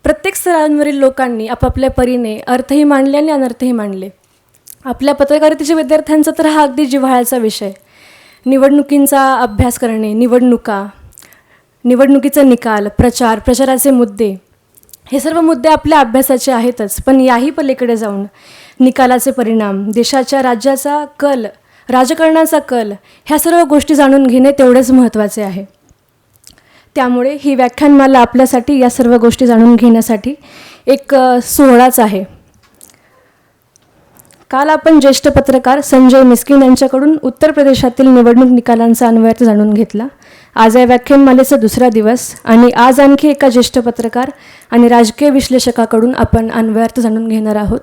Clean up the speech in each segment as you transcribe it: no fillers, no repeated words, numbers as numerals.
प्रत्येक स्तरांवरील लोकांनी आपापल्या परीने अर्थही मांडले आणि अनर्थही मांडले. आपल्या पत्रकारितेच्या विद्यार्थ्यांचा तर हा अगदी जिव्हाळ्याचा विषय. निवडणुकींचा अभ्यास करणे, निवडणुकीचा निकाल, प्रचाराचे मुद्दे, हे सर्व मुद्दे आपल्या अभ्यासाचे आहेतच. पण याही पलीकडे जाऊन निकालाचे परिणाम, देशाच्या राज्याचा कल, राजकारणाचा कल, ह्या सर्व गोष्टी जाणून घेणे तेवढेच महत्त्वाचे आहे. त्यामुळे ही व्याख्यानमाला आपल्यासाठी या सर्व गोष्टी जाणून घेण्यासाठी एक सोहळाच आहे. काल आपण ज्येष्ठ पत्रकार संजय मिस्किन यांच्याकडून उत्तर प्रदेशातील निवडणूक निकालांचा अन्वयार्थ जाणून घेतला. आज या व्याख्यानमालेचा दुसरा दिवस आणि आज आणखी एका ज्येष्ठ पत्रकार आणि राजकीय विश्लेषकाकडून आपण अन्वयार्थ जाणून घेणार आहोत.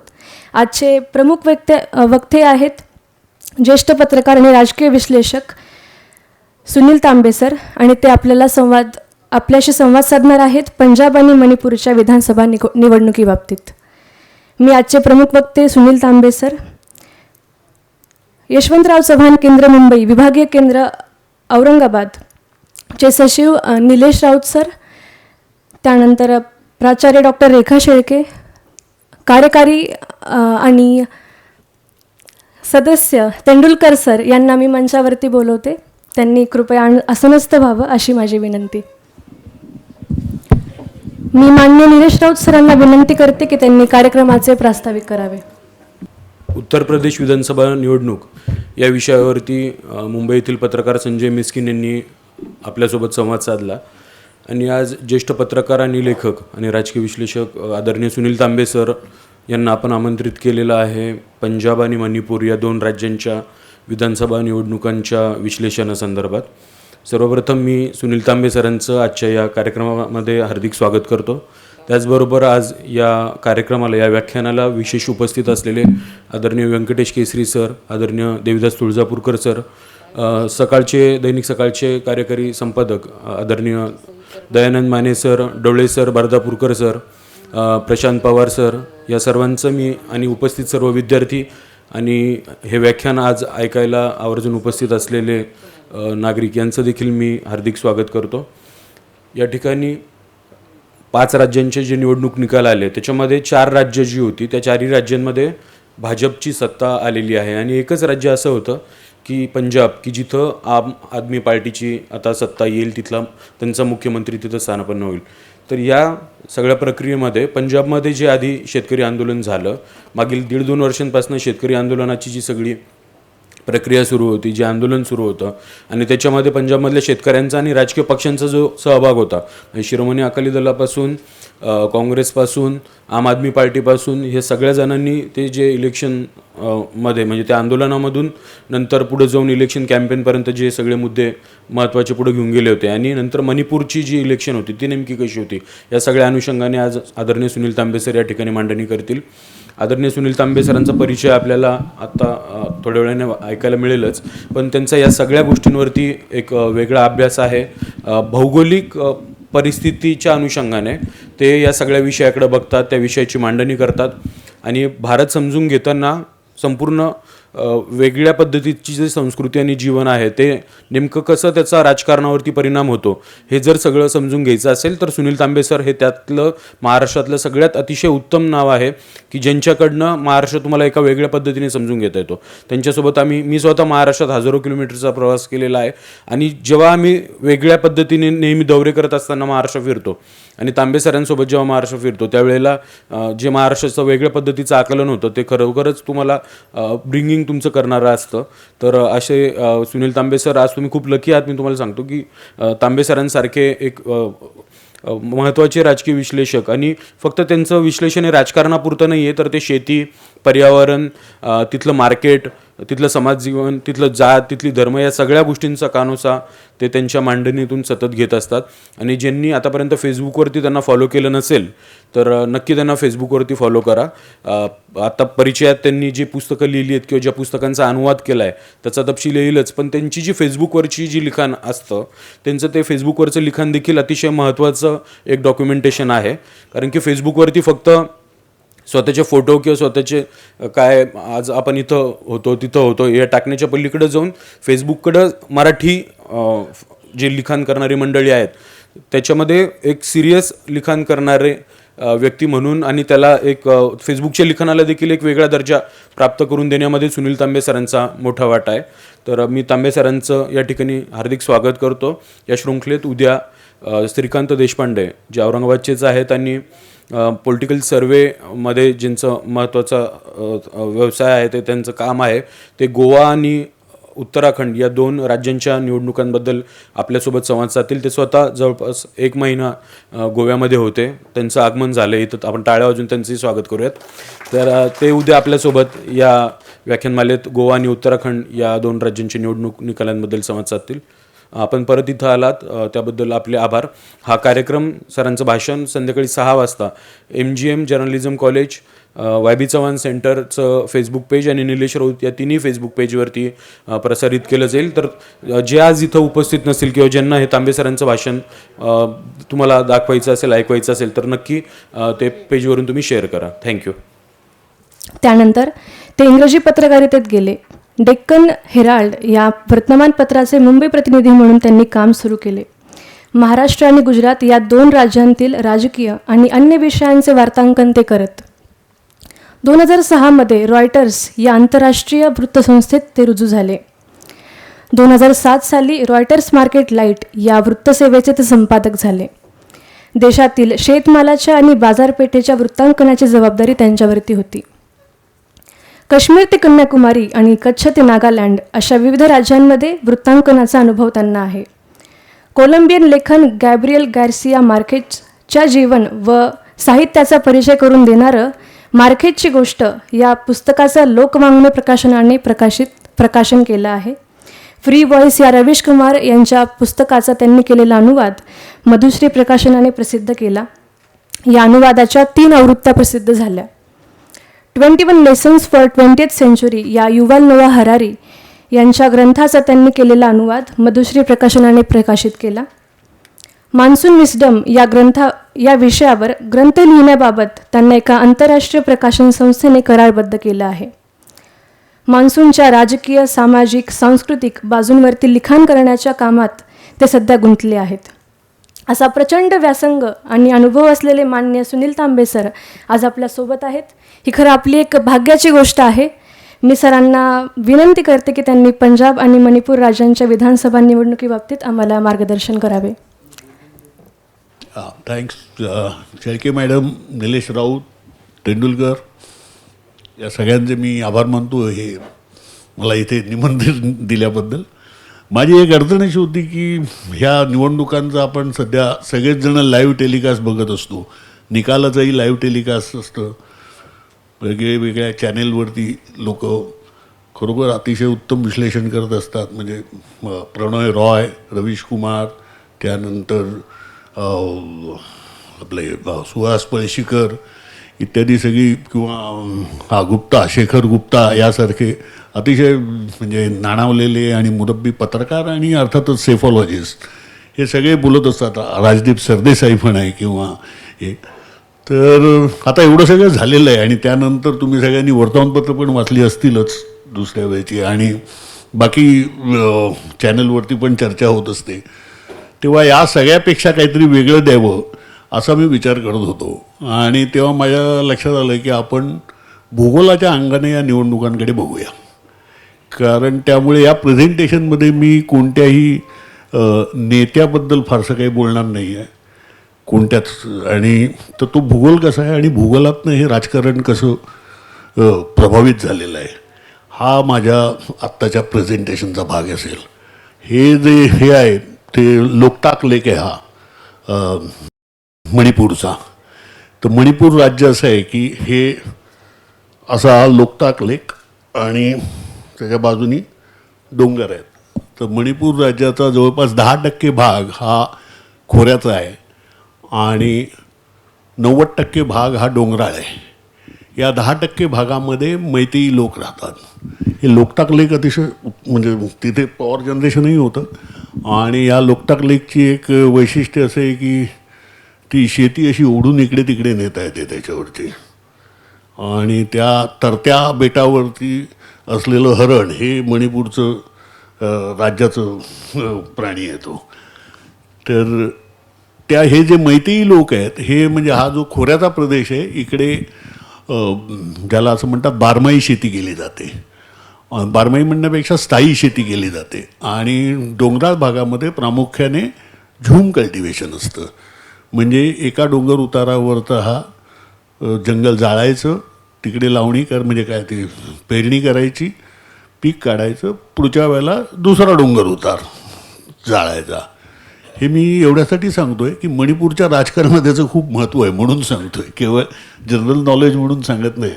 आजचे प्रमुख वक्ते आहेत ज्येष्ठ पत्रकार आणि राजकीय विश्लेषक सुनील तांबे सर, आणि ते आपल्याशी संवाद साधणार आहेत पंजाब आणि मणिपूरच्या विधानसभा निवडणुकीबाबतीत. मी आजचे प्रमुख वक्ते सुनील तांबे सर, यशवंतराव चव्हाण केंद्र मुंबई, विभागीय केंद्र औरंगाबाद चे सचिव निलेश राऊत सर, त्यानंतर प्राचार्य डॉक्टर रेखा शेळके, कार्यकारी आणि सदस्य तेंडुलकर सर यांना मी मंचावरती बोलवते. त्यांनी कृपया आसनस्थ व्हावं अशी माझी विनंती. मी माननीय निलेश राऊत सरांना विनंती करते की त्यांनी कार्यक्रमाचे प्रास्ताविक करावे. उत्तर प्रदेश विधानसभा निवडणूक या विषयावरती मुंबईतील पत्रकार संजय मिस्किन यांनी आपल्यासोबत संवाद साधला आणि आज ज्येष्ठ पत्रकार आणि लेखक आणि राजकीय विश्लेषक आदरणीय सुनील तांबे सर यांना आपण आमंत्रित केलेलं आहे पंजाब आणि मणिपूर या दोन राज्यांच्या विधानसभा निवडणुकांच्या विश्लेषणासंदर्भात. सर्वप्रथम मी सुनील तांबे सरांचं आजच्या या कार्यक्रमामध्ये हार्दिक स्वागत करतो. त्याचबरोबर आज या कार्यक्रमाला, या व्याख्यानाला विशेष उपस्थित असलेले आदरणीय व्यंकटेश केसरी सर, आदरणीय देविदास तुळजापूरकर सर, दैनिक सकाळचे कार्यकारी संपादक आदरणीय दयानंद माने सर, डोळे sir, Bardapurkar sir, Prashant Pawar sir, या सर्वांचं मी आणि उपस्थित सर्व विद्यार्थी आणि हे व्याख्यान आज ऐकायला आवर्जून उपस्थित असलेले नागरिक यांचं देखील मी हार्दिक स्वागत करतो. या ठिकाणी 5 राज्यांचे जे निवडणूक निकाल आले त्याच्यामध्ये 4 राज्य जी होती त्या 4ही राज्यांमध्ये भाजपची सत्ता आलेली आहे आणि एकच राज्य असं होतं की पंजाब, की जिथं आम आदमी पार्टीची आता सत्ता येईल, तिथला त्यांचा मुख्यमंत्री तिथं स्थानापन्न होईल. तर या सगळ्या प्रक्रियेमध्ये पंजाबमध्ये जे आधी शेतकरी आंदोलन झालं, मागील 1.5-2 वर्षांपासून शेतकरी आंदोलनाची जी सगळी प्रक्रिया सुरू होती, जे आंदोलन सुरू होतं आणि त्याच्यामध्ये पंजाबमधल्या शेतकऱ्यांचा आणि राजकीय पक्षांचा जो सहभाग होता, शिरोमणी अकाली दलापासून, काँग्रेसपासून, आम आदमी पार्टीपासून, हे सगळ्या जणांनी ते जे इलेक्शन मध्ये म्हणजे त्या आंदोलनामधून नंतर पुढे जाऊन इलेक्शन कॅम्पेनपर्यंत जे सगळे मुद्दे महत्त्वाचे पुढे घेऊन गेले होते आणि नंतर मणिपूरची जी इलेक्शन होती ती नेमकी कशी होती, या सगळ्या अनुषंगाने आज आदरणीय सुनील तांबे सर या ठिकाणी मांडणी करतील. आदरणीय सुनील तांबे सरांचा परिचय आपल्याला आता थोड्या वेळाने ऐकायला मिळेलच, पण त्यांचा या सगळ्या गोष्टींवरती एक वेगळा अभ्यास आहे. भौगोलिक परिस्थितीच्या अनुषंगाने ते या सगळ्या विषयाकडे बघतात, त्या विषयाची मांडणी करतात आणि भारत समजून घेताना संपूर्ण वेगळ्या पद्धतीची जी संस्कृती आणि जीवन आहे ते नेमकं कसं त्याचा राजकारणावरती परिणाम होतो हे जर सगळं समजून घ्यायचं असेल तर सुनील तांबे सर हे त्यातलं महाराष्ट्रातलं सगळ्यात अतिशय उत्तम नाव आहे की ज्यांच्याकडनं महाराष्ट्र तुम्हाला एका वेगळ्या पद्धतीने समजून घेता येतो. त्यांच्यासोबत मी स्वतः महाराष्ट्रात हजारो किलोमीटरचा प्रवास केलेला आहे आणि जेव्हा आम्ही वेगळ्या पद्धतीने नेहमी दौरे करत असताना महाराष्ट्र फिरतो आणि तांबे सरांसोबत जेव्हा महाराष्ट्र फिरतो त्यावेळेला जे महाराष्ट्राचं वेगळ्या पद्धतीचं आकलन होतं ते खरोखरच तुम्हाला ब्रिंगिंग तुमचं करणारं असतं. तर असे सुनील तांबे सर, आज तुम्ही खूप लकी आहात. मी तुम्हाला सांगतो की तांबे सरांसारखे एक महत्त्वाचे राजकीय विश्लेषक, आणि फक्त त्यांचं विश्लेषण हे राजकारणापुरतं नाही आहे तर ते शेती, पर्यावरण, तिथलं मार्केट, तिथलं समाजजीवन, तिथलं जात, तिथली धर्म, या सगळ्या गोष्टींचा कानोसा ते त्यांच्या मांडणीतून सतत घेत असतात. आणि ज्यांनी आतापर्यंत फेसबुकवरती त्यांना फॉलो केलं नसेल तर नक्की त्यांना फेसबुकवरती फॉलो करा. आता परिचयात त्यांनी जी पुस्तकं लिहिली आहेत किंवा ज्या पुस्तकांचा अनुवाद केला आहे त्याचा तपशील येईलच, पण त्यांची जी फेसबुकवरची जी लिखाण असतं त्यांचं ते फेसबुकवरचं लिखाण देखील अतिशय महत्त्वाचं एक डॉक्युमेंटेशन आहे. कारण की फेसबुकवरती फक्त स्वतःचे फोटो किंवा स्वतःचे काय आज आपण इथं होतो तिथं होतो या टाकण्याच्या पलीकडे जाऊन फेसबुककडं मराठी जे लिखाण करणारी मंडळी आहेत त्याच्यामध्ये एक सिरियस लिखाण करणारे व्यक्ती म्हणून आणि त्याला एक फेसबुकच्या लिखाणाला देखील एक वेगळा दर्जा प्राप्त करून देण्यामध्ये सुनील तांबे सरांचा मोठा वाटा आहे. तर मी तांबे सरांचं या ठिकाणी हार्दिक स्वागत करतो. या शृंखलेत उद्या श्रीकांत देशपांडे जे औरंगाबादचेच आहेत आणि पॉलिटिकल सर्वेमध्ये ज्यांचं महत्त्वाचा व्यवसाय आहे ते त्यांचं काम आहे ते गोवा आणि उत्तराखंड या 2 राज्यांच्या निवडणुकांबद्दल आपल्यासोबत संवाद साधतील. ते स्वतः जवळपास 1 महिना गोव्यामध्ये होते. त्यांचं आगमन झालं इथं आपण टाळ्या वाजून त्यांचंही स्वागत करूयात. तर ते उद्या आपल्यासोबत या व्याख्यानमालेत गोवा आणि उत्तराखंड या 2 राज्यांच्या निवडणूक निकालांबद्दल संवाद साधतील. आपण परत इथं आलात त्याबद्दल आपले आभार. हा कार्यक्रम सरांचं भाषण संध्याकाळी 6 वाजता MGM journalism college YB Chavan सेंटरचं फेसबुक पेज आणि निलेश राऊत या तिन्ही फेसबुक पेजवरती प्रसारित केलं जाईल. तर जे आज इथं उपस्थित नसतील किंवा ज्यांना हे तांबे सरांचं भाषण तुम्हाला दाखवायचं असेल ऐकवायचं असेल तर नक्की ते पेजवरून तुम्ही शेअर करा. थँक्यू. त्यानंतर ते इंग्रजी पत्रकारितेत गेले. डेक्कन हेराल्ड या वर्तमानपत्राचे मुंबई प्रतिनिधी म्हणून त्यांनी काम सुरू केले. महाराष्ट्र आणि गुजरात या 2 राज्यांतील राजकीय आणि अन्य विषयांचे वार्तांकन ते करत. 2006 मध्ये रॉयटर्स या आंतरराष्ट्रीय वृत्तसंस्थेत ते रुजू झाले. 2007 साली रॉयटर्स मार्केट लाईट या वृत्तसेवेचे ते संपादक झाले. देशातील शेतमालाच्या आणि बाजारपेठेच्या वृत्तांकनाची जबाबदारी त्यांच्यावरती होती. काश्मीर ते कन्याकुमारी आणि कच्छ ते नागालँड अशा विविध राज्यांमध्ये वृत्तांकनाचा अनुभव त्यांना आहे. कोलंबियन लेखन गॅब्रियल गार्सिया मार्केजच्या जीवन व साहित्याचा परिचय करून देणारं मार्केजची गोष्ट या पुस्तकाचं लोकवाङ्मय प्रकाशनाने प्रकाशन केलं आहे. फ्री व्हॉइस या रवीश कुमार यांच्या पुस्तकाचा त्यांनी केलेला अनुवाद मधुश्री प्रकाशनाने प्रसिद्ध केला. या अनुवादाच्या 3 आवृत्त्या प्रसिद्ध झाल्या. 21 लेसन्स फॉर 20th सेंचुरी या युval नोआ हरारी यांच्या ग्रंथाचा त्यांनी केलेला अनुवाद मधुश्री प्रकाशनाने प्रकाशित केला. मान्सून विस्डम या विषयावर ग्रंथ लिहिण्याबाबत त्यांना एका आंतरराष्ट्रीय प्रकाशन संस्थेने करारबद्ध केलं आहे. मान्सूनच्या राजकीय, सामाजिक, सांस्कृतिक बाजूंवरती लिखाण करण्याच्या कामात ते सध्या गुंतले आहेत. असा प्रचंड व्यासंग आणि अनुभव असलेले माननीय सुनील तांबे सर आज आपल्यासोबत आहेत. ही खरं आपली एक भाग्याची गोष्ट आहे. मी सरांना विनंती करते की त्यांनी पंजाब आणि मणिपूर राज्यांच्या विधानसभा निवडणुकीबाबतीत आम्हाला मार्गदर्शन करावे. थँक्स शेळके मॅडम, निलेश राऊत, तेंडुलकर या सगळ्यांचे मी आभार मानतो हे मला इथे निमंत्रण दिल्याबद्दल. माझी एक अडचण अशी होती की ह्या निवडणुकांचं आपण सध्या सगळेच जण लाईव्ह टेलिकास्ट बघत असतो. निकालाचंही लाईव्ह टेलिकास्ट असतं. वेगळ्या चॅनेलवरती लोक खरोखर अतिशय उत्तम विश्लेषण करत असतात. म्हणजे प्रणय रॉय, रवीश कुमार, त्यानंतर आपले सुहास पळशीकर इत्यादी सगळी किंवा गुप्ता, शेखर गुप्ता यासारखे अतिशय म्हणजे नाणावलेले आणि मुरब्बी पत्रकार आणि अर्थातच सेफॉलॉजिस्ट हे सगळे बोलत असतात. राजदीप सरदेसाई पण आहे किंवा हे. तर आता एवढं सगळं झालेलं आहे आणि त्यानंतर तुम्ही सगळ्यांनी वर्तमानपत्र पण वाचली असतीलच दुसऱ्या वेळची आणि बाकी चॅनलवरती पण चर्चा होत असते. तेव्हा या सगळ्यापेक्षा काहीतरी वेगळं द्यावं असा मी विचार करत होतो आणि तेव्हा माझ्या लक्षात आलं की आपण भूगोलाच्या अंगाने या निवडणुकांकडे बघूया. कारण त्यामुळे या प्रेझेंटेशनमध्ये मी कोणत्याही नेत्याबद्दल फारसं काही बोलणार नाही आहे कोणत्याच. आणि तर तो भूगोल कसा आहे आणि भूगोलातनं हे राजकारण कसं प्रभावित झालेलं आहे हा माझ्या आत्ताच्या प्रेझेंटेशनचा भाग असेल. हे जे हे आहे ते लोकटाक लेक आहे हा मणिपूरचा. तर मणिपूर राज्य असं आहे की हे असा लोकटाक लेक आणि त्याच्या बाजूनी डोंगर आहेत. तर मणिपूर राज्याचा जवळपास 10% भाग हा खोऱ्याचा आहे आणि 90% भाग हा डोंगराळ आहे. या 10% भागामध्ये मैतेई लोक राहतात. हे लोकटाक लेक अतिशय म्हणजे तिथे पॉवर जनरेशनही होतं आणि या लोकटाक लेकची एक वैशिष्ट्य असं आहे की ती शेती अशी ओढून इकडे तिकडे नेता येते त्याच्यावरती. आणि त्या तरत्या बेटावरती असलेलं हरण हे मणिपूरचं राज्याचं प्राणी आहे तो. तर त्या हे जे मैतेई लोक आहेत हे म्हणजे हा जो खोऱ्याचा प्रदेश आहे इकडे ज्याला असं म्हणतात बारमाही शेती केली जाते. बारमाही म्हणण्यापेक्षा स्थायी शेती केली जाते आणि डोंगराळ भागामध्ये प्रामुख्याने झूम कल्टिवेशन असतं. म्हणजे एका डोंगर उतारावरचा हा जंगल जाळायचं, तिकडे लावणी म्हणजे काय ते पेरणी करायची, पीक काढायचं, पुढच्या वेळेला दुसरा डोंगर उतार जाळायचा. हे मी एवढ्यासाठी सांगतोय की मणिपूरच्या राजकारणात त्याचं खूप महत्त्व आहे म्हणून सांगतोय, केवळ जनरल नॉलेज म्हणून सांगत नाही.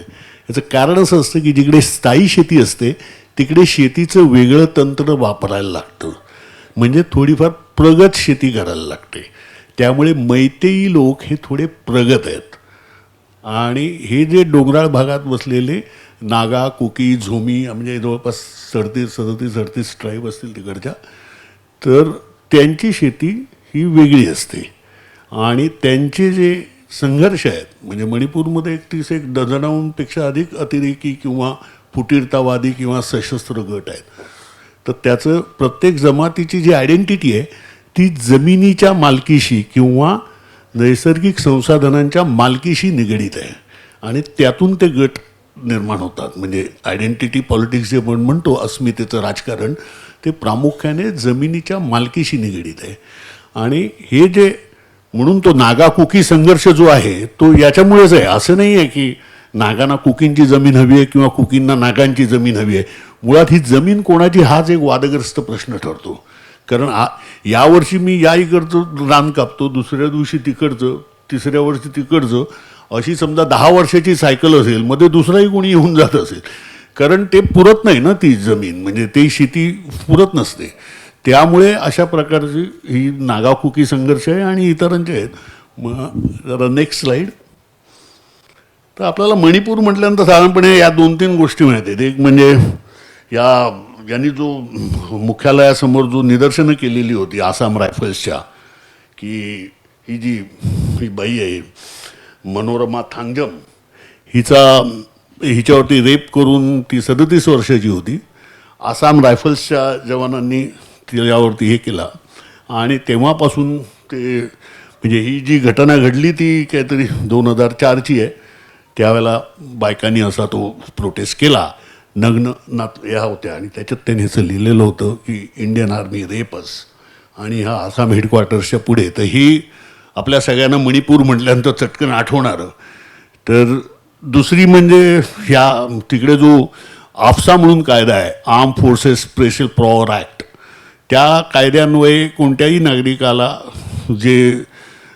याचं कारण असं असतं की जिकडे स्थायी शेती असते तिकडे शेतीचं वेगळं तंत्र वापरायला लागतं, म्हणजे थोडीफार प्रगत शेती करायला लागते. त्यामुळे मैतेई लोक हे थोडे प्रगत आहेत. आणि हे जे डोंगराळ भागात बसलेले नागा, कुकी, झोमी म्हणजे जवळपास 37 ट्राईब असतील तिकडच्या, तर त्यांची शेती ही वेगळी असते. आणि त्यांचे जे संघर्ष आहेत म्हणजे मणिपूरमध्ये 31 डझनाहूनपेक्षा अधिक अतिरेकी किंवा फुटीरतावादी किंवा सशस्त्र गट आहेत. तर त्याचं प्रत्येक जमातीची जी आयडेंटिटी आहे ती जमिनीच्या मालकीशी किंवा नैसर्गिक संसाधनांच्या मालकीशी निगडीत आहे आणि त्यातून ते गट निर्माण होतात. म्हणजे आयडेंटिटी पॉलिटिक्स जे आपण म्हणतो, अस्मितेचं राजकारण, ते प्रामुख्याने जमिनीच्या मालकीशी निगडीत आहे. आणि हे जे म्हणून तो नागा कुकी संघर्ष जो आहे तो याच्यामुळेच आहे. असं नाही आहे की नागांना कुकींची जमीन हवी आहे किंवा कुकींना नागांची जमीन हवी आहे. मुळात ही जमीन कोणाची हाच एक वादग्रस्त प्रश्न ठरतो. कारण यावर्षी मी या इकडचं रान कापतो, दुसऱ्या दिवशी तिकडचं, तिसऱ्या वर्षी तिकडचं, अशी समजा 10 वर्षाची सायकल असेल, मध्ये दुसराही कोणी येऊन जात असेल, कारण ते पुरत नाही ना ती जमीन, म्हणजे ती शेती पुरत नसते. त्यामुळे अशा प्रकारची ही नागाकुकी संघर्ष आहे आणि इतरांचे आहेत. मग जरा नेक्स्ट स्लाईड. तर आपल्याला मणिपूर म्हटल्यानंतर साधारणपणे या 2-3 गोष्टी माहिती आहेत. एक म्हणजे यांनी जो मुख्यालयासमोर जो निदर्शनं केलेली होती आसाम रायफल्सच्या, की ही बाई आहे मनोरमा थांगजम, हिच्यावरती रेप करून ती 37 वर्षाची होती. आसाम रायफल्सच्या जवानांनी तिच्यावरती हे केला आणि तेव्हापासून ते म्हणजे ही जी घटना घडली ती काहीतरी 2004ची आहे. त्यावेळेला बायकांनी असा तो प्रोटेस्ट केला, नग्न या होत्या आणि त्याच्यात त्यांनी असं लिहिलेलं होतं की इंडियन आर्मी रेपस, आणि ह्या आसाम हेडक्वार्टर्सच्या पुढे. तर ही आपल्या सगळ्यांना मणिपूर म्हटल्यानंतर चटकन आठवणारं. तर दुसरी म्हणजे ह्या तिकडे जो आफ्सा म्हणून कायदा आहे, arm forces special power act, त्या कायद्यान्वये कोणत्याही नागरिकाला जे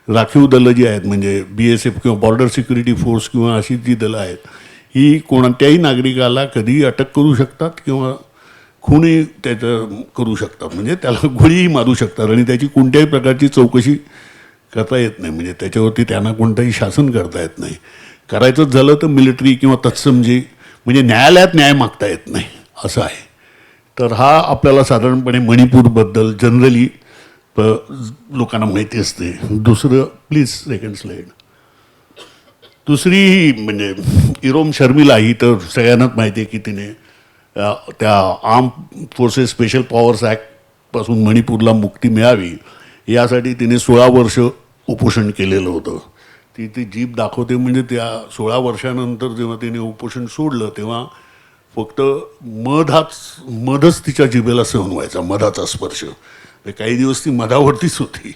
राखीव दलं जी आहेत म्हणजे BSF किंवा बॉर्डर सिक्युरिटी फोर्स किंवा अशी जी दलं आहेत, ही कोणत्याही नागरिकाला कधीही अटक करू शकतात किंवा खूनही त्याचं करू शकतात, म्हणजे त्याला गोळीही मारू शकतात आणि त्याची कोणत्याही प्रकारची चौकशी करता येत नाही. म्हणजे त्याच्यावरती त्यांना कोणतंही शासन करता येत नाही. करायचंच झालं तर मिलिटरी किंवा तत्सम जे म्हणजे न्यायालयात न्याय मागता येत नाही असं आहे. तर हा आपल्याला साधारणपणे मणिपूरबद्दल जनरली लोकांना माहिती असते. दुसरं प्लीज सेकंड स्लाईड. दुसरी म्हणजे इरोम शर्मिला, ही तर सगळ्यांनाच माहिती आहे की तिने त्या आर्म फोर्सेस स्पेशल पॉवर्स ॲक्टपासून मणिपूरला मुक्ती मिळावी यासाठी तिने 16 वर्ष उपोषण केलेलं होतं. ती जीभ दाखवते म्हणजे त्या 16 वर्षानंतर जेव्हा तिने उपोषण सोडलं तेव्हा फक्त मधच तिच्या जिभेला सहन व्हायचा, मधाचा स्पर्श. काही दिवस ती मधावरतीच होती.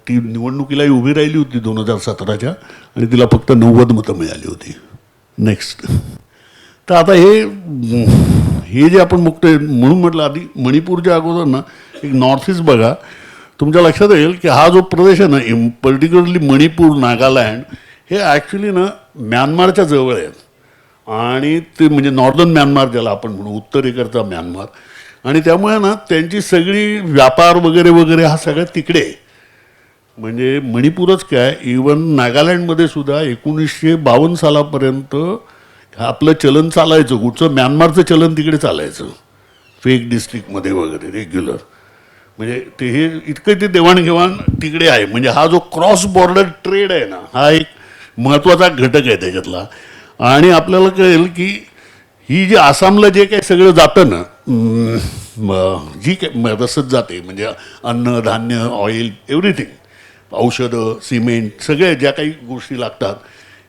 ती निवडणुकीलाही उभी राहिली होती 2017च्या आणि तिला फक्त 90 मतं मिळाली होती. नेक्स्ट. तर आता हे जे आपण म्हणून म्हटलं आधी मणिपूरच्या अगोदर ना एक नॉर्थ ईस्ट बघा, तुमच्या लक्षात येईल की हा जो प्रदेश आहे ना, पर्टिक्युलरली मणिपूर, नागालँड, हे ॲक्च्युली ना म्यानमारच्या जवळ आहेत आणि ते म्हणजे नॉर्दर्न म्यानमार ज्याला आपण म्हणू, उत्तरेकडचा म्यानमार. आणि त्यामुळे ना त्यांची सगळी व्यापार वगैरे वगैरे हा सगळ्यात तिकडे. म्हणजे मणिपूरच काय, इवन नागालँडमध्ये सुद्धा 1952 सालापर्यंत आपलं चलन चालायचं, कुठचं म्यानमारचं चलन तिकडे चालायचं, फेक डिस्ट्रिक्टमध्ये वगैरे रेग्युलर. म्हणजे ते हे इतकं ते देवाणघेवाण तिकडे आहे. म्हणजे हा जो क्रॉस बॉर्डर ट्रेड आहे ना, हा एक महत्त्वाचा घटक आहे त्याच्यातला. आणि आपल्याला कळेल की ही जी आसामला जे काही सगळं जातं ना, जी काय रसद जाते म्हणजे अन्न, धान्य, ऑइल, एव्हरीथिंग, औषधं, सिमेंट, सगळे ज्या काही गोष्टी लागतात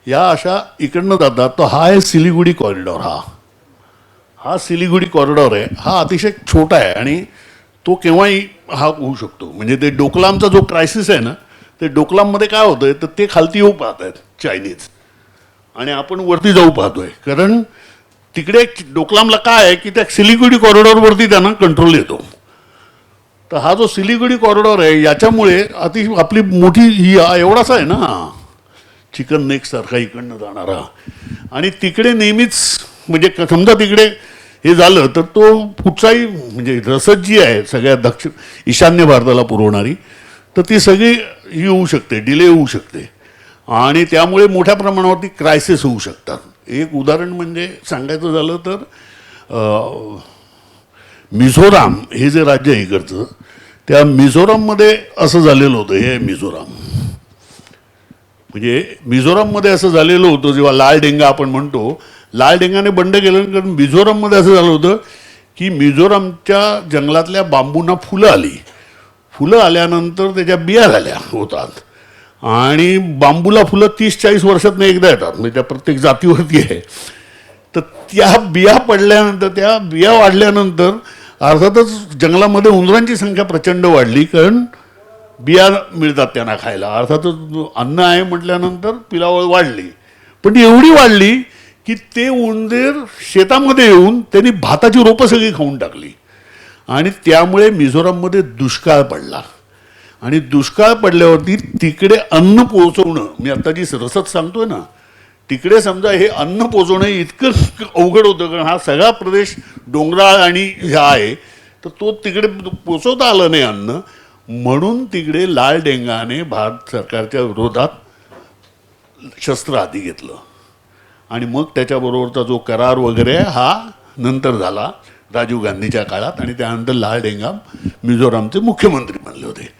या अशा इकडनं जातात. तर हा आहे सिलिगुडी कॉरिडॉर. हा सिलिगुडी कॉरिडॉर आहे. हा अतिशय छोटा आहे आणि तो केव्हाही हा होऊ शकतो. म्हणजे ते डोकलामचा जो क्रायसिस आहे ना, ते डोकलाममध्ये काय होतंय तर ते खालती येऊ पाहत आहेत चायनीज आणि आपण वरती जाऊ पाहतोय. कारण तिकडे डोकलामला काय आहे की त्या सिलिगुडी कॉरिडॉरवरती त्यांना कंट्रोल येतो. तर हा जो सिलिगुडी कॉरिडॉर आहे याच्यामुळे आपली मोठी ही एवढासा आहे ना चिकन नेक सारखा इकडनं जाणारा आणि तिकडे नेहमीच म्हणजे समजा तिकडे हे झालं तर तो कुठचाही म्हणजे रसद जी आहे सगळ्या ईशान्य भारताला पुरवणारी तर ती सगळी ही होऊ शकते, डिले होऊ शकते आणि त्यामुळे मोठ्या प्रमाणावरती क्रायसिस होऊ शकतात. एक उदाहरण म्हणजे सांगायचं झालं तर मिझोराम हे जे राज्य आहे इकडचं त्या मिझोराममध्ये असं झालेलं होतं. हे मिझोराम म्हणजे मिझोराममध्ये असं झालेलं होतं जेव्हा लाल डेंगा आपण म्हणतो, लाल डेंगाने बंड केलं कारण मिझोराममध्ये असं झालं होतं की मिझोरामच्या जंगलातल्या बांबूंना फुलं आली. फुलं आल्यानंतर त्याच्या बिया झाल्या होतात आणि बांबूला फुलं 30-40 वर्षातनं एकदा येतात म्हणजे त्या प्रत्येक जातीवरती आहे. तर त्या बिया पडल्यानंतर त्या बिया वाढल्यानंतर अर्थातच जंगलामध्ये उंदरांची संख्या प्रचंड वाढली कारण बिया मिळतात त्यांना खायला. अर्थातच अन्न आहे म्हटल्यानंतर पिलावळ वाढली पण ती एवढी वाढली की ते उंदीर शेतामध्ये येऊन त्यांनी भाताची रोपं सगळी खाऊन टाकली आणि त्यामुळे मिझोराममध्ये दुष्काळ पडला. आणि दुष्काळ पडल्यावरती तिकडे अन्न पोहोचवणं मी आता जी रसद सांगतोय ना तिकडे समजा हे अन्न पोचवणं इतकं अवघड होतं कारण हा सगळा प्रदेश डोंगराळ आणि ह्या आहे तर तो तिकडे पोचवता आलं नाही अन्न. म्हणून तिकडे लाल डेंगाने भारत सरकारच्या विरोधात शस्त्र हाती घेतलं आणि मग त्याच्याबरोबरचा जो करार वगैरे हा नंतर झाला राजीव गांधीच्या काळात आणि त्यानंतर लाल डेंगा मिझोरामचे मुख्यमंत्री बनले होते.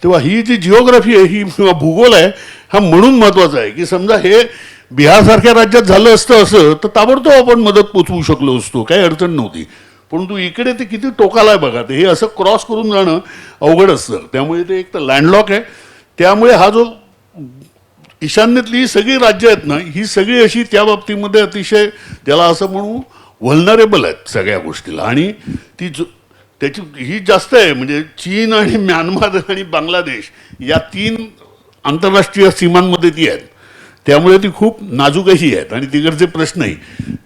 तेव्हा ही जी जिओग्राफी आहे ही किंवा भूगोल आहे हा म्हणून महत्त्वाचा आहे की समजा हे बिहारसारख्या राज्यात झालं असतं असं तर ताबडतोब आपण मदत पोचवू शकलो असतो, काही अडचण नव्हती. परंतु इकडे ते किती टोकाला आहे बघा. ते हे असं क्रॉस करून जाणं अवघड असतं. त्यामुळे ते एक तर लँडलॉक आहे. त्यामुळे हा जो ईशान्येतली ही सगळी राज्य आहेत ना ही सगळी अशी त्या बाबतीमध्ये अतिशय ज्याला असं म्हणू व्हल्नरेबल आहेत सगळ्या गोष्टीला आणि ती त्याची ही जास्त आहे. म्हणजे चीन आणि म्यानमार आणि बांगलादेश या 3 आंतरराष्ट्रीय सीमांमध्ये ती आहेत. त्यामुळे ती खूप नाजूकही आहेत आणि तिकडचे प्रश्नही.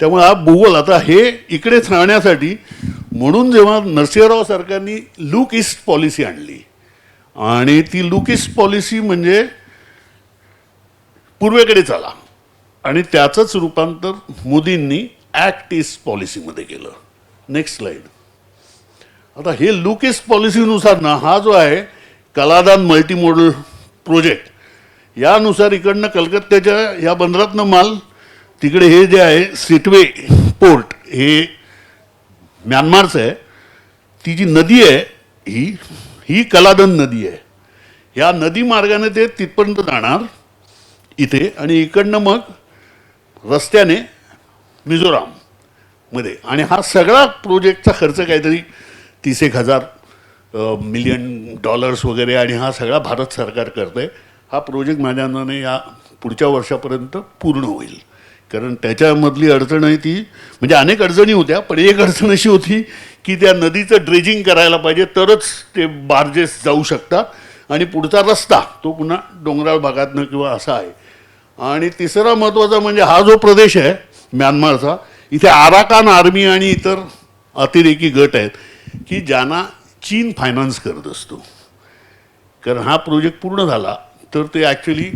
त्यामुळे हा भूगोल आता हे इकडेच राहण्यासाठी म्हणून जेव्हा नरसिंहराव सरकारने लुक ईस्ट पॉलिसी आणली आणि ती लुक ईस्ट पॉलिसी म्हणजे पूर्वेकडे चाला आणि त्याचंच रूपांतर मोदींनी ॲक्ट ईस्ट पॉलिसीमध्ये केलं. Next slide. आता हे लुक ईस्ट पॉलिसीनुसार ना हा जो आहे कलादान मल्टीमोडल प्रोजेक्ट यानुसार इकडनं कलकत्त्याच्या या बंदरातनं माल तिकडे हे जे आहे सिटवे पोर्ट हे म्यानमारचं आहे. ती जी नदी आहे ही कलादन नदी आहे. ह्या नदी मार्गाने ते तिथपर्यंत जाणार इथे आणि इकडनं मग रस्त्याने मिझोराममध्ये आणि हा सगळा प्रोजेक्टचा खर्च काहीतरी 30,000 मिलियन डॉलर्स वगैरे आणि हा सगळा भारत सरकार करतंय. हा प्रोजेक्ट माझ्या अंदाने या पुढच्या वर्षापर्यंत पूर्ण होईल कारण त्याच्यामधली अडचण आहे ती म्हणजे अनेक अडचणी होत्या पण एक अडचण अशी होती की त्या नदीचं ड्रेजिंग करायला पाहिजे तरच ते बार्जेस जाऊ शकतात आणि पुढचा रस्ता तो पुन्हा डोंगराळ भागातनं किंवा असा आहे. आणि तिसरा महत्त्वाचा म्हणजे हा जो प्रदेश आहे म्यानमारचा इथे आराकान आर्मी आणि इतर अतिरेकी गट आहेत की ज्यांना चीन फायनान्स करत असतो. कारण हा प्रोजेक्ट पूर्ण झाला तर ते ॲक्च्युली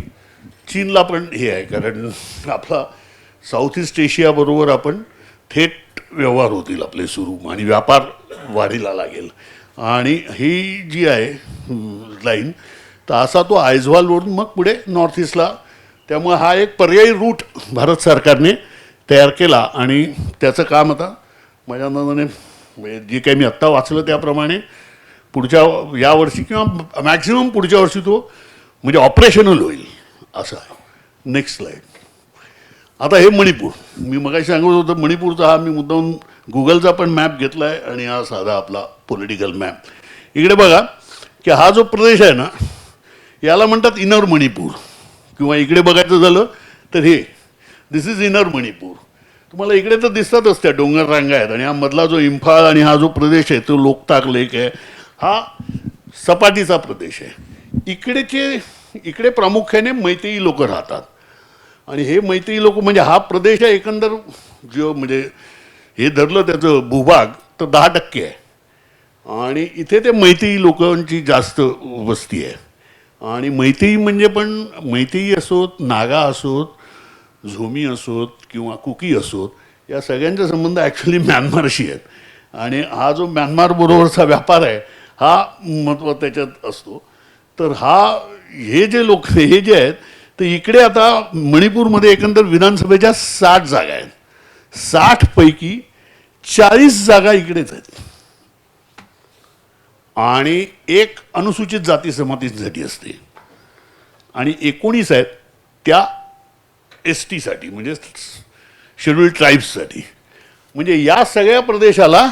चीनला पण हे आहे कारण आपला साऊथ ईस्ट एशियाबरोबर आपण थेट व्यवहार होतील आपले सुरू आणि व्यापार वाढीला लागेल. आणि ही जी आहे लाईन तर असा तो आयझवालवरून मग पुढे नॉर्थ ईस्टला. त्यामुळे हा एक पर्यायी रूट भारत सरकारने तयार केला आणि त्याचं काम आता माझ्या अंदाजाने म्हणजे जे काही मी आत्ता वाचलं त्याप्रमाणे पुढच्या यावर्षी किंवा मॅक्झिमम पुढच्या वर्षी तो म्हणजे ऑपरेशनल होईल असं आहे. Next slide. आता हे मणिपूर मी मगाशी सांगत होतो मणिपूरचा हा मी मुद्दाम गुगलचा पण मॅप घेतला आहे आणि हा साधा आपला पॉलिटिकल मॅप. इकडे बघा की हा जो प्रदेश आहे ना याला म्हणतात इनर मणिपूर, किंवा इकडे बघायचं झालं तर हे दिस इज इनर मणिपूर. तुम्हाला इकडे तर दिसतातच त्या डोंगर रांगा आहेत, आणि हा मधला जो इम्फाळ आणि हा जो प्रदेश आहे तो लोकताक लेक आहे, हा सपाटीचा प्रदेश आहे. इकडे प्रामुख्याने मैतेई लोक राहतात, आणि हे मैतेई लोक म्हणजे हा प्रदेश आहे एकंदर जो म्हणजे हे धरलं त्याचं भूभाग तर 10% आहे, आणि इथे ते मैतेई लोकांची जास्त वस्ती आहे. आणि मैतेई म्हणजे पण मैतेई असोत, नागा असोत, झोमी असोत किंवा कुकी असोत, या सगळ्यांचे संबंध ॲक्च्युली म्यानमारशी आहेत, आणि हा जो म्यानमारबरोबरचा व्यापार आहे हा महत्त्व त्याच्यात असतो. तर हे जे लोक हे जे आहेत, तर इकडे आता मणिपूरमध्ये एकंदर विधानसभेच्या 60 जागा आहेत. 60 पैकी 40 जागा इकडेच आहेत, आणि एक अनुसूचित जाती जमातींसाठी असते, आणि 19 आहेत त्या ST साठी म्हणजे शेड्यूल्ड ट्राईब्ससाठी. म्हणजे या सगळ्या प्रदेशाला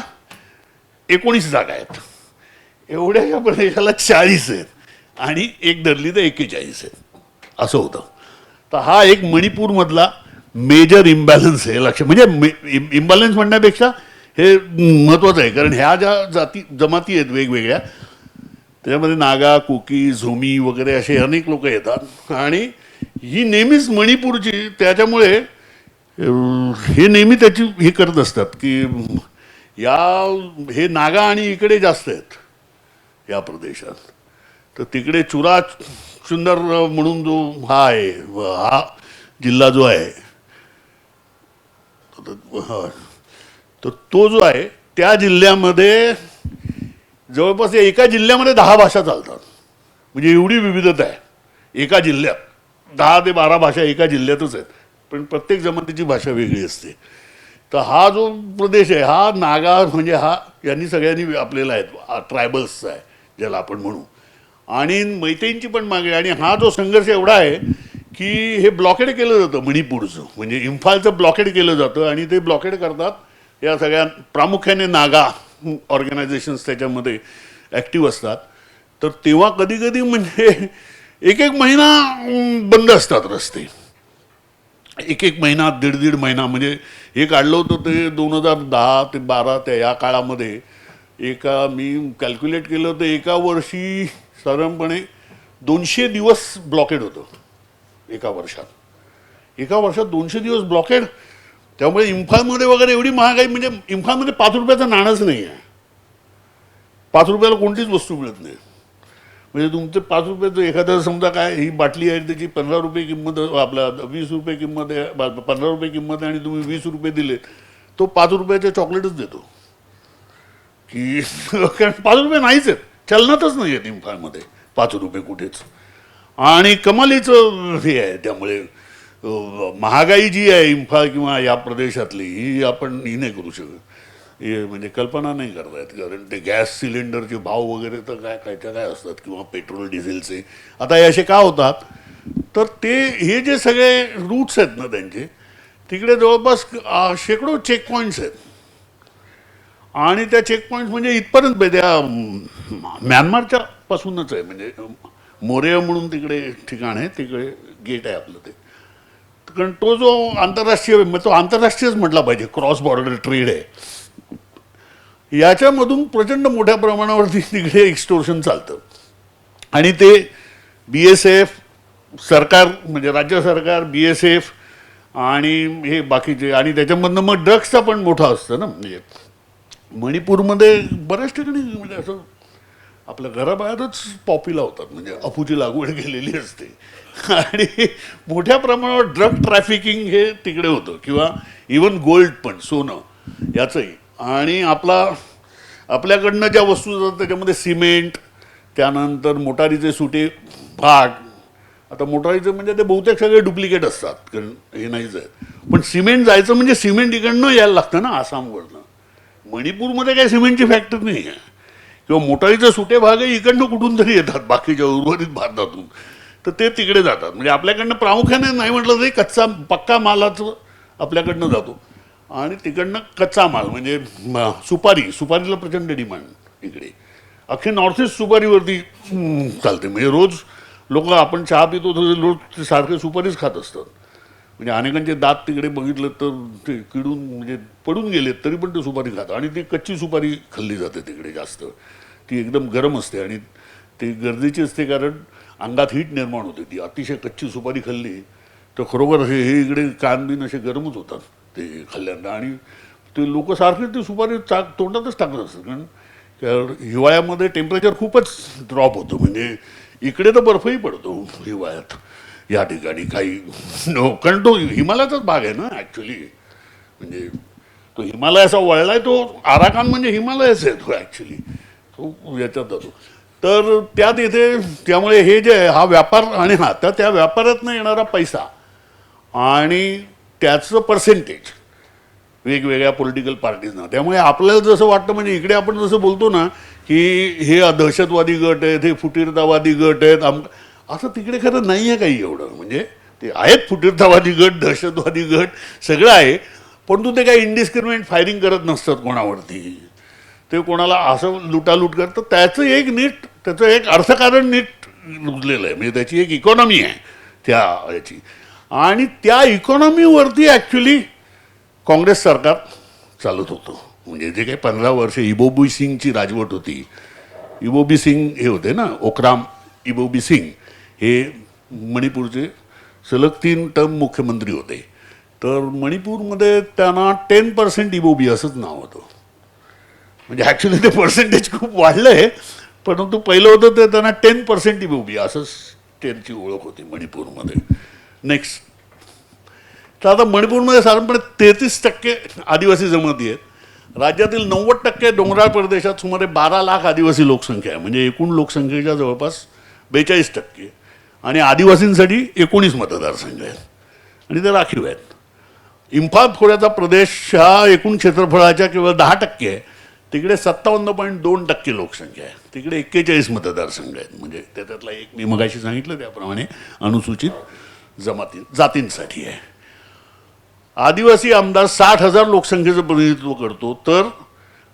19 जागा आहेत, एवढ्या या प्रदेशाला 40 आहेत, आणि एक धरली तर 41 आहेत, असं होतं. तर हा एक मणिपूरमधला मेजर इम्बॅलन्स आहे. म्हणजे इम्बॅलन्स म्हणण्यापेक्षा हे महत्त्वाचं आहे, कारण ह्या ज्या जमाती आहेत वेगवेगळ्या, त्याच्यामध्ये नागा, कुकी, झोमी वगैरे असे अनेक लोक येतात, आणि ही नेहमीच मणिपूरची त्याच्यामुळे हे नेहमी त्याची हे करत असतात की हे नागा आणि इकडे जास्त आहेत या प्रदेशात. तर तिकडे चुरा सुंदर म्हणून जो हा जिल्हा जो आहे, तर तो जो आहे त्या जिल्ह्यामध्ये जवळपास एका जिल्ह्यामध्ये 10 भाषा चालतात. म्हणजे एवढी विविधता आहे एका जिल्ह्यात. 10 ते 12 भाषा एका जिल्ह्यातच आहेत, पण प्रत्येक जमातीची भाषा वेगळी असते. तर हा जो प्रदेश आहे हा नागा म्हणजे यांनी सगळ्यांनी आपलेला आहे, ट्रायबल्सचा आहे ज्याला आपण म्हणू, आणि मैतेईंची पण मागणी. आणि हा जो संघर्ष एवढा आहे की हे ब्लॉकेड केलं जातं मणिपूरचं, म्हणजे इम्फालचं ब्लॉकेड केलं जातं, आणि ते ब्लॉकेड करतात या सगळ्या प्रामुख्याने नागा ऑर्गनायझेशन्स त्याच्यामध्ये ॲक्टिव्ह असतात. तर तेव्हा कधी कधी म्हणजे एक महिना बंद असतात रस्ते, एक महिना, दीड महिना. म्हणजे हे काढलं होतं ते 2010 ते 12 त्या या काळामध्ये मी कॅल्क्युलेट केलं होतं एका वर्षी साधारणपणे 200 दिवस ब्लॉकेड होतं एका वर्षात. 200 दिवस ब्लॉकेड. त्यामुळे इम्फालमध्ये वगैरे एवढी महागाई, म्हणजे इम्फालमध्ये 5 रुपयाचं नाणंच नाही आहे. 5 रुपयाला कोणतीच वस्तू मिळत नाही. म्हणजे तुमचं 5 रुपयाचं एखादं समजा काय ही बाटली आहे त्याची 15 रुपये किंमत, आपला 20 रुपये किंमत आहे, 15 रुपये किंमत आहे, आणि तुम्ही 20 रुपये दिले तो 5 रुपयाचे चॉकलेटच देतो की कारण 5 रुपये नाहीच आहेत, चलनातच नाही आहेत इम्फालमध्ये 5 रुपये कुठेच. आणि कमालीचं हे आहे. त्यामुळे महागाई जी आहे इम्फाल किंवा या प्रदेशातली ही आपण नाही करू शकत, हे म्हणजे कल्पना नाही करता येत. कारण ते गॅस सिलेंडरचे भाव वगैरे तर काय असतात, किंवा पेट्रोल डिझेलचे. आता हे असे का होतात, तर हे जे सगळे रूट्स आहेत ना त्यांचे, तिकडे जवळपास शेकडो चेक पॉईंट्स आहेत, आणि त्या चेक पॉईंट्स म्हणजे इथपर्यंत त्या म्यानमारच्या पासूनच आहे. म्हणजे मोरेया म्हणून तिकडे ठिकाण आहे, तिकडे गेट आहे आपलं ते. कारण तो जो आंतरराष्ट्रीय, तो आंतरराष्ट्रीयच म्हटला पाहिजे, क्रॉस बॉर्डर ट्रेड आहे, याच्यामधून प्रचंड मोठ्या प्रमाणावरती तिकडे एक्सटोर्शन चालतं. आणि ते BSF सरकार, म्हणजे राज्य सरकार, BSF आणि हे बाकीचे, आणि त्याच्यामधनं मग ड्रग्सचा पण मोठा असतं ना. म्हणजे मणिपूरमध्ये बऱ्याच ठिकाणी म्हणजे असं आपल्या घराबाहेरच पॉप्युला होतात, म्हणजे अफूची लागवड केलेली असते, आणि मोठ्या प्रमाणावर ड्रग ट्रॅफिकिंग हे तिकडे होतं, किंवा इवन गोल्ड पण, सोनं याचंही. आणि आपल्याकडनं ज्या वस्तू जातात त्याच्यामध्ये सिमेंट, त्यानंतर मोटारीचे सुटे भाग. आता मोटारीचे म्हणजे ते बहुतेक सगळे डुप्लिकेट असतात, कारण हे नाहीच आहे. पण सिमेंट जायचं म्हणजे सिमेंट इकडनं यायला लागतं ना आसामवरनं. मणिपूरमध्ये काही सिमेंटची फॅक्टरी नाही आहे, किंवा मोटारीचे सुटे भागही इकडनं कुठून तरी येतात बाकीच्या उर्वरित भारतातून, तर ते तिकडे जातात. म्हणजे आपल्याकडनं प्रामुख्याने नाही म्हटलं तरी पक्का मालाचं आपल्याकडनं जातो, आणि तिकडनं कच्चा माल म्हणजे सुपारीला प्रचंड डिमांड इकडे. अख्खी नॉर्थ ईस्ट सुपारीवरती चालते. म्हणजे रोज लोक आपण चहा पितो तसे लोक सारखे सुपारीच खात असतात. म्हणजे अनेकांचे दात तिकडे बघितलं तर ते किडून म्हणजे पडून गेलेत तरी पण ते सुपारी खातात. आणि ती कच्ची सुपारी खाल्ली जाते तिकडे जास्त. ती एकदम गरम असते आणि ती गरजेची असते कारण अंगात हीट निर्माण होते. ती अतिशय कच्ची सुपारी खाल्ली तर खरोखर हे इकडे कान बिन असे गरमच होतात ते खाल्ल्यानंतर. आणि ते लोक सारखे ते सुपारी तोंडातच टाकत असतात कारण हिवाळ्यामध्ये टेम्परेचर खूपच ड्रॉप होतं. म्हणजे इकडे तर बर्फही पडतो हिवाळ्यात या ठिकाणी काही कारण तो हिमालयाचाच भाग आहे ना ॲक्च्युली. म्हणजे तो हिमालयाचा वळलाय तो आराकान म्हणजे हिमालयच आहे तो ॲक्च्युली. तो याच्यात जातो. तर त्यात इथे त्यामुळे हे जे हा व्यापार आणि तर त्या व्यापारातनं येणारा पैसा आणि त्याचं पर्सेंटेज वेगवेगळ्या पॉलिटिकल पार्टीजना. त्यामुळे आपल्याला जसं वाटतं म्हणजे इकडे आपण जसं बोलतो ना की हे दहशतवादी गट आहेत, हे फुटीरतावादी गट आहेत, असं तिकडे खरं नाही आहे काही एवढं. म्हणजे ते आहेत फुटीरतावादी गट, दहशतवादी गट सगळं आहे, परंतु ते काही इनडिस्क्रिमिनेट फायरिंग करत नसतात कोणावरती. ते कोणाला असं लुटालूट करतात. त्याचं एक अर्थकारण नीट रुजलेलं आहे. म्हणजे त्याची एक इकॉनॉमी आहे त्या याची. आणि त्या इकॉनॉमीवरती ॲक्च्युली काँग्रेस सरकार चालत होतं. म्हणजे जे काही 15 वर्ष इबोबी सिंगची राजवट होती. इबोबी सिंग हे होते ना, ओक्राम इबोबी सिंग हे मणिपूरचे सलग 3 टर्म मुख्यमंत्री होते. तर मणिपूरमध्ये त्यांना 10% इबोबी असंच नाव होतं. म्हणजे ॲक्च्युली ते पर्सेंटेज खूप वाढलं आहे, परंतु पहिलं होतं ते त्यांना 10% इबोबी असंच त्यांची ओळख होती मणिपूरमध्ये. नेक्स्ट, तर आता मणिपूरमध्ये साधारणपणे 33% आदिवासी जमाती आहेत. राज्यातील 90% डोंगराळ प्रदेशात सुमारे 12 लाख आदिवासी लोकसंख्या आहे. म्हणजे एकूण लोकसंख्येच्या जवळपास 42%. आणि आदिवासींसाठी 19 मतदारसंघ आहेत आणि ते राखीव आहेत. इम्फाल खोऱ्याचा प्रदेश हा एकूण क्षेत्रफळाच्या केवळ 10% आहे. तिकडे 57.2% लोकसंख्या आहे. तिकडे 41 मतदारसंघ आहेत. म्हणजे त्याच्यातला एक मी मगाशी सांगितलं त्याप्रमाणे अनुसूचित जातींसाठी आहे. आदिवासी आमदार 60,000 लोकसंख्येचं प्रतिनिधित्व करतो, तर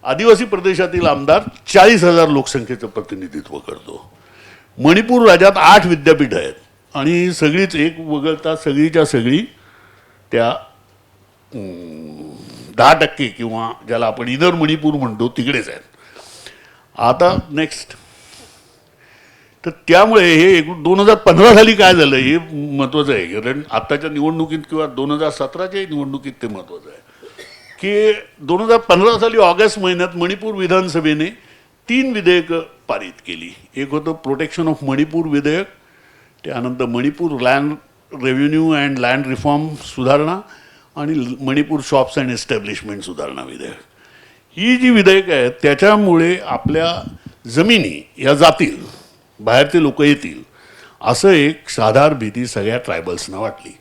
आदिवासी प्रदेशातील आमदार 40,000 लोकसंख्येचं प्रतिनिधित्व करतो. मणिपूर राज्यात 8 विद्यापीठ आहेत आणि सगळीच एक वगळता सगळीच्या सगळी त्या 10% किंवा ज्याला आपण इनर मणिपूर म्हणतो तिकडेच आहेत. आता नेक्स्ट, तर त्यामुळे हे 2015 साली काय झालं हे महत्त्वाचं आहे. कारण आत्ताच्या निवडणुकीत किंवा 2017च्या निवडणुकीत ते महत्त्वाचं आहे की 2015 साली ऑगस्ट महिन्यात मणिपूर विधानसभेने 3 विधेयकं पारित केली. एक होतं प्रोटेक्शन ऑफ मणिपूर विधेयक, त्यानंतर Manipur land revenue and land reform सुधारणा आणि मणिपूर शॉप्स अँड एस्टॅब्लिशमेंट सुधारणा विधेयक. ही जी विधेयकं आहेत त्याच्यामुळे आपल्या जमिनी या जातील, बाहेरचे लोक येतील असं एक साधार भीती सगळ्या ट्रायबल्सना वाटली.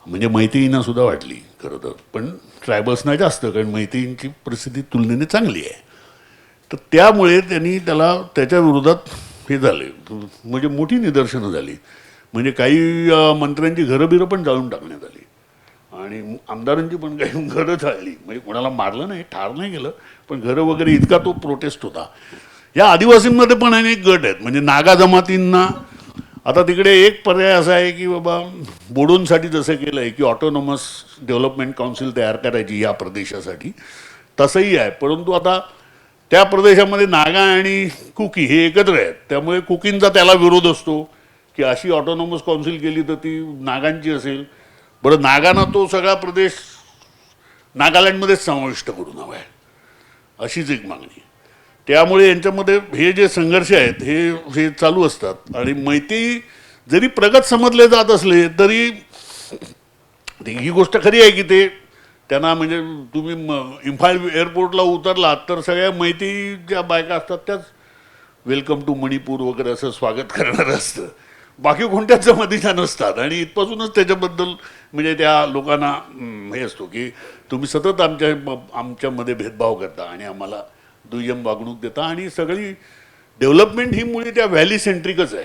म्हणजे मैत्रींना सुद्धा वाटली खरं तर, पण ट्रायबल्सना जास्त, कारण मैत्रींची परिस्थिती तुलनेने चांगली आहे. तर त्यामुळे त्यांनी त्याच्या विरोधात हे झाले, म्हणजे मोठी निदर्शनं झाली. म्हणजे काही मंत्र्यांची घरं बिरं पण जाळून टाकण्यात आली आणि आमदारांची पण काही घरं जाळली. म्हणजे कोणाला मारलं नाही, ठार नाही गेलं, पण घरं वगैरे इतका तो प्रोटेस्ट होता. या आदिवासींमध्ये पण अनेक गट आहेत. म्हणजे नागा जमातींना आता तिकडे एक पर्याय असा आहे की बाबा बोडोंसाठी जसं केलं आहे की ऑटोनॉमस डेव्हलपमेंट काउन्सिल तयार करायची या प्रदेशासाठी, तसंही आहे. परंतु आता त्या प्रदेशामध्ये नागा आणि कुकी हे एकत्र आहेत. त्यामुळे कुकींचा त्याला विरोध असतो की अशी ऑटोनॉमस काउन्सिल केली तर ती नागांची असेल. बरं, नागांना तो सगळा प्रदेश नागालँडमध्येच समाविष्ट करून हवा आहे, अशीच एक मागणी. त्यामुळे यांच्यामध्ये हे जे संघर्ष आहेत हे चालू असतात. आणि मैत्री जरी प्रगत समजले जात असले तरी ही गोष्ट खरी आहे की ते त्यांना म्हणजे तुम्ही इम्फाल एअरपोर्टला उतरलात तर सगळ्या मैत्री ज्या बायका असतात त्याच वेलकम टू मणिपूर वगैरे असं स्वागत करणारं असतं. बाकी कोणत्याच जमातीच्या नसतात. आणि इथपासूनच त्याच्याबद्दल म्हणजे त्या लोकांना हे असतो की तुम्ही सतत आमच्यामध्ये भेदभाव करता आणि आम्हाला दुय्यम वागणूक देता. आणि सगळी डेव्हलपमेंट ही मुळे त्या व्हॅली सेंट्रिकच आहे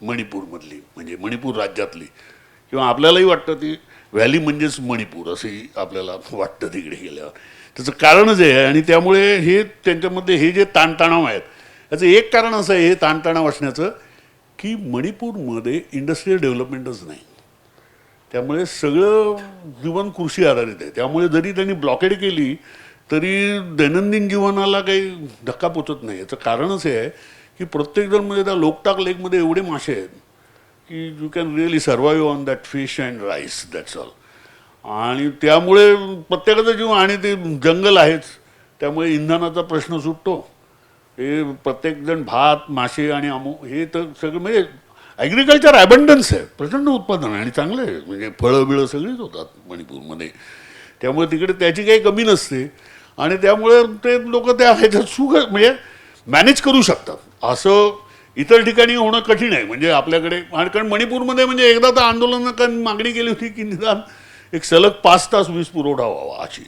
मणिपूरमधली, म्हणजे मणिपूर राज्यातली. किंवा आपल्यालाही वाटतं ती व्हॅली म्हणजेच मणिपूर असंही आपल्याला वाटतं तिकडे गेल्यावर. त्याचं कारणच आहे. आणि त्यामुळे हे त्यांच्यामध्ये हे जे ताणतणाव आहेत याचं एक कारण असं आहे हे ताणतणाव असण्याचं की मणिपूरमध्ये इंडस्ट्रियल डेव्हलपमेंटच नाही. त्यामुळे सगळं जीवन कृषी आधारित आहे. त्यामुळे जरी त्यांनी ब्लॉकेड केली तरी दैनंदिन जीवनाला काही धक्का पोचत नाही. याचं कारणच हे आहे की प्रत्येकजण म्हणजे त्या लोकटाक लेकमध्ये एवढे मासे आहेत की you can really survive on that fish and rice, that's all. आणि त्यामुळे प्रत्येकाचं जीवन, आणि ते जंगल आहेच, त्यामुळे इंधनाचा प्रश्न सुटतो. हे प्रत्येकजण भात, मासे आणि हे तर सगळं म्हणजे ॲग्रिकल्चर ॲबंडन्स आहे, प्रचंड उत्पादन आहे आणि चांगलं आहे. म्हणजे फळं बिळं सगळीच होतात मणिपूरमध्ये. त्यामुळे तिकडे त्याची काही कमी नसते आणि त्यामुळे ते लोक त्या ह्याच्यात सुख म्हणजे मॅनेज करू शकतात. असं इतर ठिकाणी होणं कठीण आहे. म्हणजे आपल्याकडे, कारण मणिपूरमध्ये म्हणजे एकदा तर आंदोलनाकांनी मागणी केली होती की निदान एक सलग 5 तास वीज पुरवठा व्हावा अशी.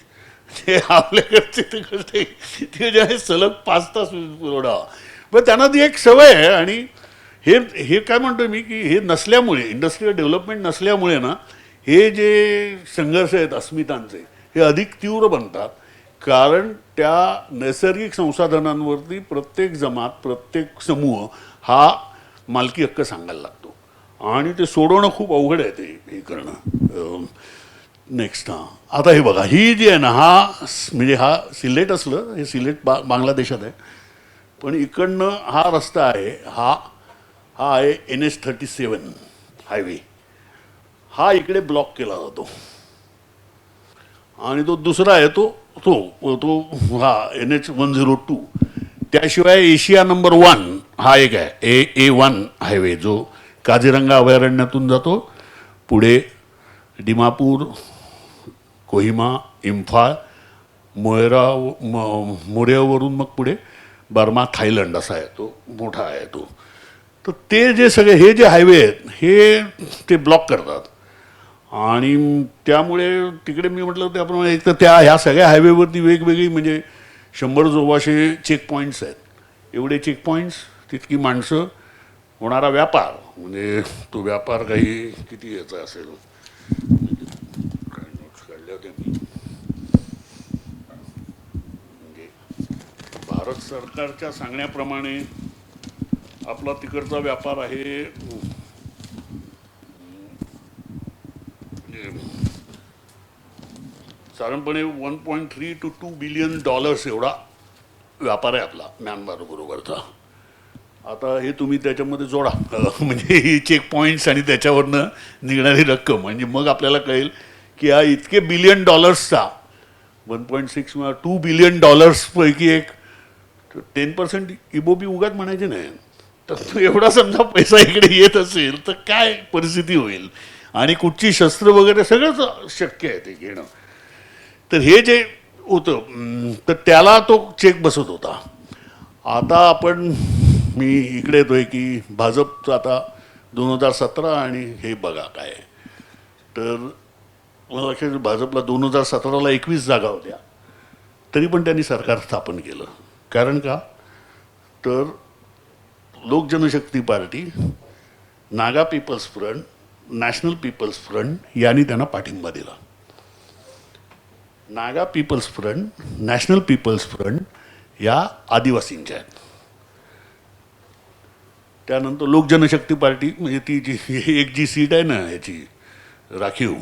ते आपल्याकडचे ते गोष्ट ते जे आहे सलग 5 तास वीज पुरवठा व्हावा, पण त्यांना ती एक सवय आहे. आणि हे काय म्हणतो मी की हे नसल्यामुळे, इंडस्ट्रियल डेव्हलपमेंट नसल्यामुळे ना, हे जे संघर्ष आहेत अस्मितांचे हे अधिक तीव्र बनतात. कारण त्या नैसर्गिक संसाधनांवरती प्रत्येक जमात, प्रत्येक समूह हा मालकी हक्क सांगायला लागतो आणि ते सोडवणं खूप अवघड आहे. ते हे करणं. नेक्स्ट आता हे बघा, ही जी आहे ना, म्हणजे हा सिलेट असलं, हे सिलेट बांगलादेशात आहे, पण इकडनं हा रस्ता आहे, हा आहे NH37 हायवे. हा इकडे ब्लॉक केला जातो आणि तो दुसरा आहे तो हा NH102. त्याशिवाय एशिया नंबर 1 हा एक आहे A1 हायवे, जो काझीरंगा अभयारण्यातून जातो, पुढे डिमापूर, कोहिमा, इम्फाळ, मोरेवरून मग पुढे बर्मा, थायलंड असा आहे तो, मोठा आहे तो. तर ते जे सगळे हे जे हायवे आहेत हे ते ब्लॉक करतात. आणि त्यामुळे तिकडे मी म्हटलं त्याप्रमाणे एक तर ह्या सगळ्या हायवेवरती वेगवेगळी म्हणजे 100-200 चेक पॉईंट्स आहेत. एवढे चेक पॉईंट्स, तितकी माणसं, होणारा व्यापार, म्हणजे तो व्यापार काही किती याचा असेल, काय नोट्स काढल्या होत्या मी. म्हणजे भारत सरकारच्या सांगण्याप्रमाणे आपला तिकडचा व्यापार आहे साधारणपणे $1.3 to $2 billion एवढा व्यापार आहे आपला म्यानमार बरोबरचा. आता हे तुम्ही त्याच्यामध्ये जोडा म्हणजे ही चेक पॉईंट्स आणि त्याच्यावरनं निघणारी रक्कम, म्हणजे मग आपल्याला कळेल की हा इतके $1 billion 1.6 $2 billion पैकी एक 10% इबोबी उगाच म्हणायचे नाही. तर एवढा समजा पैसा इकडे येत असेल तर काय परिस्थिती होईल, आणि कुठची शस्त्र वगैरे सगळंच शक्य आहे ते घेणं. तर हे जे होतं तर त्याला तो चेक बसत होता. आता मी इकडे येतोय की भाजपचं आता 2017 आणि हे बघा काय, तर मला लक्षात भाजपला 2017ला 21 जागा होत्या, तरी पण त्यांनी सरकार स्थापन केलं. कारण का, तर Lok Janshakti Party, Naga People's Front, National People's Front यांनी त्यांना पाठिंबा दिला. Naga People's Front, National People's Front या आदिवासींच्या आहेत. त्यानंतर लोक जनशक्ती पार्टी म्हणजे ती एक जी सीट आहे ना याची राखीव,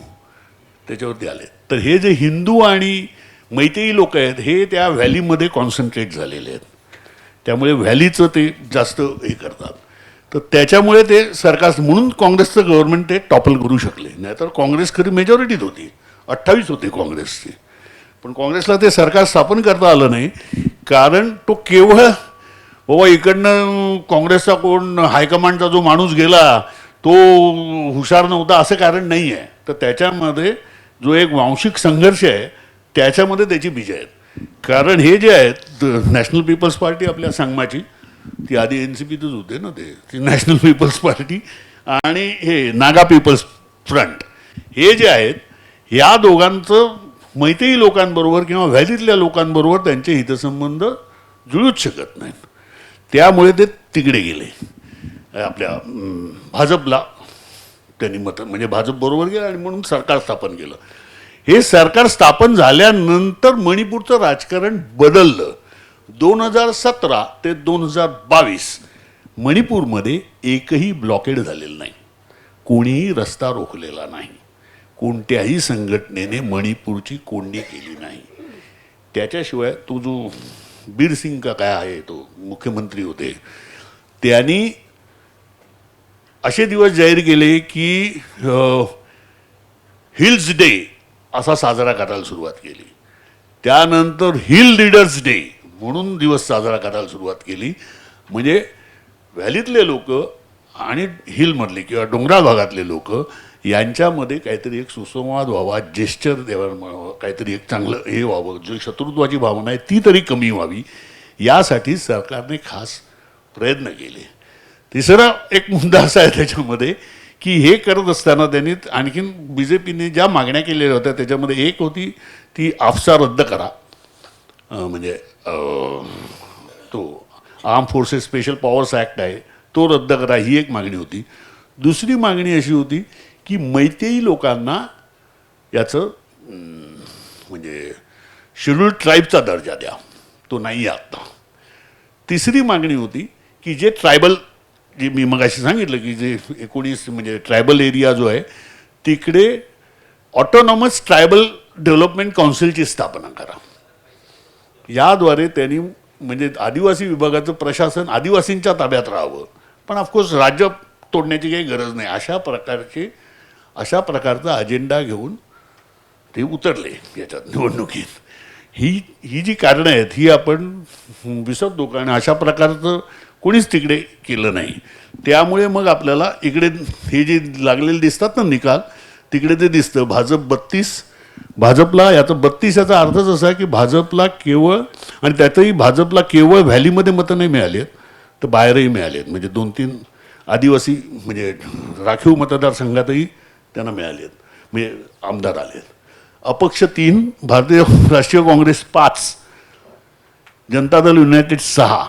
त्याच्यावरती आले. तर हे जे हिंदू आणि मैतेई लोक आहेत हे त्या व्हॅलीमध्ये कॉन्सन्ट्रेट झालेले आहेत. त्यामुळे व्हॅलीचं ते जास्त हे करतात. तर त्याच्यामुळे ते सरकार, म्हणून काँग्रेसचं गव्हर्नमेंट ते टॉपल करू शकले. नाहीतर काँग्रेस खरी मेजॉरिटीत होती, 28 होते काँग्रेसची, पण काँग्रेसला ते सरकार स्थापन करता आलं नाही. कारण तो केवळ बाबा इकडनं काँग्रेसचा कोण हायकमांडचा जो माणूस गेला तो हुशार नव्हता असं कारण नाही आहे. तर त्याच्यामध्ये जो एक वांशिक संघर्ष आहे त्याच्यामध्ये त्याची बीजं आहेत. कारण हे जे आहेत नॅशनल पीपल्स पार्टी आपल्या संगमाची, ती आधी NCPतच होते ना, ती नॅशनल पीपल्स पार्टी, आणि हे नागा पीपल्स फ्रंट, हे जे आहेत या दोघांचं मैतेई लोकांबरोबर किंवा व्हॅलीतल्या लोकांबरोबर त्यांचे हितसंबंध जुळूच शकत नाहीत. त्यामुळे ते तिकडे गेले, आपल्या भाजपला त्यांनी म्हणजे भाजप बरोबर गेलं आणि म्हणून सरकार स्थापन केलं. हे सरकार स्थापन झाल्यानंतर मणिपूरचं राजकारण बदललं. 2017 ते 2022 मणिपूरमध्ये एकही ब्लॉकेड झालेलं नाही, कोणीही रस्ता रोखलेला नाही, कोणत्याही संघटनेने मणिपूरची कोंडी केली नाही. त्याच्याशिवाय तो जो बीर सिंग का काय आहे, तो मुख्यमंत्री होते, त्यांनी असे दिवस जाहीर केले की हिल्स डे असा साजरा करायला सुरुवात केली. त्यानंतर हिल लीडर्स डे म्हणून दिवस साजरा करायला सुरुवात केली. म्हणजे व्हॅलीतले लोक आणि हिलमधले किंवा डोंगराळ भागातले लोक यांच्यामध्ये काहीतरी एक सुसंवाद व्हावा, जेस्चर द्यावा, काहीतरी एक चांगलं हे व्हावं, जो शत्रुत्वाची भावना आहे ती तरी कमी व्हावी, यासाठी सरकारने खास प्रयत्न केले. तिसरा एक मुद्दा असा आहे त्याच्यामध्ये की हे करत असताना त्यांनी आणखीन BJPने ज्या मागण्या केलेल्या होत्या त्याच्यामध्ये एक होती ती आफ्सा रद्द करा, म्हणजे तो arm forces special powers act आहे तो रद्द करा, ही एक मागणी होती. दुसरी मागणी अशी होती की मैतेई लोकांना याचं म्हणजे शेड्यूल्ड ट्राईबचा दर्जा द्या, तो नाही आहे आत्ता. तिसरी मागणी होती की जे ट्रायबल, जे मी मगाशी सांगितलं की जे 19 म्हणजे ट्रायबल एरिया जो आहे तिकडे ऑटोनॉमस ट्रायबल डेव्हलपमेंट काउन्सिलची स्थापना करा. याद्वारे त्यांनी म्हणजे आदिवासी विभागाचं प्रशासन आदिवासींच्या ताब्यात राहावं, पण ऑफकोर्स राज्य तोडण्याची काही गरज नाही, अशा प्रकारचा अजेंडा घेऊन ते उतरले याच्यात निवडणुकीत. ही जी कारणं आहेत ही आपण विसरतो, कारण अशा प्रकारचं कोणीच तिकडे केलं नाही. त्यामुळे मग आपल्याला इकडे हे जे लागलेले दिसतात ना निकाल, तिकडे ते दिसतं भाजप 32, भाजपला याचा 32 याचा अर्थच असा की भाजपला केवळ, आणि त्यातही भाजपला केवळ व्हॅलीमध्ये मतं नाही मिळाली आहेत तर बाहेरही मिळाले आहेत. म्हणजे 2-3 आदिवासी म्हणजे राखीव मतदारसंघातही त्यांना मिळाले आहेत, म्हणजे आमदार आले आहेत. अपक्ष 3, भारतीय राष्ट्रीय Congress 5, Janata Dal United 6,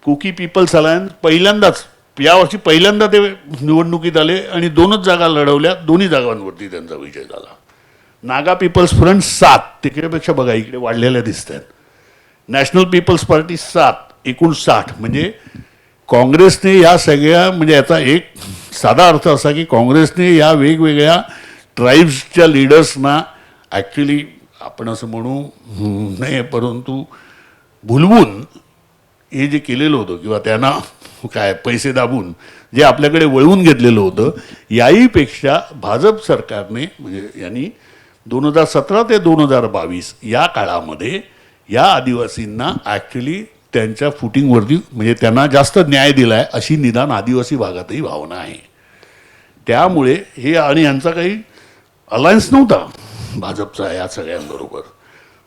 cookie people's alliance पहिल्यांदाच यावर्षी पहिल्यांदा ते निवडणुकीत आले आणि 2च जागा लढवल्या, 2ही जागांवरती त्यांचा विजय झाला. नागा पीपल्स फ्रंट 7, तिकडेपेक्षा बघा इकडे वाढलेल्या दिसत आहेत. नॅशनल पीपल्स पार्टी 7, एकूण 60. म्हणजे काँग्रेसने या सगळ्या, म्हणजे याचा एक साधा अर्थ असा की काँग्रेसने या वेगवेगळ्या ट्राईब्सच्या लिडर्सना ॲक्च्युली आपण असं म्हणू नाही परंतु भुलवून हे जे केलेलं होतं किंवा त्यांना काय पैसे दाबून जे आपल्याकडे वळवून घेतलेलं होतं, याहीपेक्षा भाजप सरकारने म्हणजे यांनी 2017 ते 2022 या काळामध्ये या आदिवासींना ॲक्च्युली त्यांच्या फुटिंगवरती म्हणजे त्यांना जास्त न्याय दिला आहे अशी निदान आदिवासी भागातही भावना आहे. त्यामुळे हे आणि यांचा काही अलायन्स नव्हता भाजपचा या सगळ्यांबरोबर,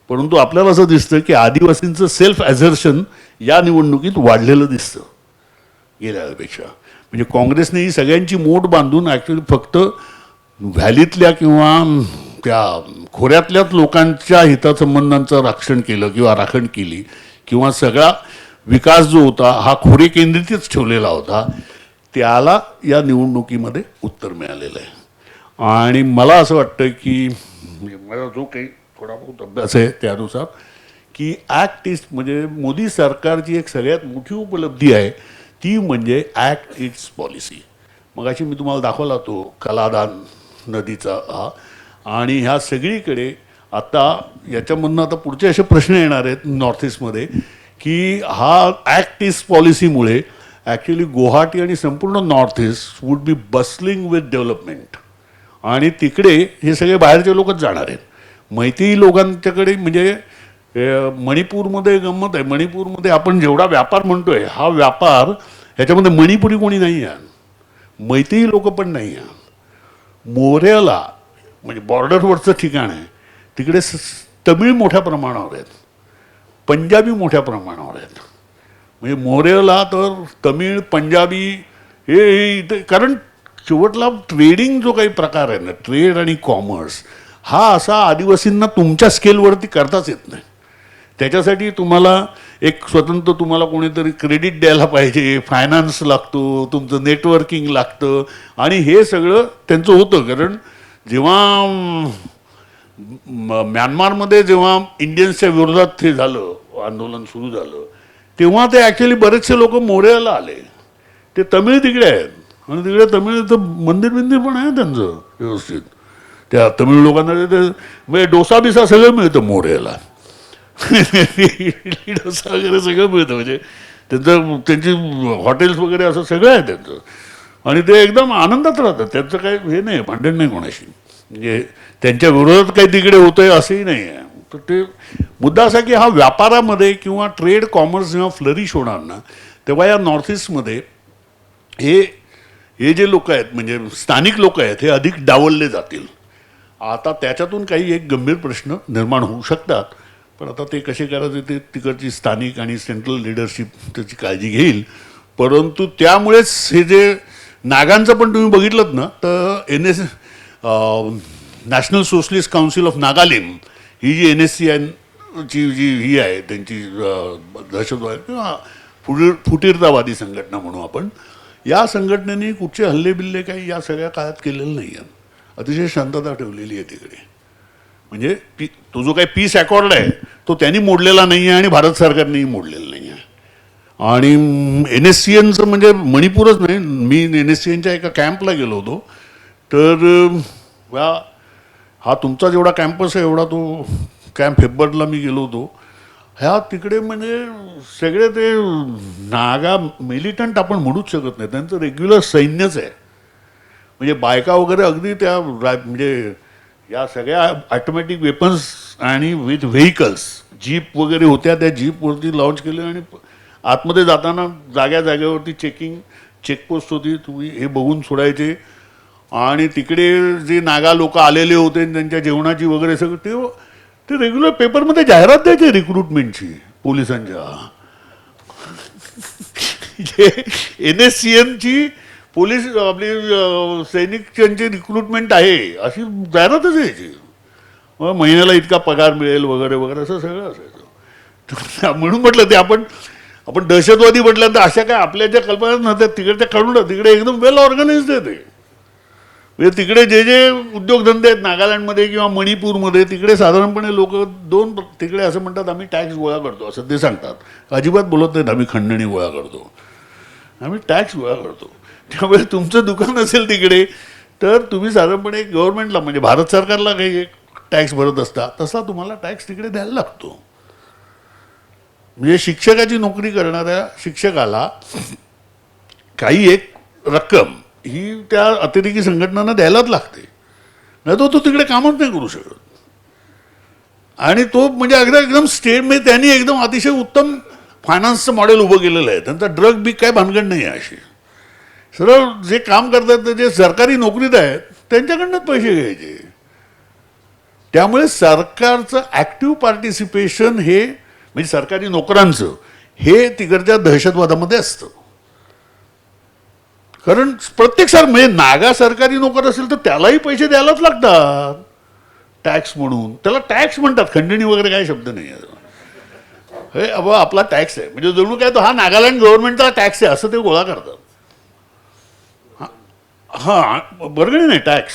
परंतु आपल्याला असं दिसतं की आदिवासींचं सेल्फ ॲझर्शन या निवडणुकीत वाढलेलं दिसतं गेल्यापेक्षा. म्हणजे काँग्रेसने ही सगळ्यांची मोठ बांधून ॲक्च्युली फक्त व्हॅलीतल्या किंवा त्या खोऱ्यातल्याच लोकांच्या हितसंबंधांचं रक्षण केलं किंवा राखण केली किंवा सगळा विकास जो होता हा खोरे केंद्रितच ठेवलेला होता, त्याला या निवडणुकीमध्ये उत्तर मिळालेलं आहे. आणि मला असं वाटतं की माझा जो काही थोडा बहुत अभ्यास आहे त्यानुसार की ॲक्ट इज म्हणजे मोदी सरकारची एक सगळ्यात मोठी उपलब्धी आहे ती म्हणजे ॲक्ट इट्स पॉलिसी. मग अशी मी तुम्हाला दाखवला तो कलादान नदीचा हा, आणि ह्या सगळीकडे आता याच्यामधनं आता पुढचे असे प्रश्न येणार आहेत नॉर्थ ईस्टमध्ये की हा ॲक्ट इज पॉलिसीमुळे ॲक्च्युली गुवाहाटी आणि संपूर्ण north east would be bustling with development, आणि तिकडे हे सगळे बाहेरचे लोकच जाणार आहेत. मैतेई लोकांच्याकडे म्हणजे मणिपूरमध्ये गंमत आहे, मणिपूरमध्ये आपण जेवढा व्यापार म्हणतोय हा व्यापार ह्याच्यामध्ये मणिपुरी कोणी नाही आहे, मैतेई लोक पण नाही आहे. मोरेला म्हणजे बॉर्डरवरचं ठिकाण आहे तिकडे तमिळ मोठ्या प्रमाणावर आहेत, पंजाबी मोठ्या प्रमाणावर आहेत. म्हणजे मोरेला तर तमिळ पंजाबी हे इथे, कारण शेवटला ट्रेडिंग जो काही प्रकार आहे ना, ट्रेड आणि कॉमर्स हा असा आदिवासींना तुमच्या स्केलवरती करताच येत नाही. त्याच्यासाठी तुम्हाला एक स्वतंत्र तुम्हाला कोणीतरी क्रेडिट द्यायला पाहिजे, फायनान्स लागतो, तुमचं नेटवर्किंग लागतं, आणि हे सगळं त्यांचं होतं. कारण जेव्हा म्यानमारमध्ये जेव्हा इंडियन्सच्या विरोधात ते झालं आंदोलन सुरू झालं तेव्हा ते ॲक्च्युली बरेचसे लोक मोरेला आले. ते तमिळ तिकडे आहेत आणि तिकडे तमिळ तर मंदिर पण आहे त्यांचं व्यवस्थित. त्या तमिळ लोकांना म्हणजे डोसा बिसा सगळं मिळतं मोरेला. इडली डोसा वगैरे सगळं मिळतं. म्हणजे त्यांची हॉटेल्स वगैरे असं सगळं आहे त्यांचं. आणि ते एकदम आनंदात राहतात. त्यांचं काही हे नाही, भांडण नाही कोणाशी. म्हणजे त्यांच्या विरोधात काही तिकडे होतंय असंही नाही आहे. तर ते मुद्दा असा की हा व्यापारामध्ये किंवा ट्रेड कॉमर्स जेव्हा फ्लरिश होणार ना, तेव्हा या नॉर्थ ईस्टमध्ये हे जे लोक आहेत म्हणजे स्थानिक लोक आहेत हे अधिक डावलले जातील. आता त्याच्यातून काही एक गंभीर प्रश्न निर्माण होऊ शकतात. पण आता ते कसे करायचे ते तिकडची स्थानिक आणि सेंट्रल लिडरशिप त्याची काळजी घेईल. परंतु त्यामुळेच हे जे नागांचं पण तुम्ही बघितलं ना तर National Socialist Council of Nagaland ही जी NSCN ची जी ही आहे त्यांची दहशतवादी किंवा फुटीरतावादी संघटना म्हणू आपण, या संघटनेने कुठचे हल्लेबिल्ले काही या सगळ्या काळात केलेले नाही आहेत. अतिशय शांतता ठेवलेली आहे तिकडे. म्हणजे तो जो काही पीस अकॉर्ड आहे तो त्यांनी मोडलेला नाही आहे आणि भारत सरकारनेही मोडलेला नाही आहे. आणि NSCNचं म्हणजे मणिपूरच नाही, मी NSCNच्या एका कॅम्पला गेलो होतो. तर हा तुमचा जेवढा कॅम्पस आहे एवढा तो कॅम्प हेब्बर्डला मी गेलो होतो. ह्या तिकडे म्हणजे सगळे ते नागा मिलिटंट आपण म्हणूच शकत नाही, त्यांचं रेग्युलर सैन्यच आहे. म्हणजे बायका वगैरे अगदी त्या म्हणजे या सगळ्या ऑटोमॅटिक वेपन्स आणि विथ व्हेकल्स जीप वगैरे होत्या, त्या जीपवरती लॉन्च केले आणि आतमध्ये जाताना जाग्यावरती चेकपोस्ट होती, तुम्ही हे बघून सोडायचे. आणि तिकडे जे नागा लोक आलेले होते त्यांच्या जेवणाची वगैरे सगळं ते रेग्युलर पेपरमध्ये जाहिरात द्यायचे रिक्रुटमेंटची पोलिसांच्या. NSCNची पोलीस आपली सैनिकांची रिक्रुटमेंट आहे अशी जाहिरातच यायची. मग महिन्याला इतका पगार मिळेल वगैरे वगैरे असं सगळं असायचं. म्हणून म्हटलं ते आपण दहशतवादी म्हटल्यानंतर अशा काय आपल्या ज्या कल्पना नव्हत्या तिकडच्या काढून तिकडे एकदम वेल ऑर्गनाइज्ड आहे ते. म्हणजे तिकडे जे उद्योगधंदे आहेत नागालँडमध्ये किंवा मणिपूरमध्ये तिकडे साधारणपणे लोक तिकडे असं म्हणतात आम्ही टॅक्स गोळा करतो असं ते सांगतात. अजिबात बोलत नाहीत आम्ही खंडणी गोळा करतो, आम्ही टॅक्स गोळा करतो. त्यामुळे तुमचं दुकान असेल तिकडे तर तुम्ही साधारणपणे गव्हर्नमेंटला म्हणजे भारत सरकारला काही एक टॅक्स भरत असता तसा तुम्हाला टॅक्स तिकडे द्यायला लागतो. म्हणजे शिक्षकाची नोकरी करणाऱ्या शिक्षकाला काही एक रक्कम ही त्या अतिरेकी संघटनांना द्यायलाच लागते, नाही तो तिकडे कामच नाही करू शकत. आणि तो म्हणजे अगदी एकदम स्टेटमध्ये त्यांनी एकदम अतिशय उत्तम फायनान्सचं मॉडेल उभं केलेलं आहे. त्यांचा ड्रग बी काय भानगड नाही आहे. अशी सरळ जे काम करतात जे सरकारी नोकरीत आहेत त्यांच्याकडनंच पैसे घ्यायचे. त्यामुळे सरकारचं ॲक्टिव्ह पार्टिसिपेशन हे म्हणजे सरकारी नोकरांचं हे तिकडच्या दहशतवादामध्ये असतं. कारण प्रत्येक म्हणजे नागा सरकारी नोकर असेल तर त्यालाही पैसे द्यायलाच लागतात टॅक्स म्हणून. त्याला टॅक्स म्हणतात, खंडणी वगैरे काही शब्द नाही आहे. हे अबा आपला टॅक्स आहे म्हणजे जणू काय तो हा नागालँड गव्हर्नमेंटचा टॅक्स आहे असं ते गोळा करतात. हां बरगणी नाही टॅक्स.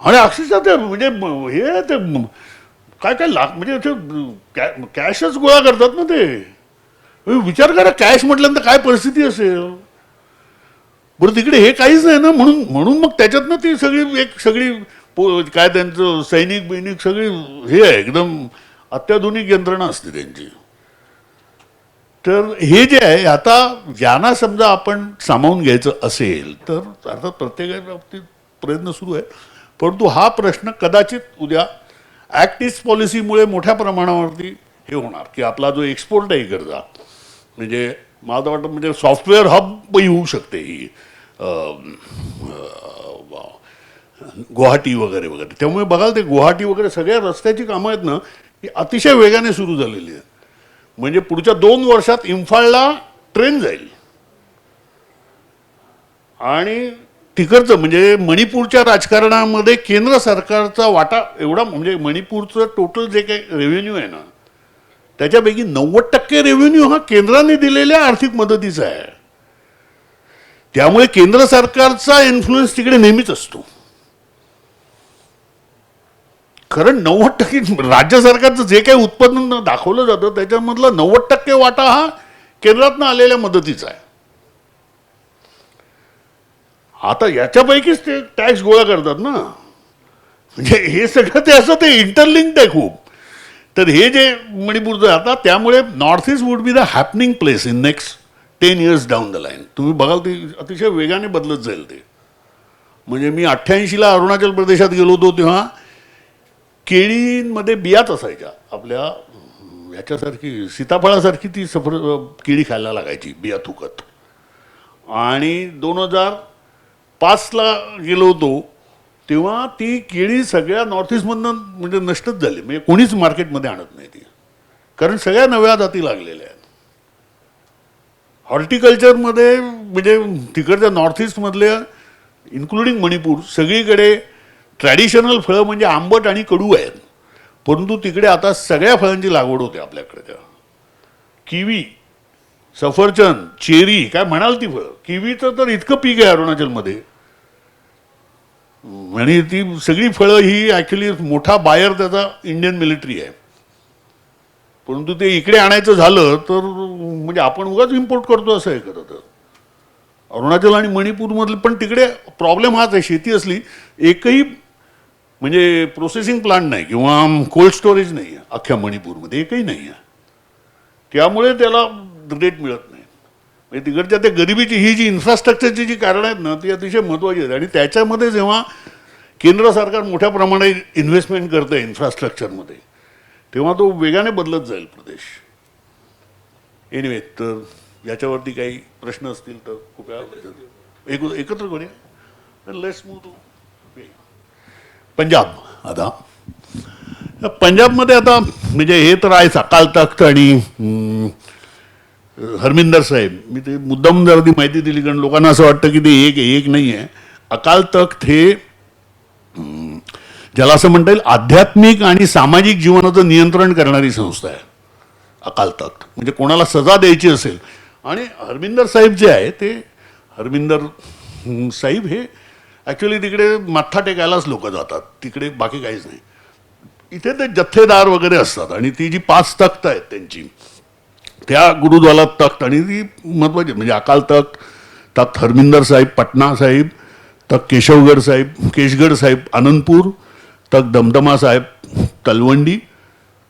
आणि अक्षरशः ते म्हणजे हे ते काय म्हणजे कॅशच गोळा करतात ना ते. विचार करा कॅश म्हटल्यानंतर काय परिस्थिती असेल. बरं तिकडे हे काहीच नाही ना, म्हणून मग त्याच्यातनं ती सगळी काय त्यांचं सैनिक सगळी हे आहे एकदम अत्याधुनिक यंत्रणा असते त्यांची. तर हे जे आहे आता ज्यांना समजा आपण सामावून घ्यायचं असेल तर अर्थात प्रत्येकाच्या बाबतीत प्रयत्न सुरू आहे. परंतु हा प्रश्न कदाचित उद्या ॲक्ट ईस्ट पॉलिसीमुळे मोठ्या प्रमाणावरती हे होणार की आपला जो एक्सपोर्ट आहे इकडचा म्हणजे मला वाटतं म्हणजे सॉफ्टवेअर हबही होऊ शकते ही गुवाहाटी वगैरे वगैरे. त्यामुळे बघाल ते गुवाहाटी वगैरे सगळ्या रस्त्याची कामं आहेत ना ही अतिशय वेगाने सुरू झालेली आहेत. म्हणजे पुढच्या 2 वर्षात इम्फाळला ट्रेन जाईल. आणि तिकडचं म्हणजे मणिपूरच्या राजकारणामध्ये केंद्र सरकारचा वाटा एवढा म्हणजे मणिपूरचं टोटल जे काही रेव्हेन्यू आहे ना त्याच्यापैकी 90% रेव्हेन्यू हा केंद्राने दिलेल्या आर्थिक मदतीचा आहे. त्यामुळे केंद्र सरकारचा इन्फ्लुएन्स तिकडे नेहमीच असतो. कारण 90% राज्य सरकारचं जे काही उत्पन्न दाखवलं जातं त्याच्यामधला 90% वाटा हा केंद्रातनं आलेल्या मदतीचा आहे. आता याच्यापैकीच ते टॅक्स गोळा करतात ना, म्हणजे हे सगळं ते असं ते इंटरलिंक्ड आहे खूप. तर हे जे मणिपूरचं आता त्यामुळे north east would be the happening place in next 10 years down the line. तुम्ही बघाल ते अतिशय वेगाने बदलत जाईल ते. म्हणजे मी 88ला अरुणाचल प्रदेशात गेलो होतो तेव्हा केळींमध्ये बियाच असायच्या आपल्या ह्याच्यासारखी सीताफळासारखी ती केळी खायला लागायची बिया थुकत. आणि 2005ला गेलो होतो तेव्हा ती केळी सगळ्या नॉर्थ ईस्टमधनं म्हणजे नष्टच झाली, म्हणजे कोणीच मार्केटमध्ये आणत नाही ती, कारण सगळ्या नव्या जाती लागलेल्या आहेत. हॉर्टिकल्चरमध्ये म्हणजे तिकडच्या नॉर्थ ईस्टमधल्या इन्क्लुडिंग मणिपूर सगळीकडे ट्रॅडिशनल फळं म्हणजे आंबट आणि कडू आहेत, परंतु तिकडे आता सगळ्या फळांची लागवड होते आपल्याकडे. किवी, सफरचंद, चेरी, काय म्हणाल ती फळं. किवीचं तर इतकं पीक आहे अरुणाचलमध्ये, आणि ती सगळी फळं ही ॲक्च्युली मोठा बायर त्याचा इंडियन मिलिटरी आहे, परंतु ते इकडे आणायचं झालं तर म्हणजे आपण उगाच इम्पोर्ट करतो असं आहे खरं तर. अरुणाचल आणि मणिपूरमधले पण तिकडे प्रॉब्लेम हाच आहे, शेती असली एकही म्हणजे प्रोसेसिंग प्लांट नाही किंवा कोल्ड स्टोरेज नाही आहे अख्ख्या मणिपूरमध्ये, एकही नाही आहे. त्यामुळे त्याला रेट मिळत नाही. म्हणजे तिकडच्या त्या गरिबीची ही जी इन्फ्रास्ट्रक्चरची जी कारणं आहेत ना ती अतिशय महत्त्वाची आहेत. आणि त्याच्यामध्ये जेव्हा केंद्र सरकार मोठ्या प्रमाणात इन्व्हेस्टमेंट करतं इन्फ्रास्ट्रक्चरमध्ये तेव्हा तो वेगाने बदलत जाईल प्रदेश. एनिवे, तर याच्यावरती काही प्रश्न असतील तर कृपया एकत्र करूया. Let's move to Punjab. आता पंजाबमध्ये आता म्हणजे हे तर आहेच अकाल तख्त आणि हरमिंदर साहेब. मी ते मुद्दाम जरा ती माहिती दिली कारण लोकांना असं वाटतं की ते एक नाही आहे. अकाल तख्त हे ज्याला असं म्हणता येईल आध्यात्मिक आणि सामाजिक जीवनाचं नियंत्रण करणारी संस्था आहे अकाल तख्त. म्हणजे कोणाला सजा द्यायची असेल. आणि हरमिंदर साहेब जे आहे ते हरमिंदर साहेब हे ॲक्च्युली तिकडे माथा टेकायलाच लोक जातात तिकडे, बाकी काहीच नाही. इथे ते जथ्थेदार वगैरे असतात आणि ती जी 5 तख्त आहेत त्यांची त्या गुरुद्वाला तख्त आणि ती महत्त्वाची म्हणजे अकाल तख्त, तख्त हरमिंदर साहेब पटना साहेब, तख्त केशगड साहेब आनंदपूर, तख्त दमदमा साहेब तलवंडी,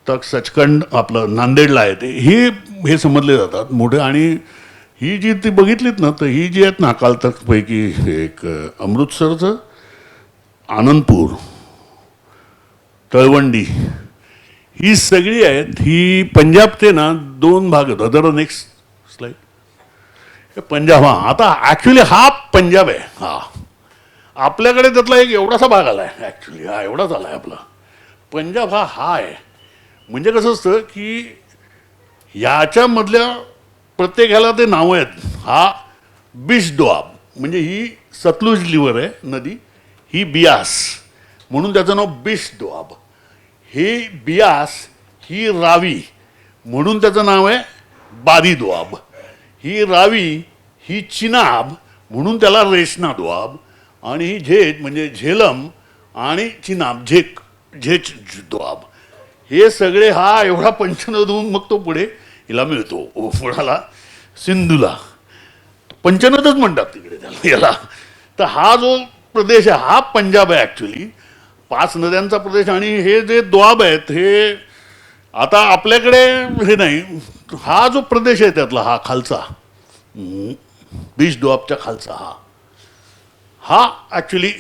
तख्त सचखंड आपलं नांदेडला आहे ते हे समजले जातात मोठे. आणि ही जी ती बघितलीत ना तर ही जी आहेत ना अकाल तख्तपैकी एक अमृतसरचं, आनंदपूर, तळवंडी ही सगळी आहेत. ही पंजाबचे ना 2 भाग आहेत. Other next slide. पंजाब हा आता ॲक्च्युली हा पंजाब आहे. हा आपल्याकडे त्यातला एक एवढासा भाग आला आहे ॲक्च्युली, हा एवढाच आला आहे आपला. पंजाब हा आहे. म्हणजे कसं असतं की याच्यामधल्या प्रत्येकाला ते नावं आहेत. हा बिशदोआब म्हणजे ही सतलुज लिव्हर आहे नदी, ही बियास म्हणून त्याचं नाव बिशदोआब. हे बियास ही रावी म्हणून त्याचं नाव आहे बारी दोआब. ही रावी ही चिनाब म्हणून त्याला रेशना दोआब. आणि ही झेज म्हणजे झेलम आणि चिनाब झेच दोआब. हे सगळे हा एवढा पंचनद होऊन मग तो पुढे हिला मिळतो पुढाला सिंधूला. पंचनदच म्हणतात तिकडे त्याला याला. तर हा जो प्रदेश आहे हा पंजाब आहे ॲक्च्युली, 5 नद्यांचा प्रदेश. आणि हे जे दोआब आहेत हे आता आपल्याकडे हे नाही, हा जो प्रदेश आहे त्यातला हा खालचा बीच दोआबच्या खालचा हा ॲक्च्युली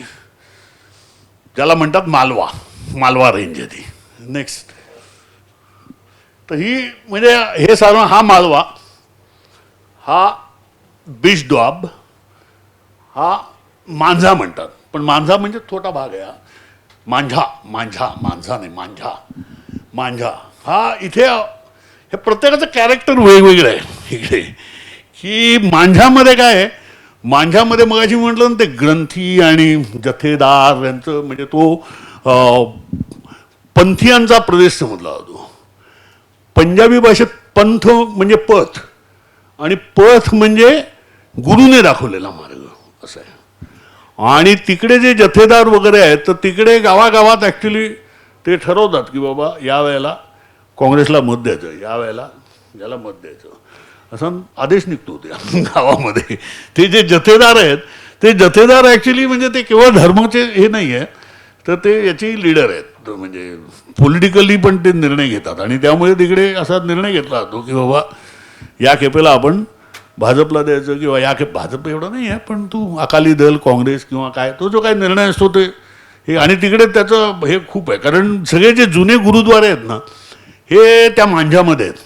ज्याला म्हणतात मालवा रेंज आहे ती. नेक्स्ट. तर ही म्हणजे हे साधारण हा मालवा, हा बीच दोआब, हा मांझा म्हणतात पण मांझा म्हणजे छोटा भाग आहे. मांझा हा इथे हे प्रत्येकाचं कॅरेक्टर वेगवेगळं आहे इकडे. की मांझामध्ये काय आहे, मांझामध्ये मगाशी म्हटलं ना ते ग्रंथी आणि जथेदार यांचं म्हणजे तो पंथीयांचा प्रदेश समजला जातो. पंजाबी भाषेत पंथ म्हणजे पथ आणि पथ म्हणजे गुरुने दाखवलेला मार्ग असं आहे. आणि तिकडे जे जथेदार वगैरे आहेत तर तिकडे गावागावात ॲक्च्युली ते ठरवतात की बाबा या वेळेला काँग्रेसला मत द्यायचं, या वेळेला याला मत द्यायचं, असा आदेश निघतो त्या गावामध्ये. ते जे जथेदार आहेत ते जथेदार ॲक्च्युली म्हणजे ते केवळ धर्माचे हे नाही आहे, तर ते याची लीडर आहेत, म्हणजे पॉलिटिकली पण ते निर्णय घेतात. आणि त्यामुळे तिकडे असा निर्णय घेतला जातो की बाबा या खेपेला आपण भाजपला द्यायचं, किंवा या खेप भाजप एवढं नाही आहे पण तू अकाली दल, काँग्रेस किंवा काय, तो जो काही निर्णय असतो ते हे. आणि तिकडे त्याचं हे खूप आहे, कारण सगळे जे जुने गुरुद्वारे आहेत ना हे त्या मांझ्यामध्ये आहेत.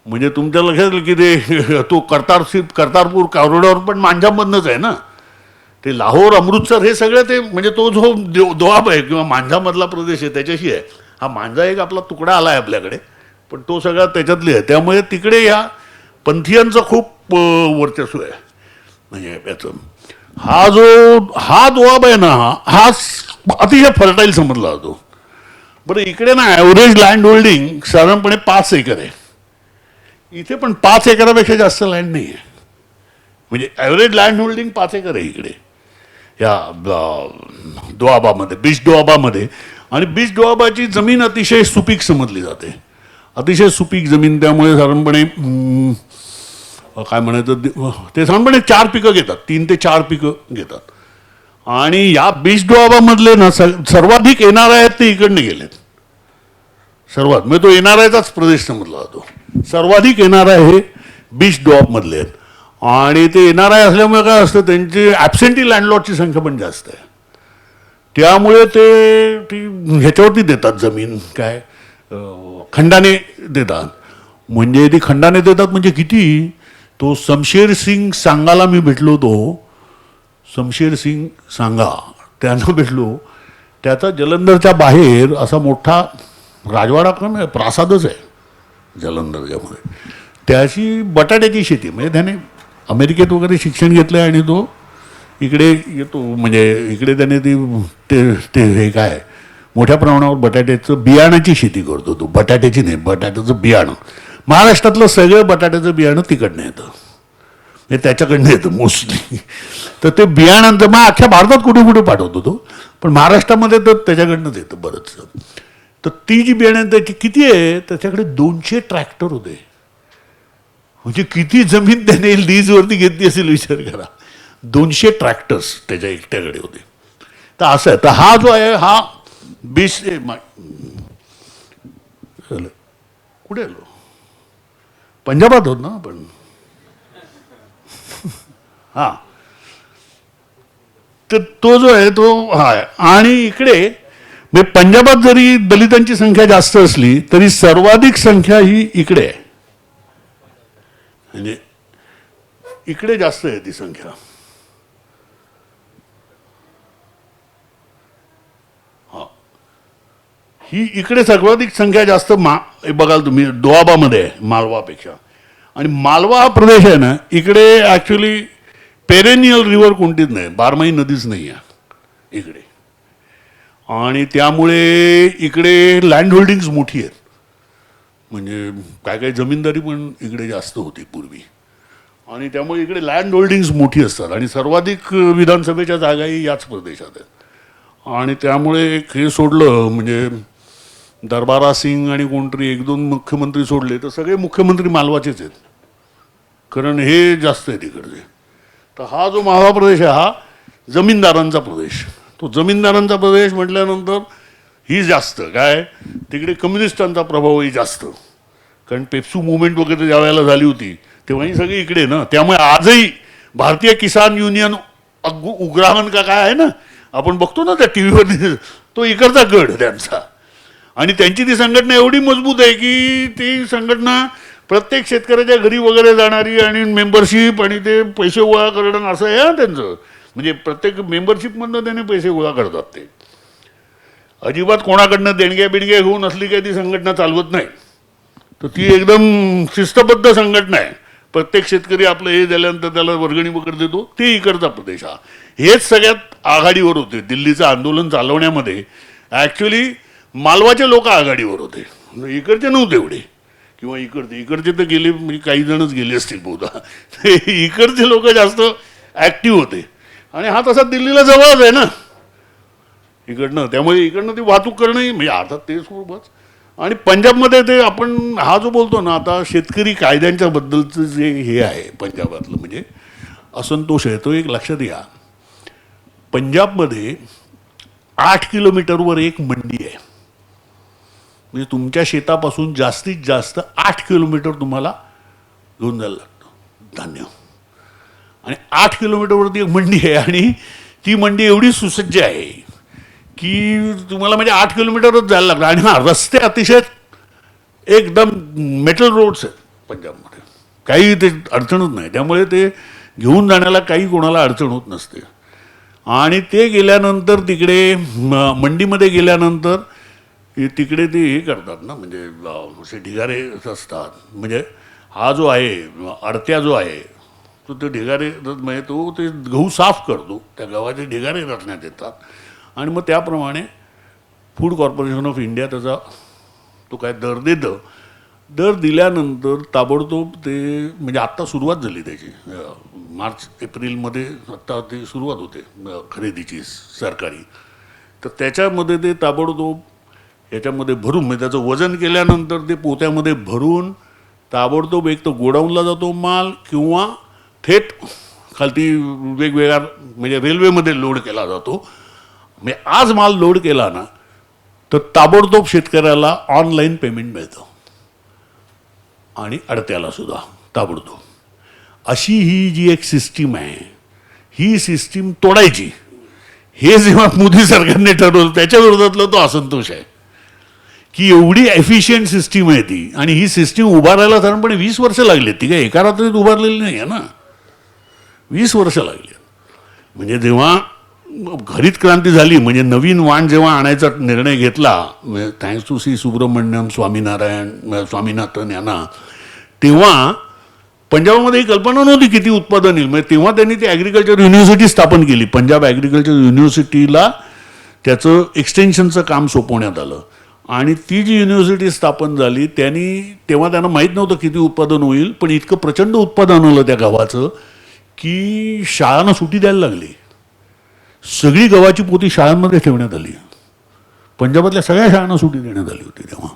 म्हणजे तुमच्या लक्षात येईल की ते तो करतारपूर कॉरिडॉर पण मांझामधनंच आहे ना. ते लाहोर, अमृतसर हे सगळं ते म्हणजे तो जो दोआब आहे किंवा मांझामधला प्रदेश आहे त्याच्याशी आहे. हा मांझा एक आपला तुकडा आला आहे आपल्याकडे, पण तो सगळा त्याच्यातली आहे. त्यामुळे तिकडे या पंथीयांचं खूप वर्चस्व आहे. म्हणजे याचं हा दोआब आहे ना, हा अतिशय फर्टाईल समजला जातो. बरं, इकडे ना ॲव्हरेज लँड होल्डिंग साधारणपणे 5 एकर आहे. इथे पण 5 एकरापेक्षा जास्त लँड नाही आहे. म्हणजे ॲव्हरेज लँड होल्डिंग 5 एकर आहे इकडे या दोआबामध्ये, बीच दोआबामध्ये. आणि बीच दोआबाची जमीन अतिशय सुपीक समजली जाते, अतिशय सुपीक जमीन. त्यामुळे साधारणपणे काय म्हणायचं ते साधारणपणे 4 पिकं घेतात, 3 ते 4 पिकं घेतात. आणि या बीच डोआबामधले ना सर्वाधिक एनआरआय आहेत ते इकडनं गेलेत. सर्वात म्हणजे तो एनआरआयचाच प्रदेश समजला जातो. सर्वाधिक एनआरआय हे बीच डोआबमधले आहेत. आणि ते एनआरआय असल्यामुळे काय असतं, त्यांची ॲबसेंटी लँडलॉर्डची संख्या पण जास्त आहे. त्यामुळे ते ती ह्याच्यावरती देतात जमीन, काय खंडाने देतात. म्हणजे ती खंडाने देतात म्हणजे किती, तो शमशेर सिंग सांगाला मी भेटलो होतो, शमशेर सिंग सांगा त्यांना भेटलो. त्याचा जलंधरच्या बाहेर असा मोठा राजवाडा का नाही प्रासादच आहे जलंधरच्यामध्ये. त्याची बटाट्याची शेती, म्हणजे त्याने अमेरिकेत वगैरे शिक्षण घेतलं आहे आणि तो इकडे येतो. म्हणजे इकडे त्याने ते हे काय मोठ्या प्रमाणावर बटाट्याचं बियाणाची शेती करतो तो. बटाट्याची नाही, बटाट्याचं बियाणं. महाराष्ट्रातलं सगळं बटाट्याचं बियाणं तिकडनं येतं, हे त्याच्याकडनं येतं मोस्टली. तर ते बियाणांचं मग अख्ख्या भारतात कुठे कुठे पाठवतो तो, पण महाराष्ट्रामध्ये तर त्याच्याकडनंच येतं बरंचसं. तर ती जी बियाणं त्याची किती आहे, त्याच्याकडे 200 ट्रॅक्टर होते. म्हणजे किती जमीन त्याने लीजवरती घेतली असेल विचार करा. 200 ट्रॅक्टर्स त्याच्या एकट्याकडे होते. तर असं आहे. तर हा जो आहे हा बीच कुठे आलो, पंजाबात होत ना आपण. हा, तर तो जो आहे तो हा आहे. आणि इकडे म्हणजे पंजाबात जरी दलितांची संख्या जास्त असली तरी सर्वाधिक संख्या ही इकडे आहे. म्हणजे इकडे जास्त आहे ती संख्या. हा, ही इकडे सर्वाधिक संख्या जास्त बघाल तुम्ही दोआबामध्ये आहे मालवापेक्षा. आणि मालवा हा प्रदेश आहे ना, इकडे ॲक्च्युली पेरेनियल रिव्हर कोणतीच नाही, 12माही नदीच नाही आहे इकडे. आणि त्यामुळे इकडे लँड होल्डिंग्स मोठी आहेत. म्हणजे काय काय जमीनदारी पण इकडे जास्त होती पूर्वी. आणि त्यामुळे इकडे लँड होल्डिंग्स मोठी असतात. आणि सर्वाधिक विधानसभेच्या जागाही याच प्रदेशात आहेत. आणि त्यामुळे एक हे सोडलं म्हणजे दरबारा सिंग आणि कोणतरी 1-2 मुख्यमंत्री सोडले तर सगळे मुख्यमंत्री मालवाचेच आहेत, कारण हे जास्त आहे तिकडचे. तर हा जो मालवा प्रदेश आहे हा जमीनदारांचा प्रदेश. तो जमीनदारांचा प्रदेश म्हटल्यानंतर ही जास्त काय तिकडे कम्युनिस्टांचा प्रभावही जास्त, कारण पेप्सू मुवमेंट वगैरे ज्या वेळेला झाली होती तेव्हा ही सगळी इकडे ना. त्यामुळे आजही भारतीय किसान युनियन उग्राहन का काय आहे ना, आपण बघतो ना त्या टी व्हीवर, तो इकडचा गड त्यांचा. आणि त्यांची ती संघटना एवढी मजबूत आहे की ती संघटना प्रत्येक शेतकऱ्याच्या घरी वगैरे जाणारी आणि मेंबरशिप आणि ते पैसे गोळा करणं असं आहे हा त्यांचं. म्हणजे प्रत्येक मेंबरशिपमधनं त्याने पैसे गोळा करतात. ते अजिबात कोणाकडनं देणग्या बिणग्या घेऊन असली काही ती संघटना चालवत नाही. तर ती एकदम शिस्तबद्ध संघटना आहे. प्रत्येक शेतकरी आपलं हे झाल्यानंतर त्याला वर्गणी वगैरे देतो. ते इकडचा प्रदेश हा. हेच सगळ्यात आघाडीवर होते दिल्लीचं आंदोलन चालवण्यामध्ये. ॲक्च्युली मालवाचे लोक आघाडीवर होते, इकडचे नव्हते एवढे. किंवा इकडचे तर गेले, म्हणजे काही जणच गेले असतील बहुधा. इकडचे लोक जास्त ॲक्टिव्ह होते. आणि हा तसा दिल्लीला जवळच आहे ना, इकडनं. त्यामुळे इकडनं ती वाहतूक करणंही म्हणजे आता ते सोबत. आणि पंजाबमध्ये ते आपण हा जो बोलतो ना आता शेतकरी कायद्यांच्या बद्दलचं जे हे आहे पंजाबातलं म्हणजे असंतोष आहे तो एक लक्षात घ्या. पंजाबमध्ये 8 किलोमीटरवर एक मंडी आहे. म्हणजे तुमच्या शेतापासून जास्तीत जास्त 8 किलोमीटर तुम्हाला घेऊन जायला लागतं धान्य. आणि 8 किलोमीटरवरती एक मंडी आहे आणि ती मंडी एवढी सुसज्ज आहे की तुम्हाला म्हणजे 8 किलोमीटरच जायला लागतं. आणि हा रस्ते अतिशय एकदम मेटल रोड्स आहेत पंजाबमध्ये. काही ते अडचणच नाही. त्यामुळे ते घेऊन जाण्याला काही कोणाला अडचण होत नसते. आणि ते गेल्यानंतर तिकडे मंडीमध्ये गेल्यानंतर तिकडे ते हे करतात ना म्हणजे असे ढिगारे असतात. म्हणजे हा जो आहे अडत्या जो आहे तो ते ढिगारे म्हणजे तो ते गहू साफ करतो. त्या गव्हाचे ढिगारे रचण्यात येतात आणि मग त्याप्रमाणे फूड कॉर्पोरेशन ऑफ इंडिया त्याचा तो काय दर देतं. दर दिल्यानंतर ताबडतोब ते म्हणजे आत्ता सुरुवात झाली त्याची मार्च एप्रिलमध्ये आत्ता ती सुरुवात होते खरेदीची सरकारी. तर त्याच्यामध्ये ते ताबडतोब याच्यामध्ये भरून म्हणजे त्याचं वजन केल्यानंतर ते पोत्यामध्ये भरून ताबडतोब एक तर गोडाऊनला जातो माल किंवा थेट खालती वेगवेगळ्या म्हणजे रेल्वेमध्ये लोड केला जातो. म्हणजे आज माल लोड केला ना तर ताबडतोब शेतकऱ्याला ऑनलाईन पेमेंट मिळतं आणि अडत्याला सुद्धा ताबडतोब. अशी ही जी एक सिस्टीम आहे ही सिस्टीम तोडायची हे जेव्हा मोदी सरकारने ठरवलं त्याच्या विरोधातला तो असंतोष आहे की एवढी एफिशियंट सिस्टीम आहे ती. आणि ही सिस्टीम उभारायला साधारणपणे 20 वर्ष लागली. ती काय एका रात्रीत उभारलेली नाही आहे ना. 20 वर्ष लागली. म्हणजे जेव्हा हरित क्रांती झाली म्हणजे नवीन वाण जेव्हा आणायचा निर्णय घेतला thanks to C Subramaniam Swaminathan यांना तेव्हा पंजाबमध्ये ही कल्पना नव्हती किती उत्पादन येईल. म्हणजे तेव्हा त्यांनी ती ॲग्रिकल्चर युनिव्हर्सिटी स्थापन केली. पंजाब ॲग्रिकल्चर युनिव्हर्सिटीला त्याचं एक्सटेन्शनचं काम सोपवण्यात आलं. आणि ती जी युनिव्हर्सिटी स्थापन झाली तेव्हा त्यांना माहीत नव्हतं किती उत्पादन होईल. पण इतकं प्रचंड उत्पादन आलं त्या गव्हाचं की शाळांना सुट्टी द्यायला लागली. सगळी गव्हाची पोती शाळांमध्ये ठेवण्यात आली. पंजाबातल्या सगळ्या शाळांना सुट्टी देण्यात आली होती तेव्हा.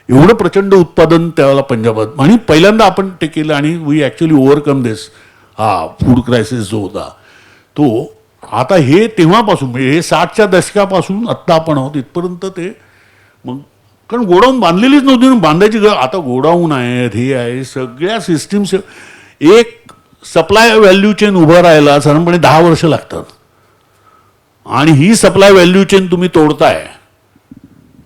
एवढं प्रचंड उत्पादन त्यावेळेला पंजाबात आणि पहिल्यांदा आपण ते केलं आणि we actually overcome this food crisis जो होता तो. आता हे तेव्हापासून म्हणजे हे 60च्या दशकापासून आत्ता आपण आहोत इथपर्यंत ते मग कारण गोडाऊन बांधलेलीच नव्हती ना. बांधायची आता गोडाऊन आहेत हे आहे सगळ्या सिस्टीम्स. एक सप्लाय व्हॅल्यू चेन उभं राहायला साधारणपणे 10 वर्ष लागतात. आणि ही सप्लाय व्हॅल्यू चेन तुम्ही तोडताय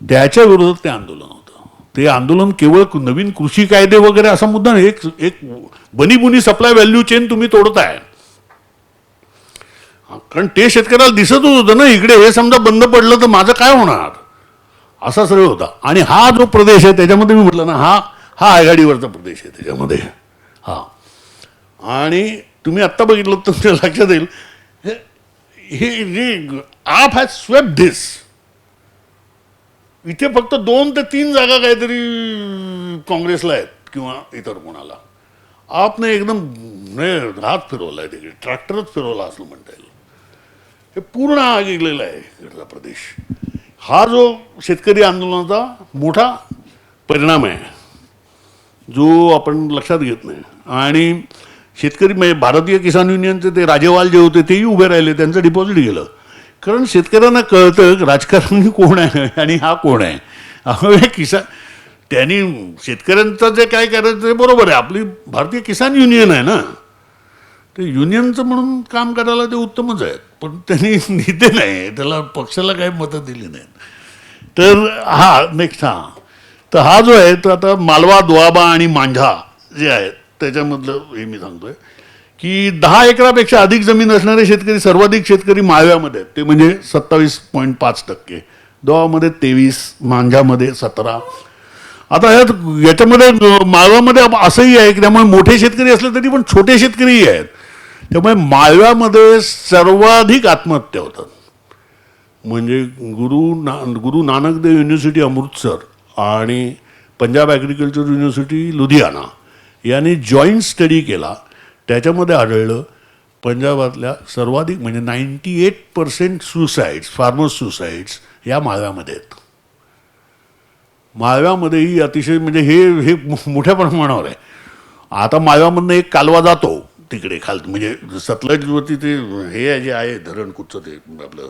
त्याच्या विरोधात ते आंदोलन होतं. ते आंदोलन केवळ नवीन कृषी कायदे वगैरे असा मुद्दा नाही. एक बनीबुनी सप्लाय व्हॅल्यू चेन तुम्ही तोडताय. कारण ते शेतकऱ्याला दिसतच होतं ना इकडे हे समजा बंद पडलं तर माझं काय होणार असा सरळ होता. आणि हा जो प्रदेश आहे त्याच्यामध्ये मी म्हटलं ना हा आघाडीवरचा प्रदेश आहे त्याच्यामध्ये. आणि तुम्ही आत्ता बघितलं तर तुमच्या लक्षात येईल हे आप हॅज स्वेप्ट धिस. इथे फक्त 2 ते 3 जागा काहीतरी काँग्रेसला आहेत किंवा इतर कोणाला. आपने एकदम हात फिरवला आहे तिकडे ट्रॅक्टरच फिरवला असं म्हणता येईल. हे पूर्ण हा गेलेला आहे इकडचा प्रदेश. हा जो शेतकरी आंदोलनाचा मोठा परिणाम आहे जो आपण लक्षात घेत नाही. आणि शेतकरी म्हणजे भारतीय किसान युनियनचे ते राजेवाल जे होते तेही उभे राहिले त्यांचं डिपॉझिट गेलं. कारण शेतकऱ्यांना कळतं राजकारणी कोण आहे आणि हा कोण आहे. त्यांनी शेतकऱ्यांचं जे काय करायचं ते बरोबर आहे. आपली भारतीय किसान युनियन आहे ना ते युनियनचं म्हणून काम करायला ते उत्तमच आहेत. पण त्यांनी नेते नाही त्याला पक्षाला काही मतं दिली नाहीत. तर नेक्स्ट तर हा जो आहे तो आता मालवा दोआबा आणि मांझा जे आहेत त्याच्यामधलं हे मी सांगतोय की 10 एकरापेक्षा अधिक जमीन असणारे शेतकरी सर्वाधिक शेतकरी माळव्यामध्ये आहेत. ते म्हणजे 27.5%. दोआबामध्ये 23, मांझामध्ये 17. आता याच्यामध्ये माळव्यामध्ये असंही आहे की त्यामुळे मोठे शेतकरी असले तरी पण छोटे शेतकरीही आहेत. त्यामुळे माळव्यामध्ये सर्वाधिक आत्महत्या होतात. म्हणजे गुरु नानक देव युनिव्हर्सिटी अमृतसर आणि पंजाब ॲग्रिकल्चर युनिव्हर्सिटी लुधियाना यांनी जॉईंट स्टडी केला. त्याच्यामध्ये आढळलं पंजाबातल्या सर्वाधिक म्हणजे 98% सुसाईड्स, फार्मर्स सुसाईड्स या माळव्यामध्ये आहेत. माळव्यामध्येही अतिशय म्हणजे हे मोठ्या प्रमाणावर आहे. आता माळव्यामधनं एक कालवा जातो तिकडे म्हणजे सतलजवरती ते हे जे आहे धरण कुठचं ते आपलं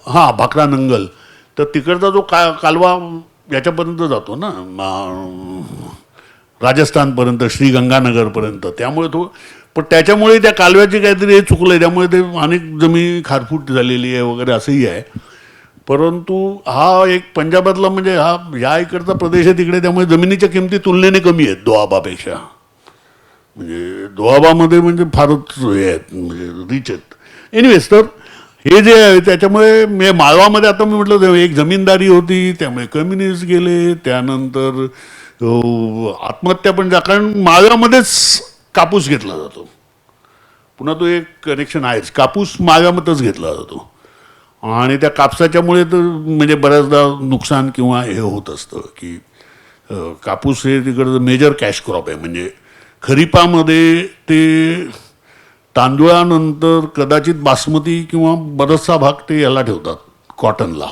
हां भाकरा नंगल, तर तिकडचा जो कालवा याच्यापर्यंत जातो ना राजस्थानपर्यंत, श्रीगंगानगरपर्यंत. त्यामुळे तो पण त्याच्यामुळे त्या कालव्याचे काहीतरी हे चुकलं आहे, त्यामुळे ते अनेक जमीन खारफूट झालेली आहे वगैरे असंही आहे. परंतु हा एक पंजाबातला म्हणजे हा ह्या इकडचा प्रदेश आहे तिकडे, त्यामुळे जमिनीच्या किमती तुलनेने कमी आहेत दोआबापेक्षा. म्हणजे दोआबामध्ये म्हणजे फारच हे आहेत म्हणजे रिच आहेत. एनिवेज तर हे जे आहे त्याच्यामुळे माळवामध्ये आता मी म्हटलं एक जमीनदारी होती, त्यामुळे कम्युनिस्ट गेले, त्यानंतर आत्महत्या पण कारण माळव्यामध्येच कापूस घेतला जातो. पुन्हा तो एक कनेक्शन आहेच, कापूस माळव्यामध्येच घेतला जातो आणि त्या कापसाच्यामुळे तर म्हणजे बऱ्याचदा नुकसान किंवा हे होत असतं की कापूस हे तिकडचं मेजर कॅश क्रॉप आहे. म्हणजे खरीपामध्ये ते तांदूळानंतर कदाचित बासमती किंवा बराचसा भाग ते याला ठेवतात कॉटनला,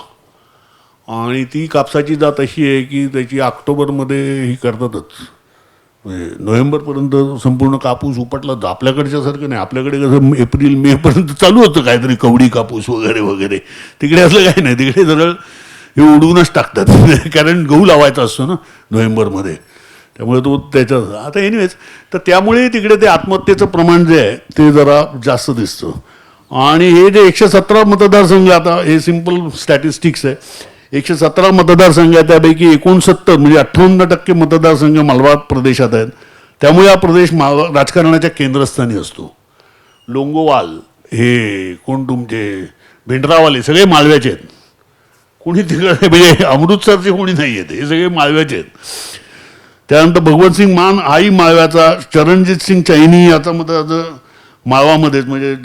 आणि ती कापसाची जात अशी आहे की त्याची ऑक्टोबरमध्ये ही करतातच, म्हणजे नोव्हेंबरपर्यंत संपूर्ण कापूस उपटला. आपल्याकडच्यासारखं नाही, आपल्याकडे कसं एप्रिल मेपर्यंत चालू होतं काहीतरी कवडी कापूस वगैरे वगैरे. तिकडे असलं काही नाही, तिकडे सरळ हे उडवूनच टाकतात कारण गहू लावायचा असतो ना नोव्हेंबरमध्ये, त्यामुळे तो त्याच्यात आता एनिवेज. तर त्यामुळे तिकडे ते आत्महत्येचं प्रमाण जे आहे ते जरा जास्त दिसतं. आणि हे जे 117 मतदारसंघ, आता हे सिम्पल स्टॅटिस्टिक्स आहे, 117 मतदारसंघ आहे त्यापैकी 69 म्हणजे 58% मतदारसंघ मालवा प्रदेशात आहेत. त्यामुळे हा प्रदेश राजकारणाच्या केंद्रस्थानी असतो. लोंगोवाल हे कोण तुमचे भिंडरावाले सगळे मालव्याचे आहेत, कोणी तिकडे म्हणजे अमृतसरचे कोणी नाही आहेत, हे सगळे मालव्याचे आहेत. त्यानंतर भगवंतसिंग मान हाही माळव्याचा, चरणजित सिंग चैनी याचा मतदार माळवामध्येच म्हणजे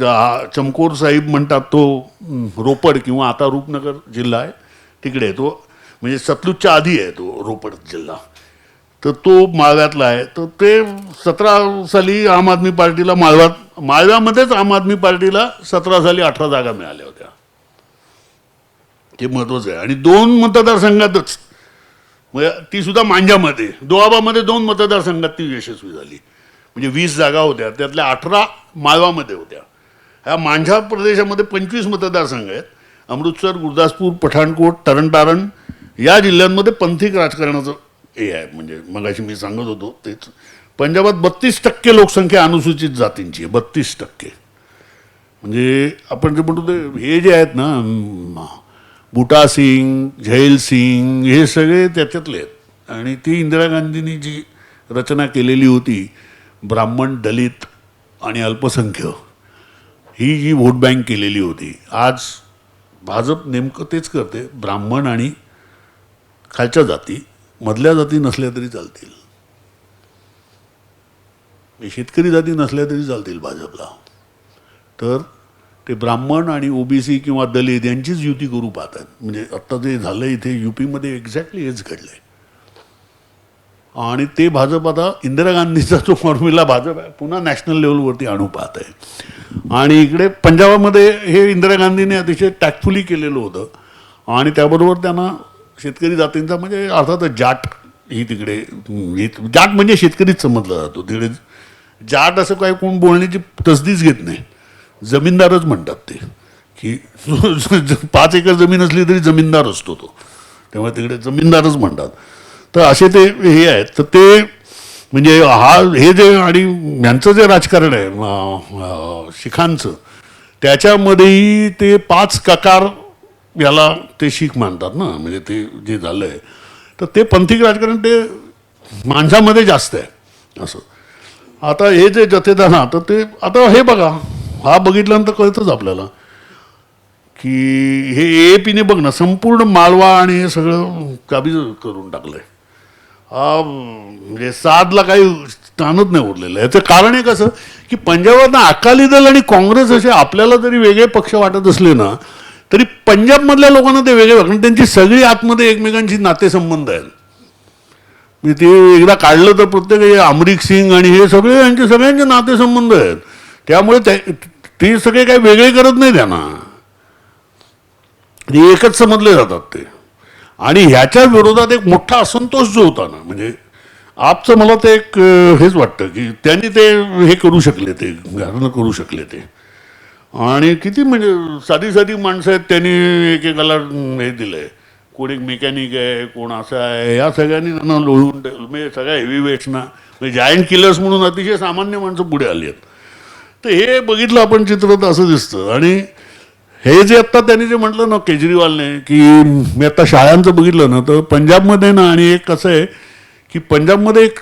चमकोर साहिब म्हणतात तो रोपड किंवा आता रूपनगर जिल्हा आहे तिकडे, तो म्हणजे सतलुजच्या आधी आहे तो रोपड जिल्हा, तर तो माळव्यातला आहे. तर ते 17 साली आम आदमी पार्टीला माळव्यामध्येच आम आदमी पार्टीला 17 साली 18 जागा मिळाल्या होत्या. हे महत्त्वाचं आहे. आणि 2 मतदारसंघातच म्हणजे ती सुद्धा मांजामध्ये, दोआबामध्ये 2 मतदारसंघात ती यशस्वी झाली. म्हणजे 20 जागा होत्या, त्यातल्या 18 माळवामध्ये होत्या. ह्या मांझा प्रदेशामध्ये 25 मतदारसंघ आहेत. अमृतसर, गुरदासपूर, पठाणकोट, तरनतारण या जिल्ह्यांमध्ये पंथिक राजकारणाचं हे आहे. म्हणजे मगाशी मी सांगत होतो तेच. पंजाबात 32% लोकसंख्या अनुसूचित जातींची आहे, 32%. म्हणजे आपण जे म्हणतो ते हे जे आहेत ना बुटा सिंग, झैल सिंग हे सगळे त्याच्यातले आहेत. आणि ती इंदिरा गांधींनी जी रचना केलेली होती ब्राह्मण, दलित आणि अल्पसंख्य ही जी व्होट बँक केलेली होती, आज भाजप नेमकं तेच करते. ब्राह्मण आणि खालच्या जाती, मधल्या जाती नसल्या तरी चालतील, शेतकरी जाती नसल्या तरी चालतील भाजपला. तर ते ब्राह्मण आणि ओबीसी किंवा दलित यांचीच युती करू पाहतात. म्हणजे आत्ता जे झालं इथे यूपीमध्ये एक्झॅक्टली हेच घडलं आहे. आणि ते भाजप आता इंदिरा गांधीचा जो फॉर्म्युला भाजप आहे पुन्हा नॅशनल लेवलवरती आणू पाहत आहे. आणि इकडे पंजाबामध्ये हे इंदिरा गांधीने अतिशय टॅक्टफुली केलेलं होतं. आणि त्याबरोबर त्यांना शेतकरी जातींचा म्हणजे अर्थातच जाट ही तिकडे, जाट म्हणजे शेतकरीच समजला जातो तिकडे. जाट असं काय कोण बोलण्याची तसदीच घेत नाही, जमीनदारच म्हणतात ते, की 5 एकर जमीन असली तरी जमीनदार असतो तो, त्यामुळे तिकडे जमीनदारच म्हणतात. तर असे ते हे आहेत. तर ते म्हणजे हे जे आणि यांचं जे राजकारण आहे शिखांचं, त्याच्यामध्येही ते 5 ककार याला ते शीख मानतात ना. म्हणजे ते जे झालं आहे तर ते पंथिक राजकारण ते माणसामध्ये जास्त आहे असं. आता हे जे जथेदार तर ते आता हे बघा, हा बघितल्यानंतर कळतंच आपल्याला की हे एपीने बघ ना संपूर्ण मालवा आणि हे सगळं काबीज करून टाकलंय. म्हणजे साधला काही स्थानच नाही उरलेलं. याचं कारण हे कसं की पंजाबात अकाली दल आणि काँग्रेस असे आपल्याला जरी वेगळे पक्ष वाटत असले ना तरी पंजाबमधल्या लोकांना ते वेगळे वाटतात. त्यांची सगळी आतमध्ये एकमेकांशी नातेसंबंध आहेत. म्हणजे ते एकदा काढलं तर प्रत्येक हे अमरिक सिंग आणि हे सगळे यांचे सगळ्यांचे नातेसंबंध आहेत. त्यामुळे ते सगळे काही वेगळे करत नाही त्यांना, ते एकच समजले जातात ते. आणि ह्याच्या विरोधात एक मोठा असंतोष जो होता ना, म्हणजे आपचं मला ते एक हेच वाटतं की त्यांनी ते हे करू शकले, ते घरानं करू शकले ते. आणि किती म्हणजे साधी साधी माणसं आहेत, त्यांनी एकेकाला हे दिलंय, कोण एक मेकॅनिक आहे, कोण असं आहे, या सगळ्यांनी त्यांना लोळून म्हणजे सगळ्या हेवी वेट्सना म्हणजे जायंट किलर्स म्हणून अतिशय सामान्य माणसं पुढे आली आहेत. तर हे बघितलं आपण चित्र तर असं दिसतं. आणि हे जे आत्ता त्यांनी जे म्हटलं ना केजरीवालने, की मी आता शाळांचं बघितलं ना तर पंजाबमध्ये ना, आणि एक कसं आहे की पंजाबमध्ये एक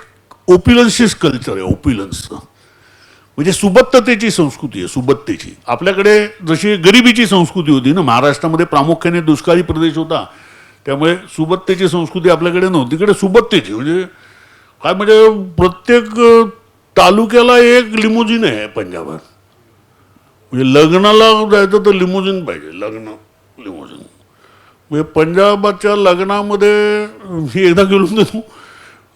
ओपिलन्सचीच कल्चर आहे, ओपिलन्सचं म्हणजे सुबत्ततेची संस्कृती आहे, सुबत्तेची. आपल्याकडे जशी गरिबीची संस्कृती होती ना, महाराष्ट्रामध्ये प्रामुख्याने दुष्काळी प्रदेश होता, त्यामुळे सुबत्तेची संस्कृती आपल्याकडे नव्हती. तिकडे सुबत्तेची म्हणजे काय, म्हणजे प्रत्येक तालुक्याला एक लिमोजिन आहे पंजाबात. म्हणजे लग्नाला जायचं तर लिमोजिन पाहिजे, लग्न लिमोजिन. म्हणजे पंजाबाच्या लग्नामध्ये मी एकदा गेलो होतो,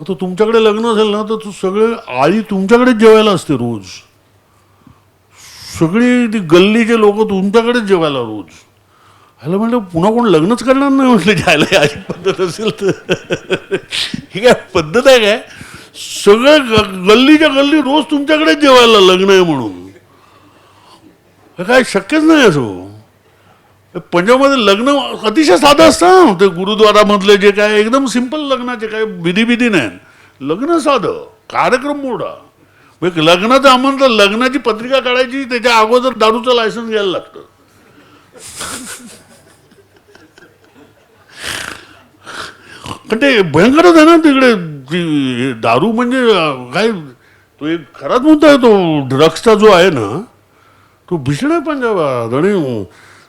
तर तुमच्याकडे लग्न असेल ना तर सगळे आळी तुमच्याकडेच जेवायला असते रोज, सगळी ती गल्लीचे लोक तुमच्याकडेच जेवायला रोज. ह्याला म्हटलं पुन्हा कोण लग्नच करणार नाही, म्हटलं जायला अशी पद्धत असेल तर. ही काय पद्धत आहे काय, सगळे गल्लीच्या गल्ली रोज तुमच्याकडेच जेवायला लग्न आहे म्हणून, हे काय शक्यच नाही असं. पंजाबमध्ये लग्न अतिशय साधं असतं, ते गुरुद्वारामधले जे काय एकदम सिंपल लग्नाचे काय विधी नाही, लग्न साधं, कार्यक्रम मोठा. म्हणजे लग्नाचं आमंत्रण, लग्नाची पत्रिका काढायची, त्याच्या अगोदर दारूचं लायसन्स घ्यायला लागतं. पण ते भयंकरच आहे ना तिकडे, दारू म्हणजे काय, तो एक खराच मुद्दा आहे तो ड्रग्सचा जो आहे ना, तो भीषण आहे पंजाबात. आणि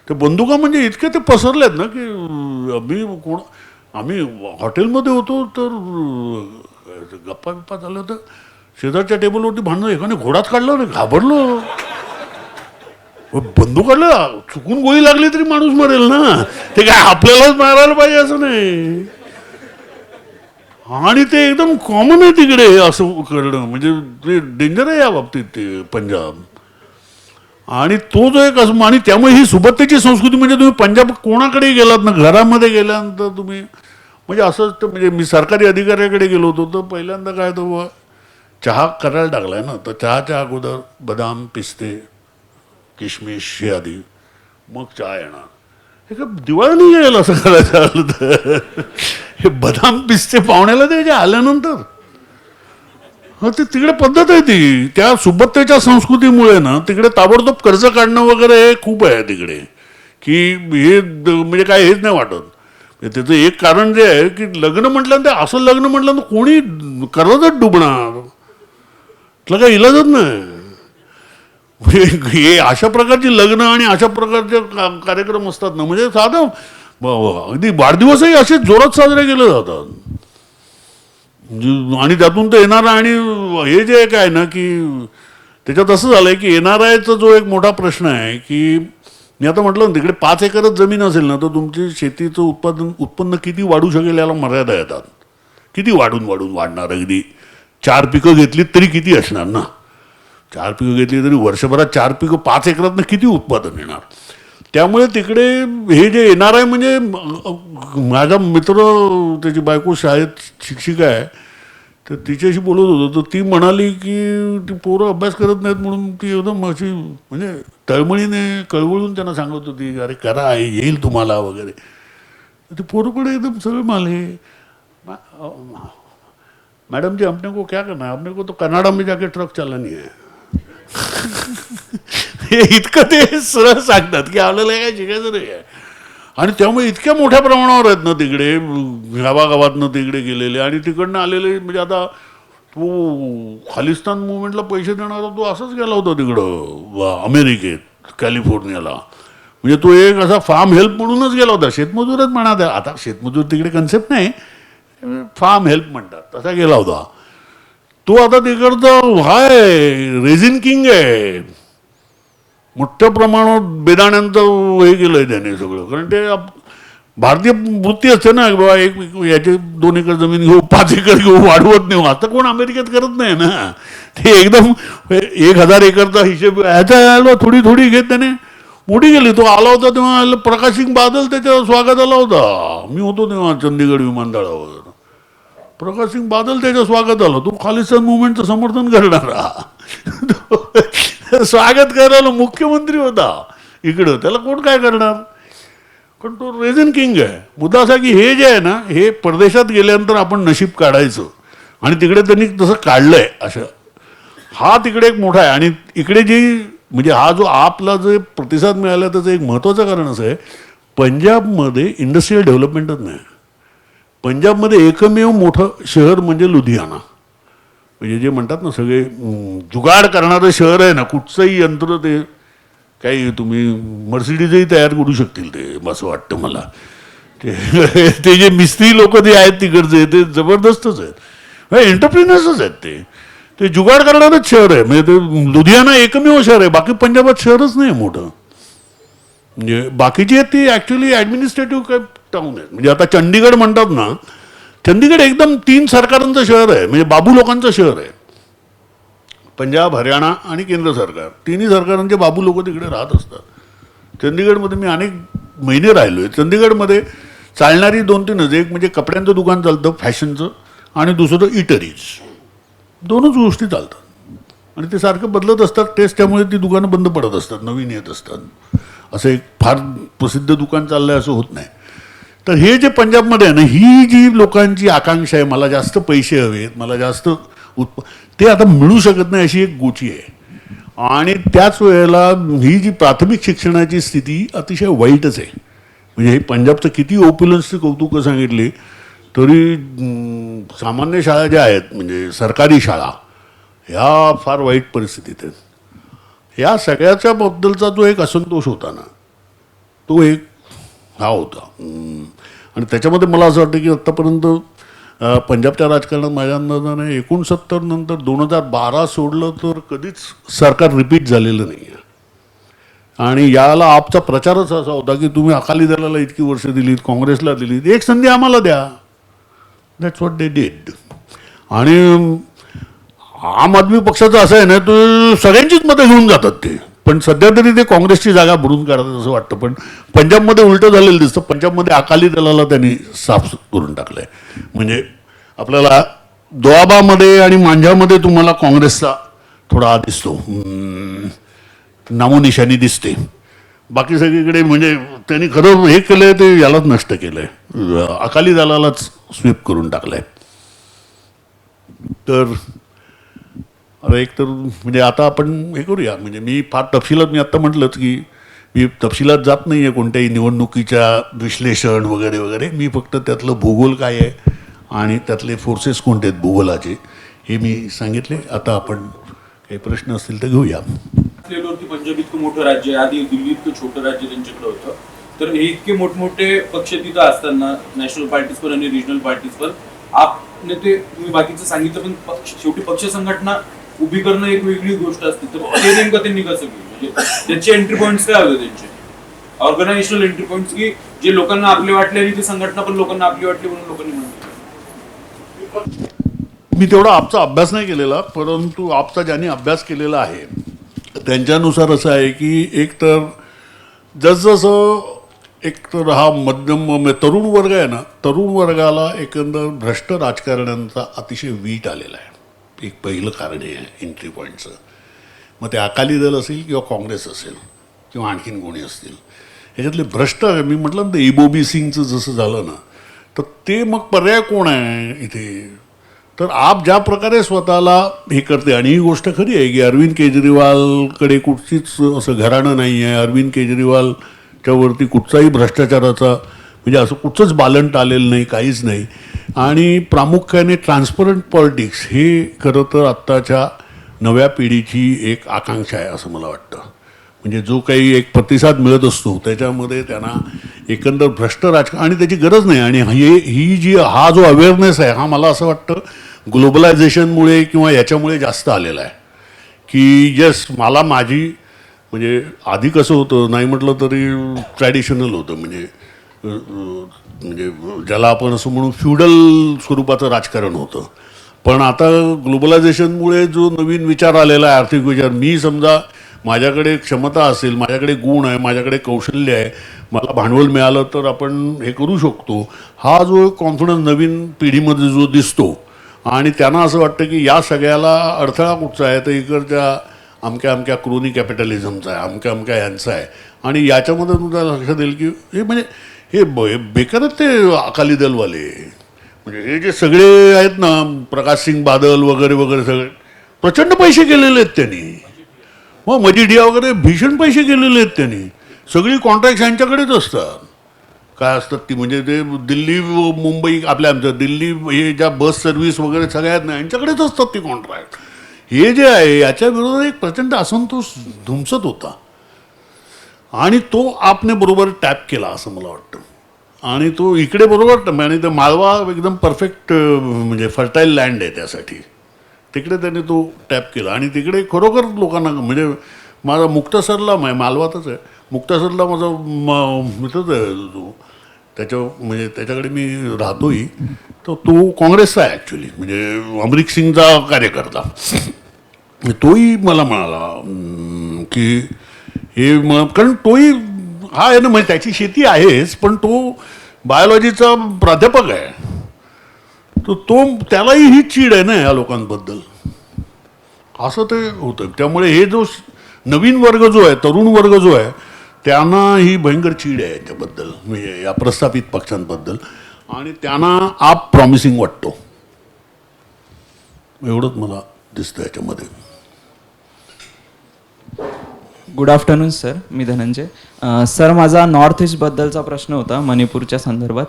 ते बंदुका म्हणजे इतके ते पसरलेत ना की आम्ही हॉटेलमध्ये होतो तर गप्पा बिप्पा झालं तर शेजारच्या टेबलवरती भांडणं, एकाने घोडाच काढला नाही, घाबरलो, बंदूक काढलं, चुकून गोळी लागली तरी माणूस मरेल ना, ते काय आपल्यालाच मारायला पाहिजे असं नाही. आणि ते एकदम कॉमन आहे तिकडे असं करणं, म्हणजे ते डेंजर आहे या बाबतीत ते पंजाब. आणि तो जो एक असं, आणि त्यामुळे ही सुबत्तेची संस्कृती, म्हणजे तुम्ही पंजाब कोणाकडे गेलात ना, घरामध्ये गेल्यानंतर तुम्ही म्हणजे असंच. तर म्हणजे मी सरकारी अधिकाऱ्याकडे गेलो होतो तर पहिल्यांदा काय, तो चहा करायला टाकलाय ना, तर चहाच्या अगोदर बदाम, पिस्ते, किशमिश हे आधी, मग चहा येणार. हे काय दिवाळी नाही गेलं असं करायचं आलं तर, हे बदाम पिस्ते पाहुण्याला द्यायचे आल्यानंतर. हा, ते तिकडे पद्धत आहे ती, त्या सुबत्तेच्या संस्कृतीमुळे ना तिकडे ताबडतोब कर्ज काढणं वगैरे हे खूप आहे तिकडे, की हे म्हणजे काय हेच नाही वाटत. त्याचं एक कारण जे आहे की लग्न म्हटलं ते असं लग्न म्हटलं तर कोणी कर्जातच डुबणार, त्याला काही इलाजच नाही. हे अशा प्रकारची लग्न आणि अशा प्रकारचे कार्यक्रम असतात ना, म्हणजे साधं अगदी वाढदिवसही असे जोरात साजरे केले जातात. आणि त्यातून तर येणारा, आणि हे जे एक आहे ना की त्याच्यात असं झालंय की NRIचा जो एक मोठा प्रश्न आहे, की मी आता म्हटलं ना तिकडे 5 एकरच जमीन असेल ना तर तुमची शेतीचं उत्पन्न किती वाढू शकेल याला मर्यादा येतात. किती वाढून वाढणार, अगदी 4 पिकं घेतली तरी किती असणार ना, 4 पिकं घेतली तरी वर्षभरात 4 पिकं 5 एकरात किती उत्पादन येणार. त्यामुळे तिकडे हे जे NRI, म्हणजे माझा मित्र त्याची बायको शाळेत शिक्षिका आहे, तर तिच्याशी बोलत होतो तर ती म्हणाली की ती पोरं अभ्यास करत नाहीत म्हणून ती एकदम अशी म्हणजे तळमळीने कळवळून त्यांना सांगत होती, अरे करा येईल तुम्हाला वगैरे. ती पोरं पण एकदम सरळ माले, मैडम जी अपने को क्या करना है, अपने को तो कनाडा में जाके ट्रक चलानी है. हे इतकं ते सरळ सांगतात की आपल्याला काय शिकायचं नाही आहे. आणि त्यामुळे इतक्या मोठ्या प्रमाणावर आहेत ना तिकडे, गावागावातनं तिकडे गेलेले आणि तिकडनं आलेले. म्हणजे आता तो खालिस्तान मुवमेंटला पैसे देणारा तो असाच गेला होता तिकडं अमेरिकेत, कॅलिफोर्नियाला. म्हणजे तो एक असा फार्म हेल्प म्हणूनच गेला होता, शेतमजूरच म्हणा, आता शेतमजूर तिकडे कन्सेप्ट नाही, फार्म हेल्प म्हणतात, तसा गेला होता तो. आता तिकडचा हाय रेझिन किंग आहे, मोठ्या प्रमाणात बेदाण्यांचं हे केलंय त्याने सगळं. कारण ते भारतीय वृत्ती असते ना बाबा याचे 2 एकर जमीन घेऊ 5 एकर घेऊ वाढवत नाही आता कोण अमेरिकेत करत नाही ना ते एकदम 1000 एकरचा हिशेब ह्याच्या थोडी थोडी घेत त्याने मोठी गेली तो आला होता तेव्हा प्रकाश सिंग बादल त्याच्या स्वागताला होता मी होतो तेव्हा चंदीगड विमानतळावर प्रकाश सिंग बादल त्याच्या स्वागताला तो खालिस्तान मुवमेंटचं समर्थन करणारा स्वागत करायला मुख्यमंत्री होता इकडं त्याला कोण काय करणार पण तो रेझन किंग आहे मुद्दा असा की हे जे आहे ना हे परदेशात गेल्यानंतर आपण नशीब काढायचं आणि तिकडे त्यांनी तसं काढलंय असं हा तिकडे एक मोठा आहे आणि इकडे जी म्हणजे हा जो आपला जे प्रतिसाद मिळाला त्याचं एक महत्त्वाचं कारण असं आहे पंजाबमध्ये इंडस्ट्रियल डेव्हलपमेंटच नाही पंजाबमध्ये एकमेव मोठं शहर म्हणजे लुधियाना म्हणजे जे म्हणतात ना सगळे जुगाड करणारं शहर आहे ना कुठचंही यंत्र ते काही तुम्ही मर्सिडीजही तयार करू शकतील ते असं वाटतं मला ते जे मिस्त्री लोक जे आहेत तिकडचे ते जबरदस्तच आहेत एंटरप्रिनर्सच आहेत ते जुगाड करणारच शहर आहे म्हणजे ते लुधियाना एकमेव शहर आहे बाकी पंजाबात शहरच नाही मोठं म्हणजे बाकीची आहेत ती ॲक्च्युली ॲडमिनिस्ट्रेटिव्ह काय टाऊन आहेत म्हणजे आता चंदीगड म्हणतात ना चंदीगड एकदम 3 सरकारांचं शहर आहे म्हणजे बाबू लोकांचं शहर आहे पंजाब हरियाणा आणि केंद्र सरकार तिन्ही सरकारांचे बाबू लोक तिकडे राहत असतात चंदीगडमध्ये मी अनेक महिने राहिलो आहे चंदीगडमध्ये चालणारी 2-3 एक म्हणजे कपड्यांचं दुकान चालतं फॅशनचं आणि दुसरं इटरीज 2च गोष्टी चालतात आणि ते सारखं बदलत असतात टेस्ट त्यामुळे ती दुकानं बंद पडत असतात नवीन येत असतात असं एक फार प्रसिद्ध दुकान चाललं आहे असं होत नाही तर हे जे पंजाबमध्ये आहे ना ही जी लोकांची आकांक्षा आहे मला जास्त पैसे हवेत मला जास्त ते आता मिळू शकत नाही अशी एक गोची आहे आणि त्याच वेळेला ही जी प्राथमिक शिक्षणाची स्थिती अतिशय वाईटच आहे म्हणजे हे पंजाबचं किती ओप्युलन्सचे कौतुकं सांगितली तरी सामान्य शाळा ज्या आहेत म्हणजे सरकारी शाळा ह्या फार वाईट परिस्थितीत आहेत ह्या सगळ्याच्या बद्दलचा जो एक असंतोष होता ना तो एक हा होता आणि त्याच्यामध्ये मला असं वाटतं की आत्तापर्यंत पंजाबच्या राजकारणात माझ्या अंदाजाने 69 नंतर 2012 सोडलं तर कधीच सरकार रिपीट झालेलं नाही आहे आणि याला आपचा प्रचारच असा होता की तुम्ही अकाली दलाला इतकी वर्ष दिलीत काँग्रेसला दिलीत एक संधी आम्हाला द्या दॅट्स व्हॉट दे डिड आणि आम आदमी पक्षाचं असं आहे ना तो सगळ्यांचीच मतं घेऊन जातात ते पण सध्या तरी ते काँग्रेसची जागा भरून काढतात असं वाटतं पण पंजाबमध्ये उलटं झालेलं दिसतं पंजाबमध्ये अकाली दलाला त्यांनी साफ करून टाकलं आहे म्हणजे आपल्याला दोआबामध्ये आणि मांझामध्ये तुम्हाला काँग्रेसचा थोडा दिसतो नामोनिशाणी दिसते बाकी सगळीकडे म्हणजे त्यांनी खरं हे केलं आहे ते यालाच नष्ट केलं आहे अकाली दलालाच स्वीप करून टाकलं आहे तर एक तर म्हणजे आता आपण हे करूया म्हणजे मी फार तपशिलात मी आत्ता म्हटलंच की मी तपशिलात जात नाही आहे कोणत्याही निवडणुकीच्या विश्लेषण वगैरे वगैरे मी फक्त त्यातलं भूगोल काय आहे आणि त्यातले फोर्सेस कोणते आहेत भूगोलाचे हे मी सांगितले आता आपण काही प्रश्न असतील तर घेऊया लेवलवरती पंजाब इतकं मोठं राज्य आहे आधी दिल्ली इतकं छोटं राज्य त्यांच्याकडे होतं तर हे इतके मोठमोठे पक्ष तिथं असताना नॅशनल पार्टीज पण आणि रिजनल पार्टीज पण आपने ते तुम्ही बाकीचं सांगितलं पण शेवटी पक्ष संघटना उभी करणं एक वेगळी गोष्ट असते तर ते नेमकं त्यांनी कसं केलं म्हणजे त्याचे एंट्री पॉईंट्स काय होते त्यांचे ऑर्गनायझेशनल एंट्री पॉईंट्स की जे लोकांना आपले वाटले आणि ती संघटना पण लोकांना आपली वाटली म्हणून लोकांनी म्हणतात मी तेवढा आपचा अभ्यास नाही केलेला परंतु आपचा ज्यांनी अभ्यास केलेला आहे त्यांच्यानुसार असं आहे की एकतर जसजसं एकतर हा मध्यम तरुण वर्ग आहे ना तरुण वर्गाला एकंदर भ्रष्ट राजकारण्यांचा अतिशय वीट आलेला आहे एक पहिलं कारण हे आहे एंट्री पॉईंटचं मग ते अकाली दल असेल किंवा काँग्रेस असेल किंवा आणखीन कोणी असतील ह्याच्यातले भ्रष्ट मी म्हटलं ना ते इबोबी सिंगचं जसं झालं ना तर ते मग पर्याय कोण आहे इथे तर आप ज्या प्रकारे स्वतःला हे करते आणि ही गोष्ट खरी आहे की अरविंद केजरीवालकडे कुठचीच असं घराणं नाही आहे अरविंद केजरीवालच्यावरती कुठचाही भ्रष्टाचाराचा म्हणजे असं कुठचंच बालंट आलेलं नाही काहीच नाही आणि प्रामुख्याने ट्रान्सपरंट पॉलिटिक्स हे खरं तर आत्ताच्या नव्या पिढीची एक आकांक्षा आहे असं मला वाटतं म्हणजे जो काही एक प्रतिसाद मिळत असतो त्याच्यामध्ये त्यांना एकंदर भ्रष्ट राजकारण आणि त्याची गरज नाही आणि ही जी हा जो अवेअरनेस आहे हा मला असं वाटतं ग्लोबलायझेशनमुळे किंवा याच्यामुळे जास्त आलेला आहे की यस मला माझी म्हणजे आधी कसं होतं नाही म्हटलं तरी ट्रॅडिशनल होतं म्हणजे म्हणजे ज्याला आपण असं म्हणू फ्युडल स्वरूपाचं राजकारण होतं. पण आता ग्लोबलायझेशनमुळे जो नवीन विचार आलेला आहे, आर्थिक विचार, मी समजा माझ्याकडे क्षमता असेल, माझ्याकडे गुण आहे, माझ्याकडे कौशल्य आहे, मला भांडवल मिळालं तर आपण हे करू शकतो, हा जो कॉन्फिडन्स नवीन पिढीमध्ये जो दिसतो आणि त्यांना असं वाटतं की या सगळ्याला अडथळा कुठचा आहे तर इकडच्या अमक्या अमक्या क्रोनी कॅपिटलिझमचा आहे, अमक्या अमक्या यांचा आहे. आणि याच्यामध्ये तुमच्या लक्षात येईल की हे म्हणजे हे बेकारच ते अकाली दलवाले, म्हणजे हे जे सगळे आहेत ना, प्रकाश सिंग बादल वगैरे वगैरे सगळे प्रचंड पैसे केलेले आहेत त्यांनी. मग मजिडिया वगैरे भीषण पैसे केलेले आहेत त्यांनी. सगळी कॉन्ट्रॅक्ट यांच्याकडेच असतात. काय असतात ती म्हणजे ते दिल्ली मुंबई आमच्या दिल्ली हे ज्या बस सर्व्हिस वगैरे सगळ्या आहेत ना, यांच्याकडेच असतात ती कॉन्ट्रॅक्ट. हे जे आहे याच्या विरोधात एक प्रचंड असंतोष धुमसत होता आणि तो आपने बरोबर टॅप केला असं मला वाटतं. आणि तो इकडे बरोबर, आणि ते मालवा एकदम परफेक्ट म्हणजे फर्टाईल लँड आहे त्यासाठी. तिकडे त्यांनी तो टॅप केला आणि तिकडे खरोखर लोकांना, म्हणजे माझा मुक्तासरला मालवातच आहे, मुक्तासरला माझा मित्रच आहे तो, म्हणजे त्याच्याकडे मी राहतोही. तर तो काँग्रेसचा आहे ॲक्च्युली, म्हणजे अमरिक सिंगचा कार्यकर्ता. तोही मला म्हणाला की हे कारण तोही हा आहे ना, म्हणजे त्याची शेती आहेच पण तो बायोलॉजीचा प्राध्यापक आहे. तर तो त्यालाही ही चीड आहे ना या लोकांबद्दल, असं ते होतं. त्यामुळे हे जो नवीन वर्ग जो आहे, तरुण वर्ग जो आहे, त्यांना ही भयंकर चीड आहे याच्याबद्दल, म्हणजे या प्रस्थापित पक्षांबद्दल, आणि त्यांना आप प्रॉमिसिंग वाटतो. एवढंच मला दिसतं याच्यामध्ये. गुड आफ्टरनून सर, मी धनंजय. सर, माझा नॉर्थ ईस्टबद्दलचा प्रश्न होता मणिपूरच्या संदर्भात,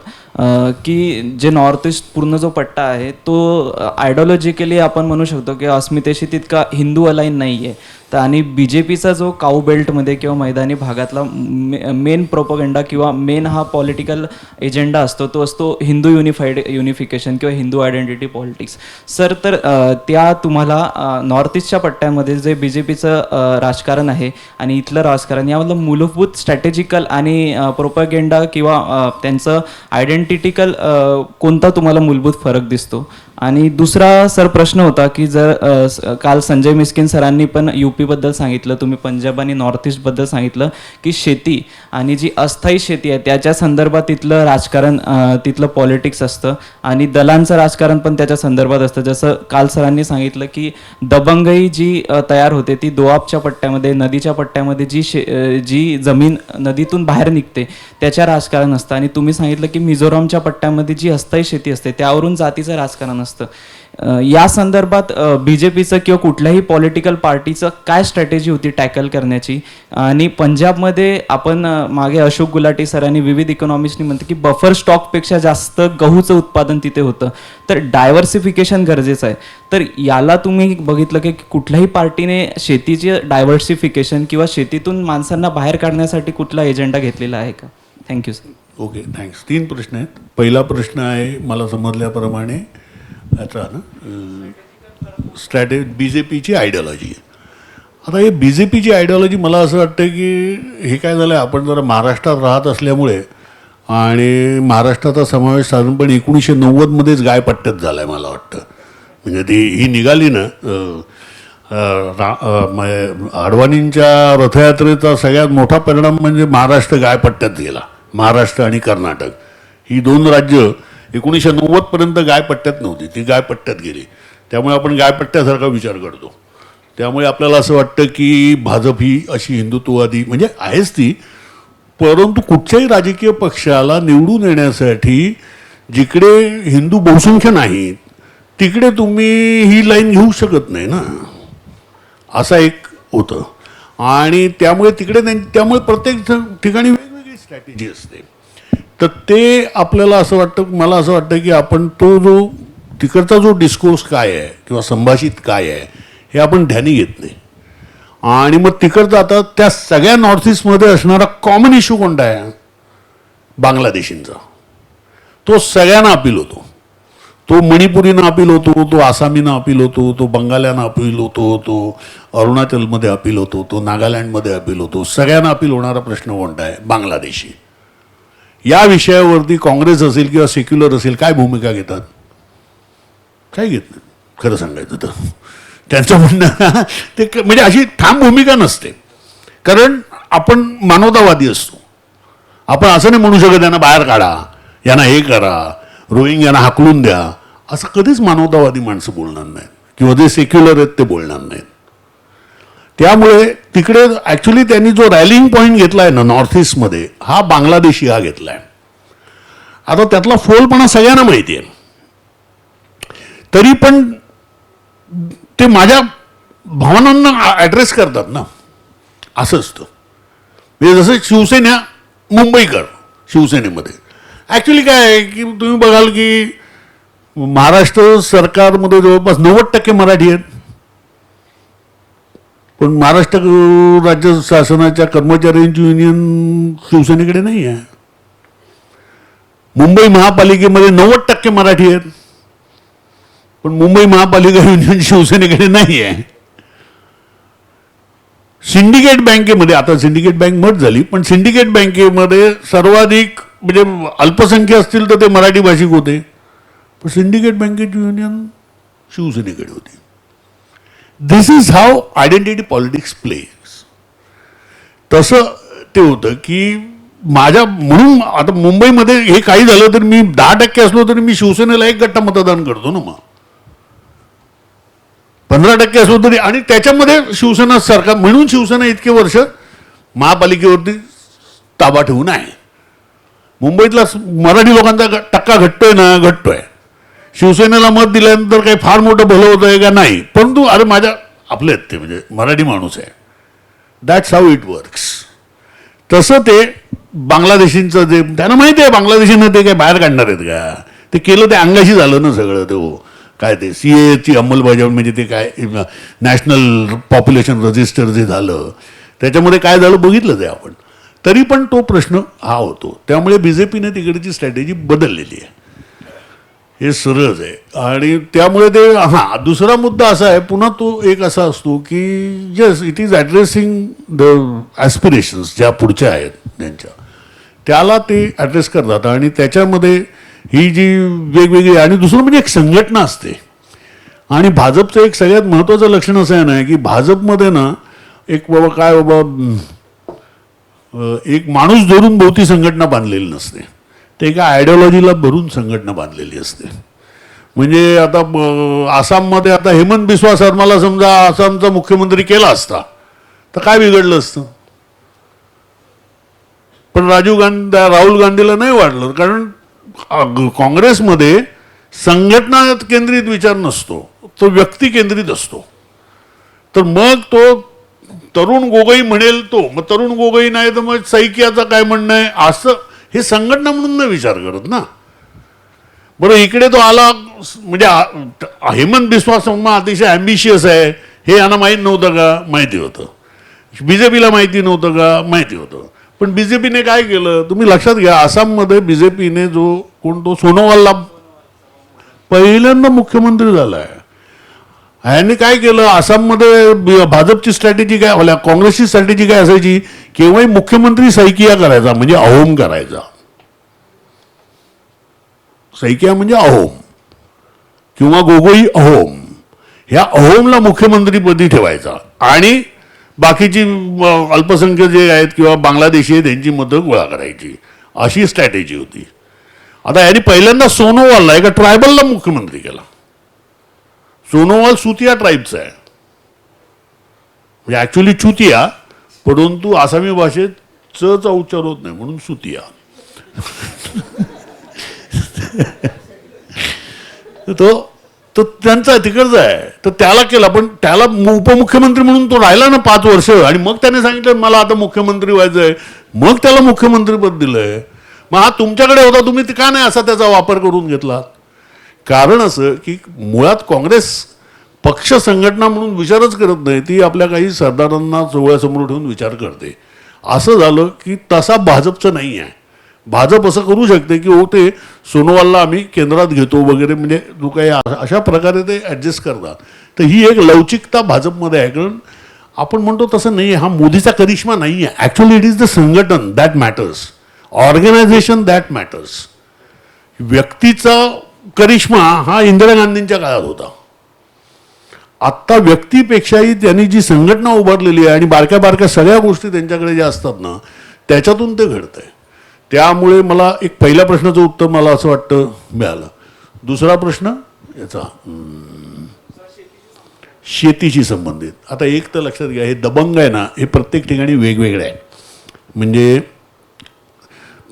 की जे नॉर्थ ईस्ट पूर्ण जो पट्टा आहे तो आयडिओलॉजिकली आपण म्हणू शकतो की अस्मितेशी तितका हिंदू अलाईन नाही आहे. तर आणि बी जे पीचा जो काऊ बेल्टमध्ये किंवा मैदानी भागातला मेन प्रोपगंडा किंवा मेन हा पॉलिटिकल एजेंडा असतो तो असतो हिंदू युनिफिकेशन किंवा हिंदू आयडेंटिटी पॉलिटिक्स. सर, तर त्या तुम्हाला नॉर्थ ईस्टच्या पट्ट्यामध्ये जे बी जे पीचं राजकारण आहे आणि इथलं राजकारण यामधलं मूलभूत स्ट्रॅटेजिकल आणि प्रोपगेंडा किंवा त्यांचं आयडेंटिटिकल कोणता तुम्हाला मूलभूत फरक दिसतो? आणि दुसरा सर प्रश्न होता की जर काल संजय मिस्किन सरांनी पण यूपीबद्दल सांगितलं, तुम्ही पंजाब आणि नॉर्थ ईस्टबद्दल सांगितलं की शेती आणि जी अस्थायी शेती आहे त्याच्या संदर्भात तिथलं राजकारण, तिथलं पॉलिटिक्स असतं आणि दलांचं राजकारण पण त्याच्या संदर्भात असतं. जसं काल सरांनी सांगितलं की दबंगई जी तयार होते ती दोआबच्या पट्ट्यामध्ये, नदीच्या पट्ट्यामध्ये जी जमीन नदीतून बाहेर निघते त्याच्या राजकारण असतं. आणि तुम्ही सांगितलं की मिझोरामच्या पट्ट्यामध्ये जी अस्थायी शेती असते त्यावरून जातीचं राजकारण असतं. या संदर्भात बी जे पीचं किंवा कुठल्याही पॉलिटिकल पार्टीचं काय स्ट्रॅटेजी होती टॅकल करण्याची? आणि पंजाबमध्ये आपण मागे अशोक गुलाटी सरांनी विविध इकॉनॉमिस्टनी म्हणते की बफर स्टॉकपेक्षा जास्त गहूचं उत्पादन तिथे होतं, तर डायव्हर्सिफिकेशन गरजेचं आहे. तर याला तुम्ही बघितलं की कुठल्याही पार्टीने शेतीचे डायव्हर्सिफिकेशन किंवा शेतीतून माणसांना बाहेर काढण्यासाठी कुठला एजेंडा घेतलेला आहे का? Thank you sir. Okay, thanks. 3 प्रश्न आहेत. पहिला प्रश्न आहे मला समजल्याप्रमाणे याचा ना बी जे पीची आयडिओलॉजी. आता हे बी जे पीची आयडिओलॉजी मला असं वाटतं की हे काय झालं आहे, आपण जरा महाराष्ट्रात राहत असल्यामुळे आणि महाराष्ट्राचा समावेश साधारणपणे 1990मध्येच गायपट्ट्यात झाला आहे मला वाटतं. म्हणजे ती ही निघाली ना अडवाणींच्या रथयात्रेचा सगळ्यात मोठा परिणाम म्हणजे महाराष्ट्र गायपट्ट्यात गेला. महाराष्ट्र आणि कर्नाटक ही 2 राज्य 1990पर्यंत गायपट्ट्यात नव्हती, ती गायपट्ट्यात गेली. त्यामुळे आपण गायपट्ट्यासारखा विचार करतो. त्यामुळे आपल्याला असं वाटतं की भाजप ही अशी हिंदुत्ववादी म्हणजे आहेच ती, परंतु कुठच्याही राजकीय पक्षाला निवडून येण्यासाठी जिकडे हिंदू बहुसंख्य नाहीत तिकडे तुम्ही ही लाईन घेऊ शकत नाही ना, असा एक होतं. आणि त्यामुळे त्यामुळे प्रत्येक ठिकाणी वेगवेगळी स्ट्रॅटेजी असते. तर ते आपल्याला असं वाटतं, मला असं वाटतं की आपण तो जो तिकडचा जो डिस्कोर्स काय आहे किंवा संभाषित काय आहे हे आपण ध्यानी घेत नाही. आणि मग तिकडचा आता त्या सगळ्या नॉर्थ ईस्टमध्ये असणारा कॉमन इश्यू कोणता आहे? बांगलादेशींचा. तो सगळ्यांना अपील होतो. तो मणिपुरीनं अपील होतो, तो आसामीनं अपील होतो, तो बंगाल्यांना अपील होतो, तो अरुणाचलमध्ये अपील होतो, तो नागालँडमध्ये अपील होतो. सगळ्यांना अपील होणारा प्रश्न कोणता आहे? बांगलादेशी. या विषयावरती काँग्रेस असेल किंवा सेक्युलर असेल काय भूमिका घेतात? काय घेत नाही खरं सांगायचं तर. त्यांचं म्हणणं ते म्हणजे अशी ठाम भूमिका नसते, कारण आपण मानवतावादी असतो. आपण असं नाही म्हणू शकत यांना बाहेर काढा, यांना हे करा, रोहिंग यांना हाकलून द्या, असं कधीच मानवतावादी माणसं बोलणार नाहीत किंवा जे सेक्युलर आहेत ते बोलणार नाहीत. त्यामुळे तिकडे ॲक्च्युली त्यांनी जो रॅलिंग पॉईंट घेतला आहे ना नॉर्थ ईस्टमध्ये, हा बांगलादेशी हा घेतला आहे. आता त्यातला फोलपणा सगळ्यांना माहिती आहे, तरी पण ते माझ्या भावनांना ॲड्रेस करतात ना, असं असतं. म्हणजे जसं शिवसेना मुंबईकर शिवसेनेमध्ये ॲक्च्युली काय आहे की तुम्ही बघाल की महाराष्ट्र सरकारमध्ये जवळपास 90% मराठी आहेत, पण महाराष्ट्र राज्य शासनाच्या कर्मचाऱ्यांची युनियन शिवसेनेकडे नाही आहे. मुंबई महापालिकेमध्ये 90% मराठी आहेत, पण मुंबई महापालिका युनियन शिवसेनेकडे नाही आहे. सिंडिकेट बँकेमध्ये, आता सिंडिकेट बँक मत झाली, पण सिंडिकेट बँकेमध्ये सर्वाधिक म्हणजे अल्पसंख्य असतील तर ते मराठी भाषिक होते, पण सिंडिकेट बँकेची युनियन शिवसेनेकडे होती. This is how identity politics plays. तसं ते होतं की माझ्या म्हणून आता मुंबईमध्ये हे काही झालं तर मी 10% असलो तरी मी शिवसेनेला 1% मतदान करतो ना, मग 15% असलो तरी. आणि त्याच्यामध्ये शिवसेना सरकार म्हणून शिवसेना इतके वर्ष महापालिकेवरती ताबा ठेवून आहे. मुंबईतला मराठी लोकांचा टक्का घटतोय ना, घटतोय. शिवसेनेला मत दिल्यानंतर काही फार मोठं भलं होतं आहे का? नाही. परंतु अरे माझ्या आपले आहेत ते, म्हणजे मराठी माणूस आहे. That's how it works. तसं ते बांगलादेशींचं जे त्यांना माहिती आहे बांगलादेशींना ते काय बाहेर काढणार आहेत का, ते केलं ते अंगाशी झालं ना सगळं. ते काय ते CAA ची अंमलबजावणी म्हणजे ते काय नॅशनल पॉप्युलेशन रजिस्टर जे झालं त्याच्यामध्ये काय झालं बघितलं ते आपण. तरी पण तो प्रश्न हा होतो. त्यामुळे BJPने तिकडची स्ट्रॅटेजी बदललेली आहे, हे सरळच आहे. आणि त्यामुळे ते हां दुसरा मुद्दा असा आहे, पुन्हा तो एक असा असतो की yes it is addressing the aspirations ज्या पुढच्या आहेत त्यांच्या, त्याला ते ॲड्रेस करतात. आणि त्याच्यामध्ये ही जी वेगवेगळी आणि दुसरं म्हणजे एक संघटना असते. आणि भाजपचं एक सगळ्यात महत्त्वाचं लक्षण असं आहे ना की भाजपमध्ये ना एक बाबा काय बाबा एक माणूस धरून भोवती संघटना बांधलेली नसते, ते एका आयडिओलॉजीला भरून संघटना बांधलेली असते. म्हणजे आता आसाममध्ये आता हेमंत बिस्वा शर्माला समजा आसामचा मुख्यमंत्री केला असता तर काय बिघडलं असतं, पण राहुल गांधीला नाही वाटलं, कारण काँग्रेसमध्ये संघटना केंद्रित विचार नसतो, तो व्यक्ती केंद्रित असतो. तर मग तो तरुण गोगोई म्हणेल तो, मग तरुण गोगोई नाही तर मग सैकियाचं काय म्हणणं आहे, असं हे संघटना म्हणून नाही विचार करत ना. बरं इकडे तो आला म्हणजे हेमंत बिस्वा शर्मा अतिशय ॲम्बिशियस आहे हे यांना माहीत नव्हतं का? माहिती होतं. BJPला माहिती नव्हतं का? माहिती होतं. पण BJPने काय केलं तुम्ही लक्षात घ्या, आसाममध्ये BJPने जो कोण तो सोनोवालला पहिल्यांदा मुख्यमंत्री झाला आहे. ह्यांनी काय केलं, आसाममध्ये भाजपची स्ट्रॅटेजी काय, काँग्रेसची स्ट्रॅटेजी काय असायची, केव्हाही मुख्यमंत्री सैकिया करायचा म्हणजे अहोम करायचा. सैकिया म्हणजे अहोम किंवा गोगोई अहोम, ह्या अहोमला मुख्यमंत्रीपदी ठेवायचा आणि बाकीची अल्पसंख्य जे आहेत किंवा बांगलादेशी आहेत त्यांची मतं गोळा करायची, अशी स्ट्रॅटेजी होती. आता यांनी पहिल्यांदा सोनोवालला एका ट्रायबलला मुख्यमंत्री केला. सोनोवाल सुतिया ट्राईबचा आहे, म्हणजे ॲक्च्युली चुतिया, परंतु आसामी भाषेत च चा उच्चार होत नाही म्हणून सुतिया. तो त्यांचा तिकडचा आहे, तर त्याला केला. पण त्याला उपमुख्यमंत्री म्हणून तो राहिला ना 5 वर्ष, आणि मग त्याने सांगितलं मला आता मुख्यमंत्री व्हायचं आहे, मग त्याला मुख्यमंत्रीपद दिलंय. मग हा तुमच्याकडे होता, तुम्ही का नाही असा त्याचा वापर करून घेतला? कारण असं की मुळात काँग्रेस पक्ष संघटना म्हणून विचारच करत नाही, ती आपल्या काही सरदारांना डोळ्यासमोर ठेवून विचार करते. असं झालं की तसा भाजपचं नाही आहे. भाजप असं करू शकते की हो ते सोनोवालला आम्ही केंद्रात घेतो वगैरे, म्हणजे जो काही अशा प्रकारे ते ॲडजस्ट करतात. तर ही एक लवचिकता भाजपमध्ये आहे. कारण आपण म्हणतो तसं नाही आहे, हा मोदीचा करिश्मा नाही आहे. ॲक्च्युली इट इज द संघटन that matters. Organisation that matters. व्यक्तीचा करिश्मा हा इंदिरा गांधींच्या काळात होता. आत्ता व्यक्तीपेक्षाही त्यांनी जी संघटना उभारलेली आहे आणि बारक्या बारक्या सगळ्या गोष्टी त्यांच्याकडे ज्या असतात ना, त्याच्यातून ते घडतंय. त्यामुळे मला एक पहिल्या प्रश्नाचं उत्तर मला असं वाटतं मिळालं. दुसरा प्रश्न याचा शेतीशी संबंधित. आता एक तर लक्षात घ्या, हे दबंग आहे ना, हे प्रत्येक ठिकाणी वेगवेगळे आहे. म्हणजे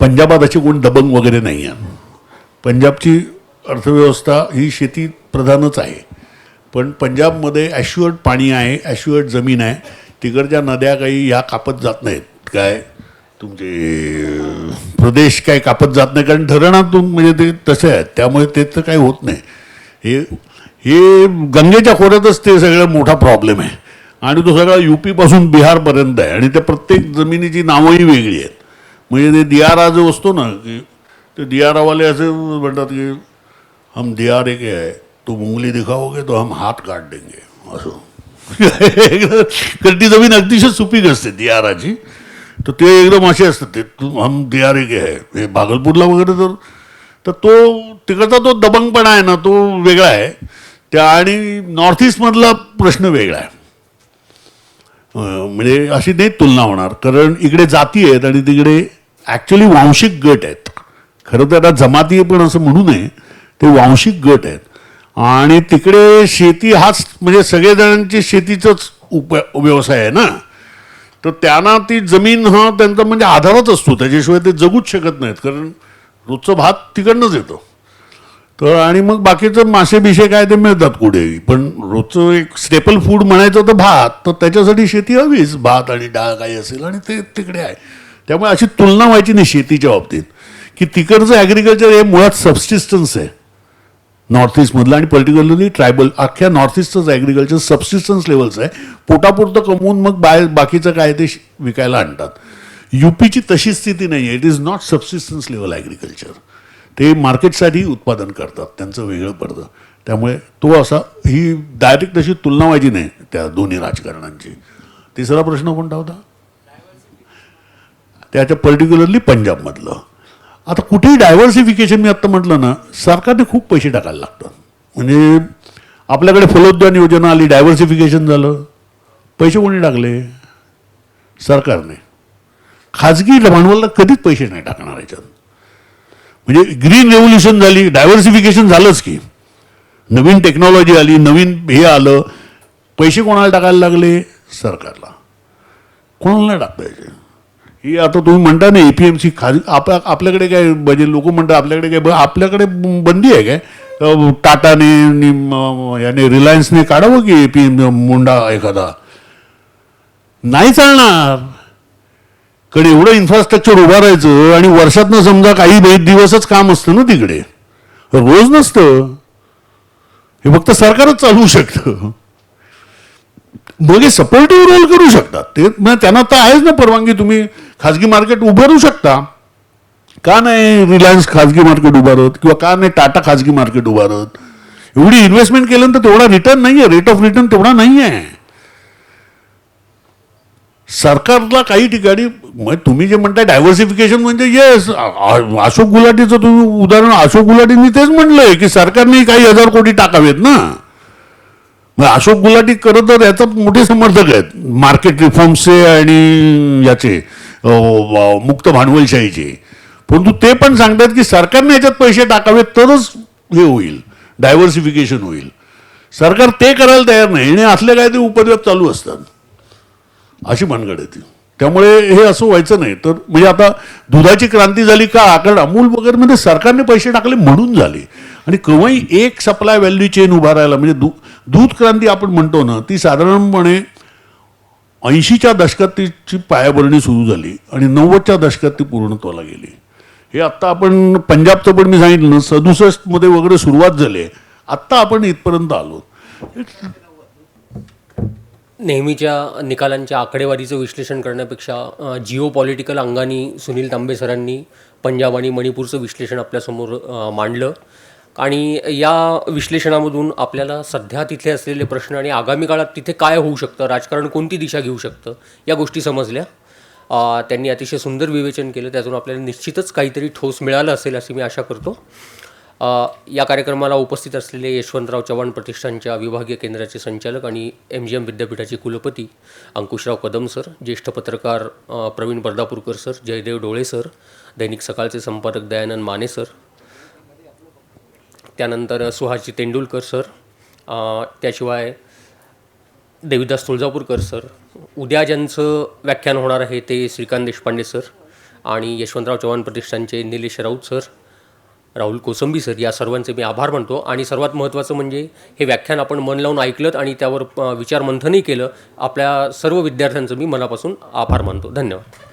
पंजाबात असे कोण दबंग वगैरे नाही आहे. पंजाबची अर्थव्यवस्था ही शेती प्रधानच आहे. पण पंजाबमध्ये ॲश्युअर्ड पाणी आहे, ॲश्युअर्ड जमीन आहे. तिकडच्या नद्या काही ह्या कापत जात नाहीत. काय तुमचे प्रदेश काय कापत जात नाही, कारण धरणातून म्हणजे ते तसे आहेत. त्यामुळे ते तर काही होत नाही. हे हे गंगेच्या खोऱ्यातच ते सगळं मोठा प्रॉब्लेम आहे. आणि तो सगळा UP-पासून बिहारपर्यंत आहे. आणि त्या प्रत्येक जमिनीची नावंही वेगळी आहेत. म्हणजे ते दियारा जो असतो ना, की ते दियारावाले असे म्हणतात की हम दियारे के आहे, तुम उंगली दिखाओगे तो हम हात काट देंगे, असं. कारण ती जमीन अतिशय सुपीक असते दियाराची. तर ते एकदम असे असतात, ते हम दियारे के आहे. हे भागलपूरला वगैरे तर तो तिकडचा तो दबंगपणा आहे ना, तो वेगळा आहे. त्या आणि नॉर्थ ईस्टमधला प्रश्न वेगळा आहे. म्हणजे अशी नाही तुलना होणार, कारण इकडे जाती आहेत आणि तिकडे ॲक्च्युली वांशिक गट आहेत. खरं तर आता जमाती पण असं म्हणू नये, ते वांशिक गट आहेत. आणि तिकडे शेती हाच म्हणजे सगळेजणांची शेतीचाच व्यवसाय आहे ना. तर त्यांना ती जमीन हा त्यांचा म्हणजे आधारच असतो. त्याच्याशिवाय ते जगूच शकत नाहीत, कारण रोजचं भात तिकडनंच येतं. तर आणि मग बाकीचं मासे बिशे काय ते मिळतात कुठेही. पण रोजचं एक स्टेपल फूड म्हणायचं तर भात, तर त्याच्यासाठी शेती हवीच. भात आणि डाळ काही असेल आणि ते तिकडे आहे. त्यामुळे अशी तुलना व्हायची नाही शेतीच्या बाबतीत, की तिकडचं ॲग्रिकल्चर हे मुळात सबसिस्टन्स आहे नॉर्थ ईस्टमधलं. आणि पर्टिक्युलरली ट्रायबल अख्ख्या नॉर्थ ईस्टचंच ॲग्रिकल्चर सबसिस्टन्स लेवलचं आहे. पोटापुरतं कमवून मग बाकीचं काय ते विकायला आणतात. UPची तशी स्थिती नाही आहे. It is not subsistence level agriculture. ते मार्केटसाठी उत्पादन करतात, त्यांचं वेगळं पडतं. त्यामुळे तो असा ही डायरेक्ट तशी तुलना व्हायची नाही त्या दोन्ही राजकारणांची. तिसरा प्रश्न कोणता होता? त्याच्या पर्टिक्युलरली पंजाबमधलं. आता कुठेही डायव्हर्सिफिकेशन मी आत्ता म्हटलं ना, सरकारने खूप पैसे टाकायला लागतात. म्हणजे आपल्याकडे फलोद्यान योजना आली, डायव्हर्सिफिकेशन झालं. पैसे कोणी टाकले? सरकारने. खाजगी भांडवलला कधीच पैसे नाही टाकणार याच्यात. म्हणजे ग्रीन रेव्होल्युशन झाली, डायव्हर्सिफिकेशन झालंच की. नवीन टेक्नॉलॉजी आली, नवीन हे आलं, पैसे कोणाला टाकायला लागले? सरकारला. कोणाला नाही टाकता यायचे. ही आता तुम्ही म्हणता ना APMC आपल्याकडे काय म्हणजे लोक म्हणतात आपल्याकडे काय, आपल्याकडे बंदी आहे काय? टाटाने याने रिलायन्सने काढावं की APM मुंडा एखादा? नाही चालणार. कडे एवढं इन्फ्रास्ट्रक्चर उभारायचं आणि वर्षातनं समजा काही दिवसच काम असतं ना तिकडे, रोज नसतं. हे फक्त सरकारच चालवू शकतं. मग हे सपोर्टिव्ह रोल करू शकतात ते. त्यांना तर आहेच ना परवानगी, तुम्ही खाजगी मार्केट उभारू शकता. का नाही रिलायन्स खाजगी मार्केट उभारत, किंवा का नाही टाटा खाजगी मार्केट उभारत? एवढी इन्व्हेस्टमेंट केल्यानंतर तेवढा रिटर्न नाही आहे, रेट ऑफ रिटर्न तेवढा नाही आहे. सरकारला काही ठिकाणी मग तुम्ही जे म्हणताय डायव्हर्सिफिकेशन म्हणजे येस, अशोक गुलाटीचं तुम्ही उदाहरण, अशोक गुलाटींनी तेच म्हणलंय की सरकारने काही 1000 कोटी टाकावेत ना. मग अशोक गुलाटी खरं तर याचा मोठे समर्थक आहेत मार्केट रिफॉर्म्सचे आणि याचे मुक्त भांडवलशाहीचे. परंतु ते पण सांगतात की सरकारने याच्यात पैसे टाकावेत तरच हे होईल, डायव्हर्सिफिकेशन होईल. सरकार ते करायला तयार नाही आणि असले काय ते उपद्व्याप चालू असतात, अशी भानगड आहे. त्यामुळे हे असं व्हायचं नाही. तर म्हणजे आता दुधाची क्रांती झाली का? कारण अमूल वगैरेमध्ये सरकारने पैसे टाकले म्हणून झाले. आणि केव्हाही एक सप्लाय व्हॅल्यू चेन उभारायला म्हणजे दूध क्रांती आपण म्हणतो ना, ती साधारणपणे 80च्या दशकात तिची पायाभरणी सुरू झाली आणि 90च्या दशकात ती पूर्णत्वाला गेली. हे आत्ता आपण पंजाबचं पण मी सांगितलं ना, 67मध्ये वगैरे सुरुवात झाली. आत्ता आपण इथपर्यंत आलो. नेहमीच्या निकालांच्या आकडेवारीचं विश्लेषण करण्यापेक्षा जिओ पॉलिटिकल अंगाने सुनील तांबे सरांनी पंजाब आणि मणिपूरचं विश्लेषण आपल्यासमोर मांडलं. आणि या विश्लेषणामधून आपल्याला सध्या तिथे असलेले प्रश्न आणि आगामी काळात तिथे काय होऊ शकतं, राजकारण कोणती दिशा घेऊ शकतं, या गोष्टी समजल्या. त्यांनी अतिशय सुंदर विवेचन केलं. त्यातून आपल्याला निश्चितच काहीतरी ठोस मिळालं असेल अशी मी आशा करतो. या कार्यक्रमाला उपस्थित असलेले यशवंतराव चव्हाण प्रतिष्ठानच्या विभागीय केंद्राचे संचालक आणि MGM विद्यापीठाचे कुलपती अंकुशराव कदम सर, ज्येष्ठ पत्रकार प्रवीण बर्दापूरकर सर, जयदेव डोळे सर, दैनिक सकाळचे संपादक दयानंद माने सर, त्यानंतर सुहासजी तेंडुलकर सर, त्याशिवाय देविदास तुळजापूरकर सर. उद्या ज्यांचं व्याख्यान होणार आहे ते श्रीकांत देशपांडे सर आणि यशवंतराव चव्हाण प्रतिष्ठानचे निलेश राऊत सर, राहुल कोसंबी सर, या सर्वांचे मी आभार मानतो. आणि सर्वात महत्त्वाचं म्हणजे हे व्याख्यान आपण मन लावून ऐकलं आणि त्यावर विचारमंथनही केलं. आपल्या सर्व विद्यार्थ्यांचं मी मनापासून आभार मानतो. धन्यवाद.